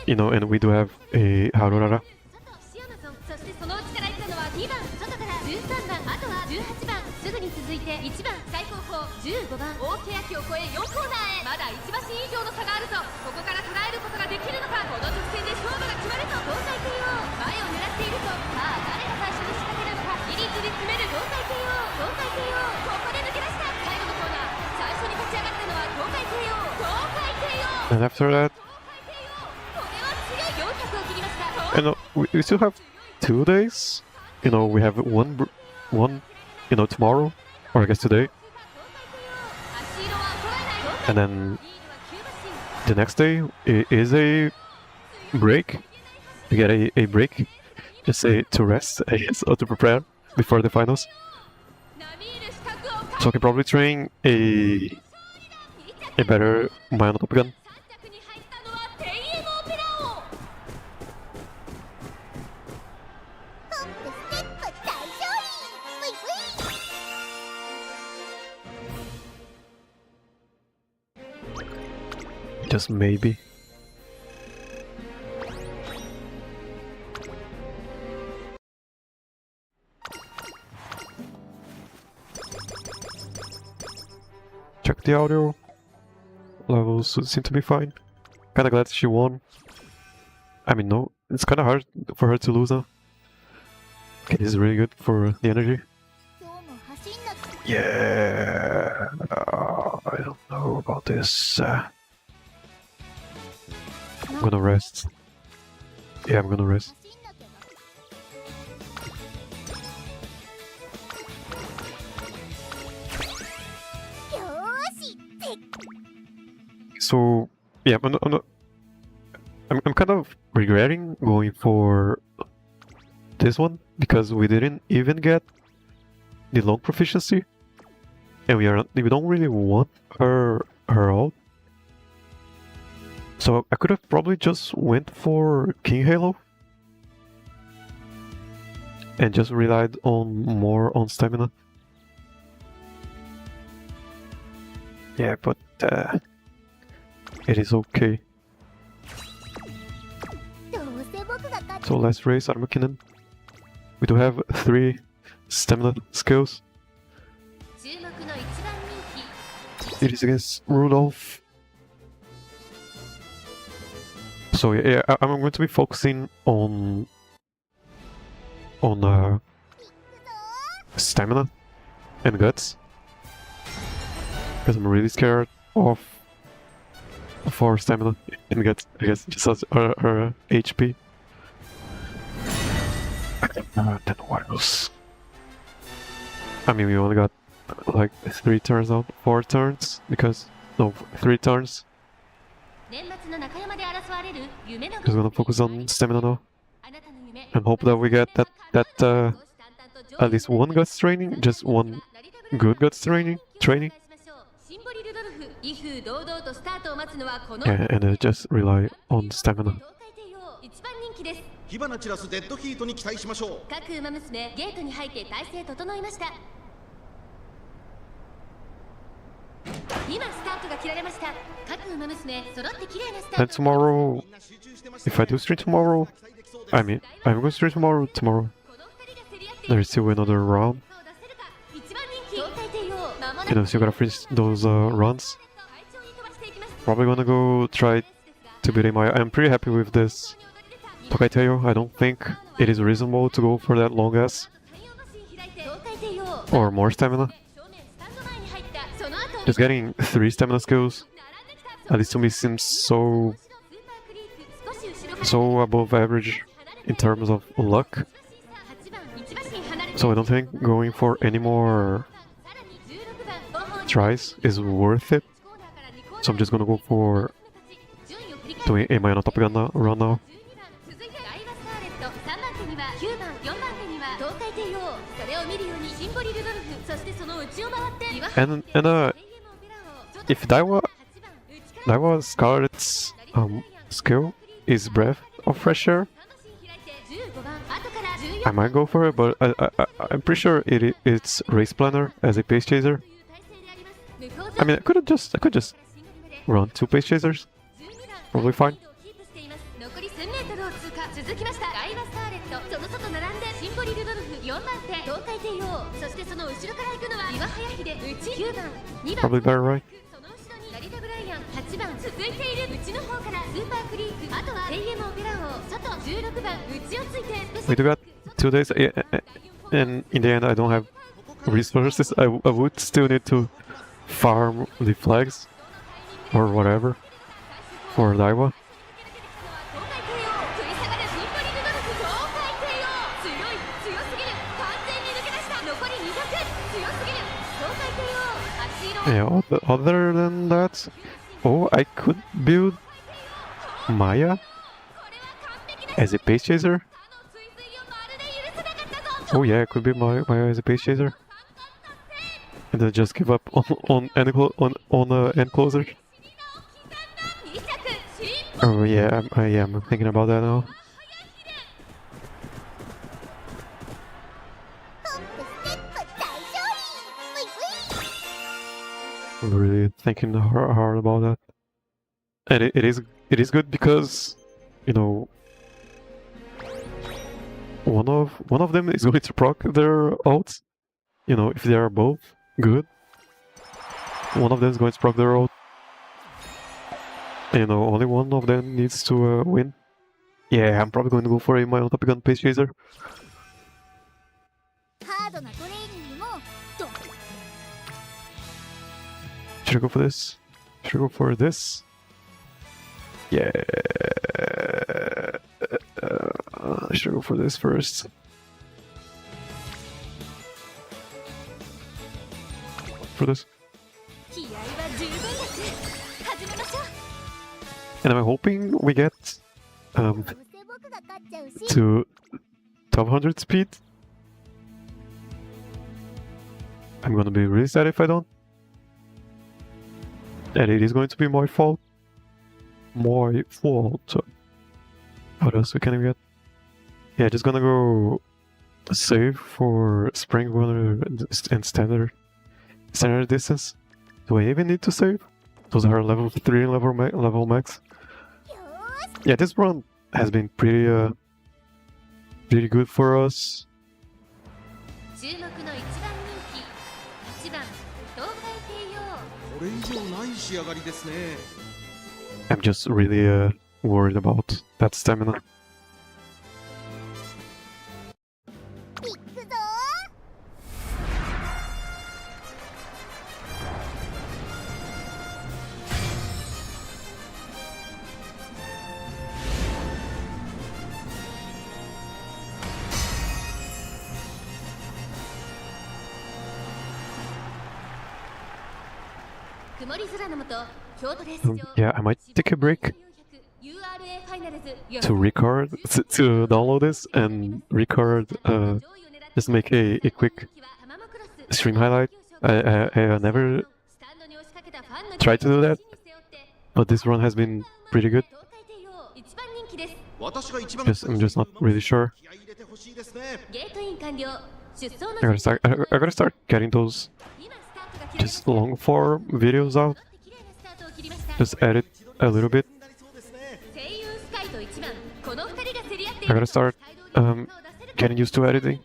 And we do have a Harurara. そしてその内から行ったのは2番外から13番あとは18番すぐに続いて1番最高峰15番大欅を越え4コーナーへまだ1馬身以上の差があるぞここから捉えることができるのかこの直線で勝負が決まると東海帝王前を狙っているとさあ誰が最初に仕掛けるのかギリギリ詰める東海帝王ここで抜け出した最後のコーナー最初に立ち上がったのは東海帝王 And after that, これは強い400を切りました and we still have 2 days. We have one, tomorrow, or I guess today, and then the next day is a break. We get a break, just to rest, I guess, or to prepare before the finals. So I can probably train a better Mano Top Gun. トップステップ大勝利。Just maybe. Check the audio. Levels seem to be fine. Kinda glad she won. I mean, no, it's kinda hard for her to lose now. Okay, this is really good for the energy. 今日も走んなくて Yeah, I don't know about this. I'm gonna rest. Yeah, I'm gonna rest. 走んなきゃな。よーし、So yeah, I'm kind of regretting going for this one because we didn't even get the long proficiency, and we don't really want her out. So I could have probably just went for King Halo and just relied more on stamina. Yeah, but it is okay. どうせ僕が勝つ So let's race Armakinen. We do have 3 stamina skills. 注目の一番人気 It is against Rudolph. So yeah, I'm going to be focusing on stamina and guts because I'm really scared of for stamina and guts. I guess just as her HP. Then what else? I mean, we only got like 3 turns out, 4 turns because no 3 turns. 年末の中山で争われる夢の Just gonna focus on stamina now あなたの夢 and hope that we get that at least one guts training, just one good guts training. シンボリルドルフ威風堂々とスタートを待つのはこの Yeah, and just rely on stamina. 東海帝王一番人気です火花散らすデッドヒートに期待しましょう。各馬娘ゲートに入って体勢整いました今スタートが切られました各馬娘揃って綺麗なスター And ト tomorrow, if I do stream tomorrow, I mean, I'm going to stream tomorrow. この二人が競り合ってい There る is still another round. 差を出せるか一番人気東海帝王まもなく Still gotta finish those runs. 快調に飛ばしていきます Probably gonna go try to beat Maya. I'm pretty happy with this Tokai Teio. I don't think it is reasonable to go for that long ass or more stamina. Just getting 3 stamina skills, at least to me, seems so above average in terms of luck. So I don't think going for any more tries is worth it. So I'm just gonna go for doing a Maya no Top Gun run now. And if Daiwa Scarlet's skill is Breath of Fresh Air, I might go for it, but I'm pretty sure it's Race Planner as a Pace Chaser. I mean, I could just run 2 Pace Chasers, probably fine. Probably better, right? We do got 2 days, and in the end I don't have resources. I would still need to farm the flags or whatever for Daiwa. Yeah, other than that, oh, I could build Maya as a Pace Chaser. Oh yeah, it could be Maya as a Pace Chaser, and then just give up on end closer. Oh yeah, I'm thinking about that now. I'm really thinking hard about that, and it is good because, you know, one of them is going to proc their ults. You know, if they are both good, one of them is going to proc their ult. And, you know, only one of them needs to win. Yeah, I'm probably going to go for a Maya Top Gun Pace Chaser. Should I go for this? Should I go for this? Yeah. I should go for this first. For this. And I'm hoping we get to 1200 speed. I'm gonna be really sad if I don't. And it is going to be my fault. My fault. What else we can get? Yeah, just gonna go save for Spring Runner and standard distance. Do I even need to save? Those are level 3 level max. Yeah, this run has been pretty good for us. I'm just really worried about that stamina. Yeah, I might take a break to record, to download this and record, just make a quick stream highlight. I never tried to do that, but this run has been pretty good. I'm just not really sure. I gotta start getting those just long form videos out. Just edit a little bit. I gotta start getting used to editing.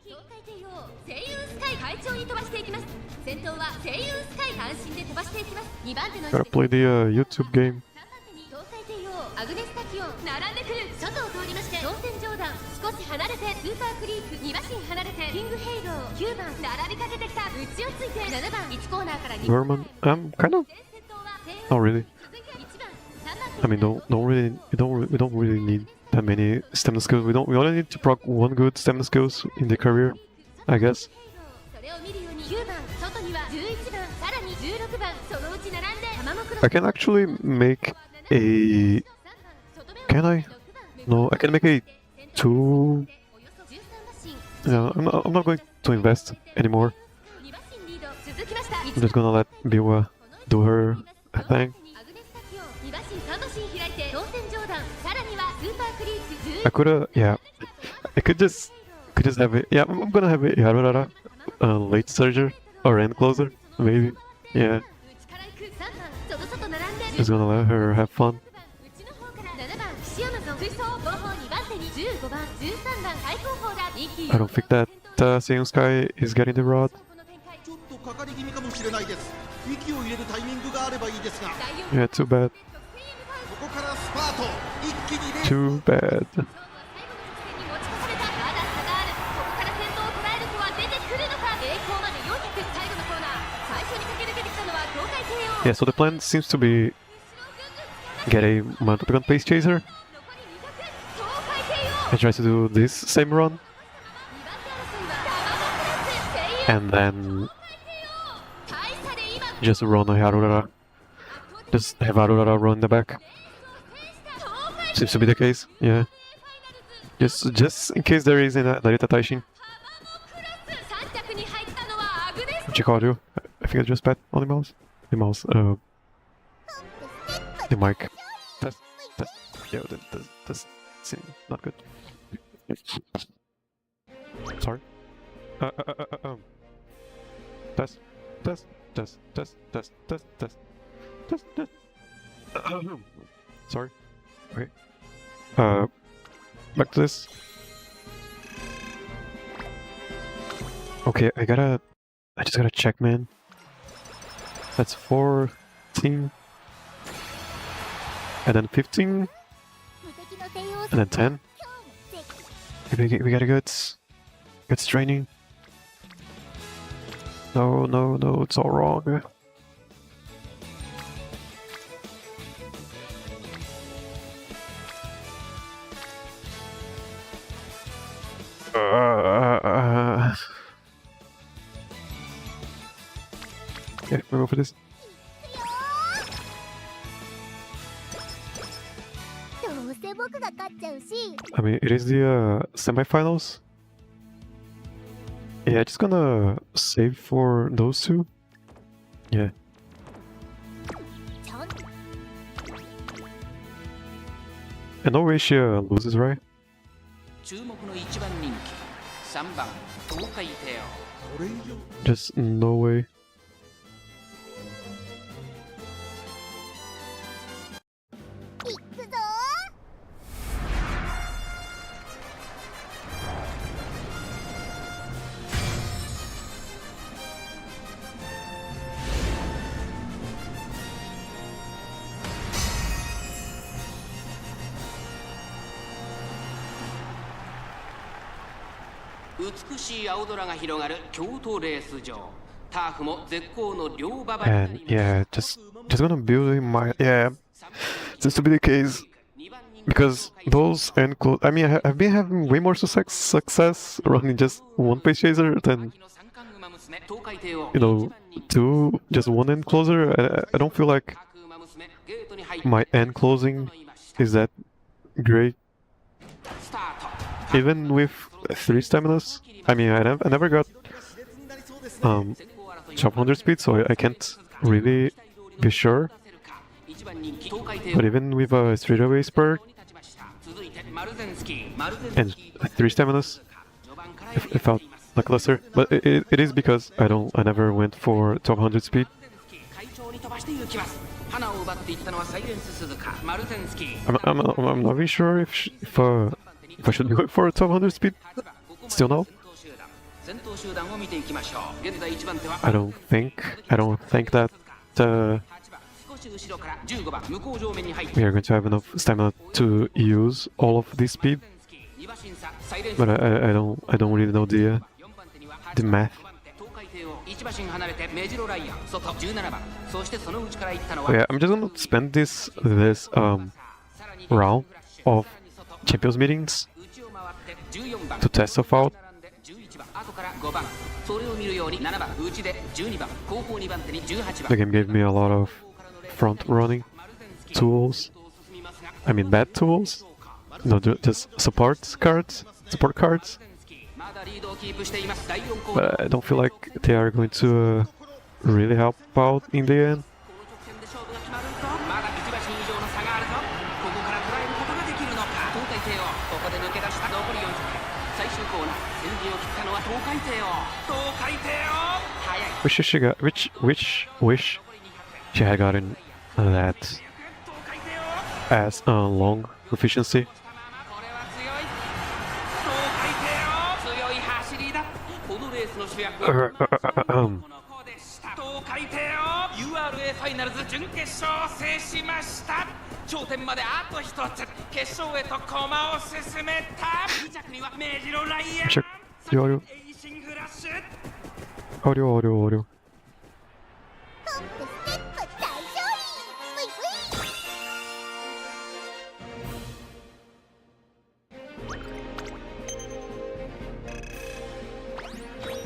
Gotta play the YouTube game. スーパークリーク2馬身離れてキングヘイロー9番並びかけてきた内をついて7番1コーナーから2 Vermin, kind of, not really. I mean, we don't really need that many stamina skills. We only need to proc one good stamina skills in the career, I guess. それを見るように9番外には11番さらに16番そのうち並んで玉もクロ I can actually make a. Can I? No, I can make a 2. Yeah, I'm not going to invest anymore. I'm just gonna let Biwa do her thing. I could've, yeah. I could just have it. Yeah, I'm gonna have it. Yarurara, late surger or end closer, maybe. Yeah, just gonna let her have fun. I don't think that Seiyun Sky is getting the rod. ちょっとかかり気味かもしれないです。息を入れるタイミングがあればいいですが、 Yeah, too bad. ここからスパート、一気にレース Too bad. Yeah, so the plan seems to be get a Mantopigon Pace Chaser and try to do this same run, and then just run a Harurara. Just have Harurara run the back. Seems to be the case, yeah. Just in case there is a Narita Taishin. Chikaju. I think I just bet on the mouse. The mouse, the mic. Test. Yeah, that seems not good. Sorry. Test. Sorry. Okay. Back to this. Okay, I just gotta check, man. That's 14. And then 15. And then 10. We got a good training. No, it's all wrong. Okay, we'll go for this. I mean, it is the semifinals. Yeah, just gonna save for those two. Yeah. And no way she loses, right? 注目の1番人気3番東海帝王 Just no way. And 美しい青空が広がる京都レース場ターフも絶好の両馬場にな And りました yeah, just gonna build in my seems to be the case because those end close. I mean, I've been having way more success running just one pace chaser than two just one end closer. I don't feel like my end closing is that great. Even with 3 staminas, I mean, I never got 1200 speed, so I can't really be sure. But even with a straightaway spur and 3 staminas, it felt lackluster. But it is because I never went for 1200 speed. I'm not really sure if I should be going for 1200 speed. Still no. I don't think that we are going to have enough stamina to use all of this speed. but I don't really know the math. 東海帝王1馬身離れてメジロライアン外17番そしてその内から行ったのは Oh, yeah, I'm just gonna spend this round of Champions meetings 内を回って14番 to test stuff out. 11番後から5番それを見るように7番内で12番後方2番手に18 The 番 game gave me a lot of front running tools. I mean bad tools. No, just support cards. まだリードをキープしています第4コーナ But I don't feel like they are going to really help out in the end. この直線で勝負が決まるとまだ1馬身以上の差があるぞここから捉えることができるのか東海帝王ここで抜け出した残り400最終コーナー先陣を切ったのは東海帝王早い Which she got? Which wish she had gotten that 東海帝王 as long proficiency? これは強い東海帝王強い走りだこのレースの主役はこの子でした東海帝王 URA ファイナルズ準決勝を制しました頂点まであと一つ決勝へと駒を進めた2着にはメジロライアン Check. Audio. エイシンフラッシュ Audio. トップステップ大勝利ブイブイ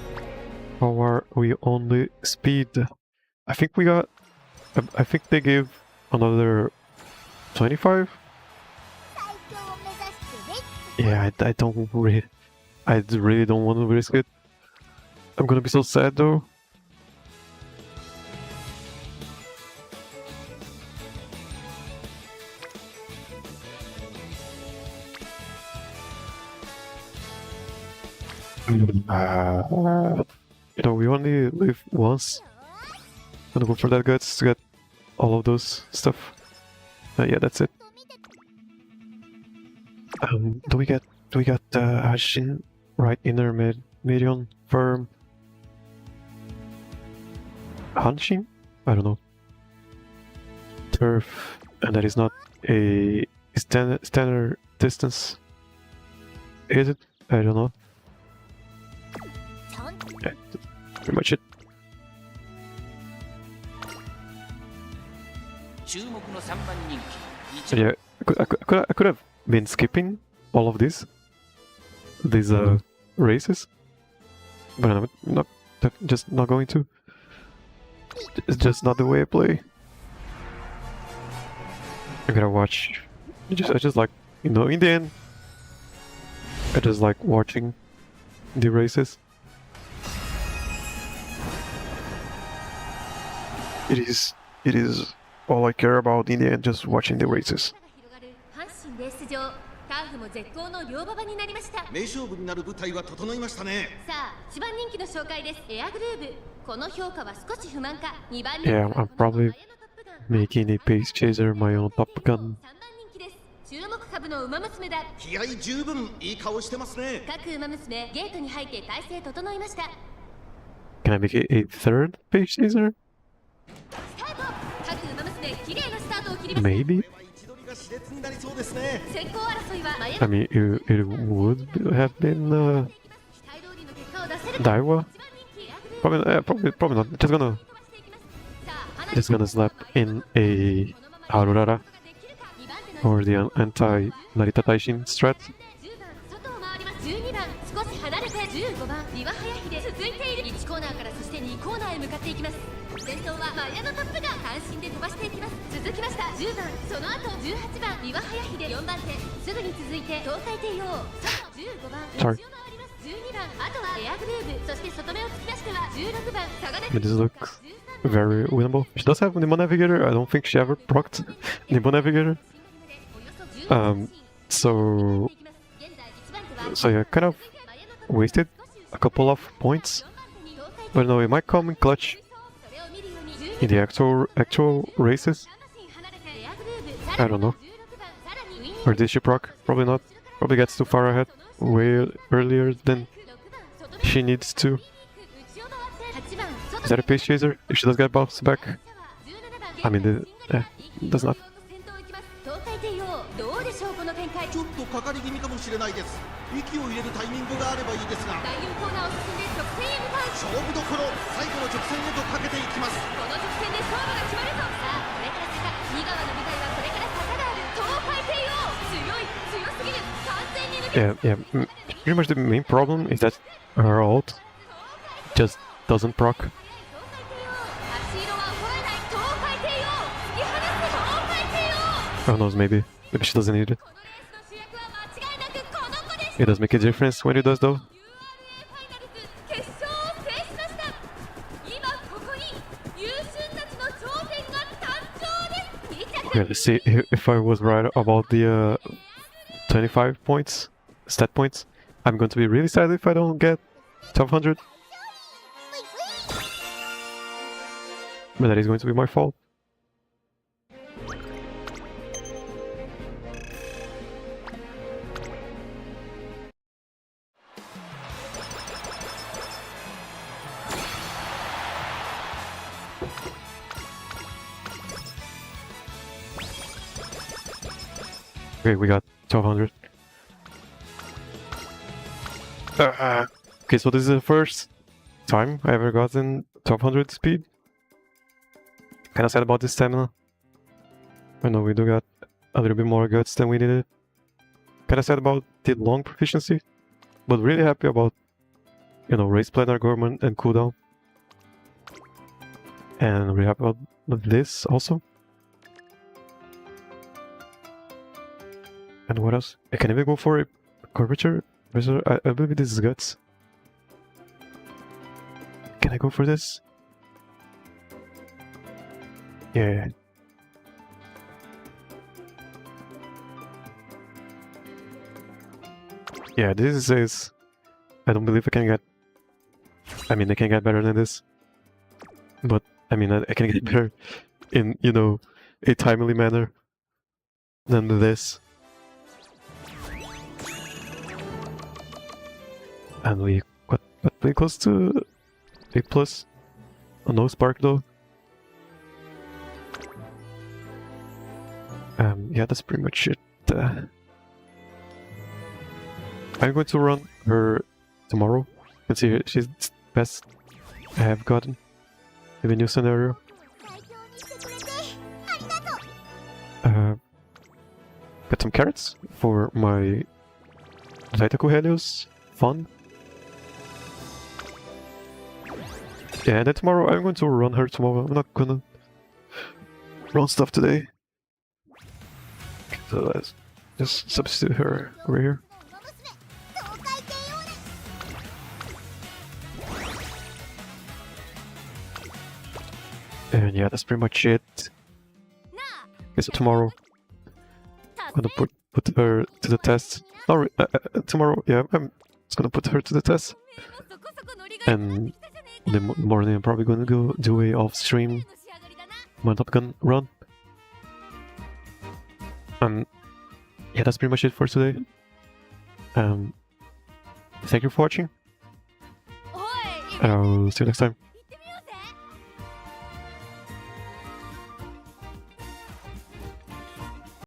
How are we on the speed? I think we got. I think they gave another 25. 最強を目指してレッ Yeah, I don't really. I really don't want to risk it. I'm gonna be so sad though. You know, we only live once. I'm gonna go for that guts to get all of those stuff. Yeah, that's it. Do we get Hashin right inner medium firm Hanshin? I don't know. Turf, and that is not a standard distance. Is it? I don't know. ちゃんと Yeah, pretty much it. 注目の3番人気 Yeah, I could have been skipping all of these races, but I'm just not going to. It's just not the way I play. I gotta watch. I just like, you know, in the end, I just like watching the races. It is all I care about in the end, just watching the races. 阪神レース場ターフも絶好の両馬場になりましたさ名勝負になる舞台は整いましたね。あ一番人気の紹介ですエアグルーヴこの評価は少し不満か2番人気 Yeah, は I'm probably この綾のトップガン Making a pace chaser my own Top Gun. 3番人気です注目株のウマ娘だ気合十分いい顔してますね。各ウマ娘ゲートに入って体勢整いました Can I make it a third pace chaser? スタート各ウマ娘綺麗なスタートを切りました Maybe. これは位置取りが熾烈になりそうですね。先行争いはマヤ I mean, it would have been 期待通りの結果を出せるか Daiwa. 一番人気エアグルーヴ Probably not. Just gonna 飛ばしていきますさあ just gonna slap in a Aurora できるか2番手の or the anti Narita Taishin strat. 10番外を回ります12番少し離れて15番リワハヤヒで続いている1コーナーからそして2コーナーへ向かっていきます先頭はマヤのトップが単身で飛ばしていきます続きました10番その後18番リワハヤヒで4番手すぐに続いて東海帝王外15番内を Sorry. 回ります12番あとはエアグルーヴそして外目を突き出しては16番差が出 I て mean, this looks very winnable. She does have Nimbo Navigator. I don't think she ever procced Nimbo Navigator. So yeah, kind of wasted a couple of points. But no, it might come in clutch in the actual races. I don't know. Or did she proc? Probably not. Probably gets too far ahead way earlier than she needs to. Is that a pace chaser? If she does get bounced back, I mean, does not. 東海帝王どうでしょうこの展開ちょっとかかり気味かもしれないです。息を入れるタイミングがあればいいですが、第4コーナーを進んで直線へ向かう。勝負どころ、最後の直線へとかけていきます。この直線で勝負が決まるぞ。さあこれから坂、2川の舞台はこれから坂がある。東海帝王、強すぎる。完全に抜け Yeah, pretty much the main problem is that her ult just doesn't proc. 東海帝王、足色は衰えない。東海帝王、突き放す東海帝王。 Who knows, maybe she doesn't need it. このレースの主役は間違いなくこの子です。 It does make a difference when it does though. URA ファイナルズ決勝を制しました。今ここに優秀たちの頂点が誕生です。2着 Okay, let's see if I was right about the 25 points, stat points. I'm going to be really sad if I don't get 1200. But that is going to be my fault. Okay, we got 1200. Okay, so this is the first time I ever gotten 1200 speed. Kinda sad about this stamina. I know we do got a little bit more guts than we needed. Kinda sad about the long proficiency, but really happy about, you know, race planner, government, and cooldown. And really happy about this also. And what else? I can even go for a curvature. I believe this is guts. Can I go for this? Yeah. Yeah, this is... I don't believe I can get... I mean, I can get better than this. But, I mean, I can get better in, you know, a timely manner than this. And we got pretty close to 8+. Oh, no spark though. Yeah, that's pretty much it. I'm going to run her tomorrow. You can see she's the best I have gotten in the new scenario. Got some carrots for my Daitaku Helios fun. Yeah, and then tomorrow I'm going to run her tomorrow. I'm not gonna run stuff today. So let's just substitute her over here. And yeah, that's pretty much it. Okay, so tomorrow I'm gonna put her to the test. No, tomorrow, yeah, I'm just gonna put her to the test. And in the morning I'm probably gonna go do a off-stream Top Gun run. Yeah, that's pretty much it for today. Thank you for watching. I'll see you next time.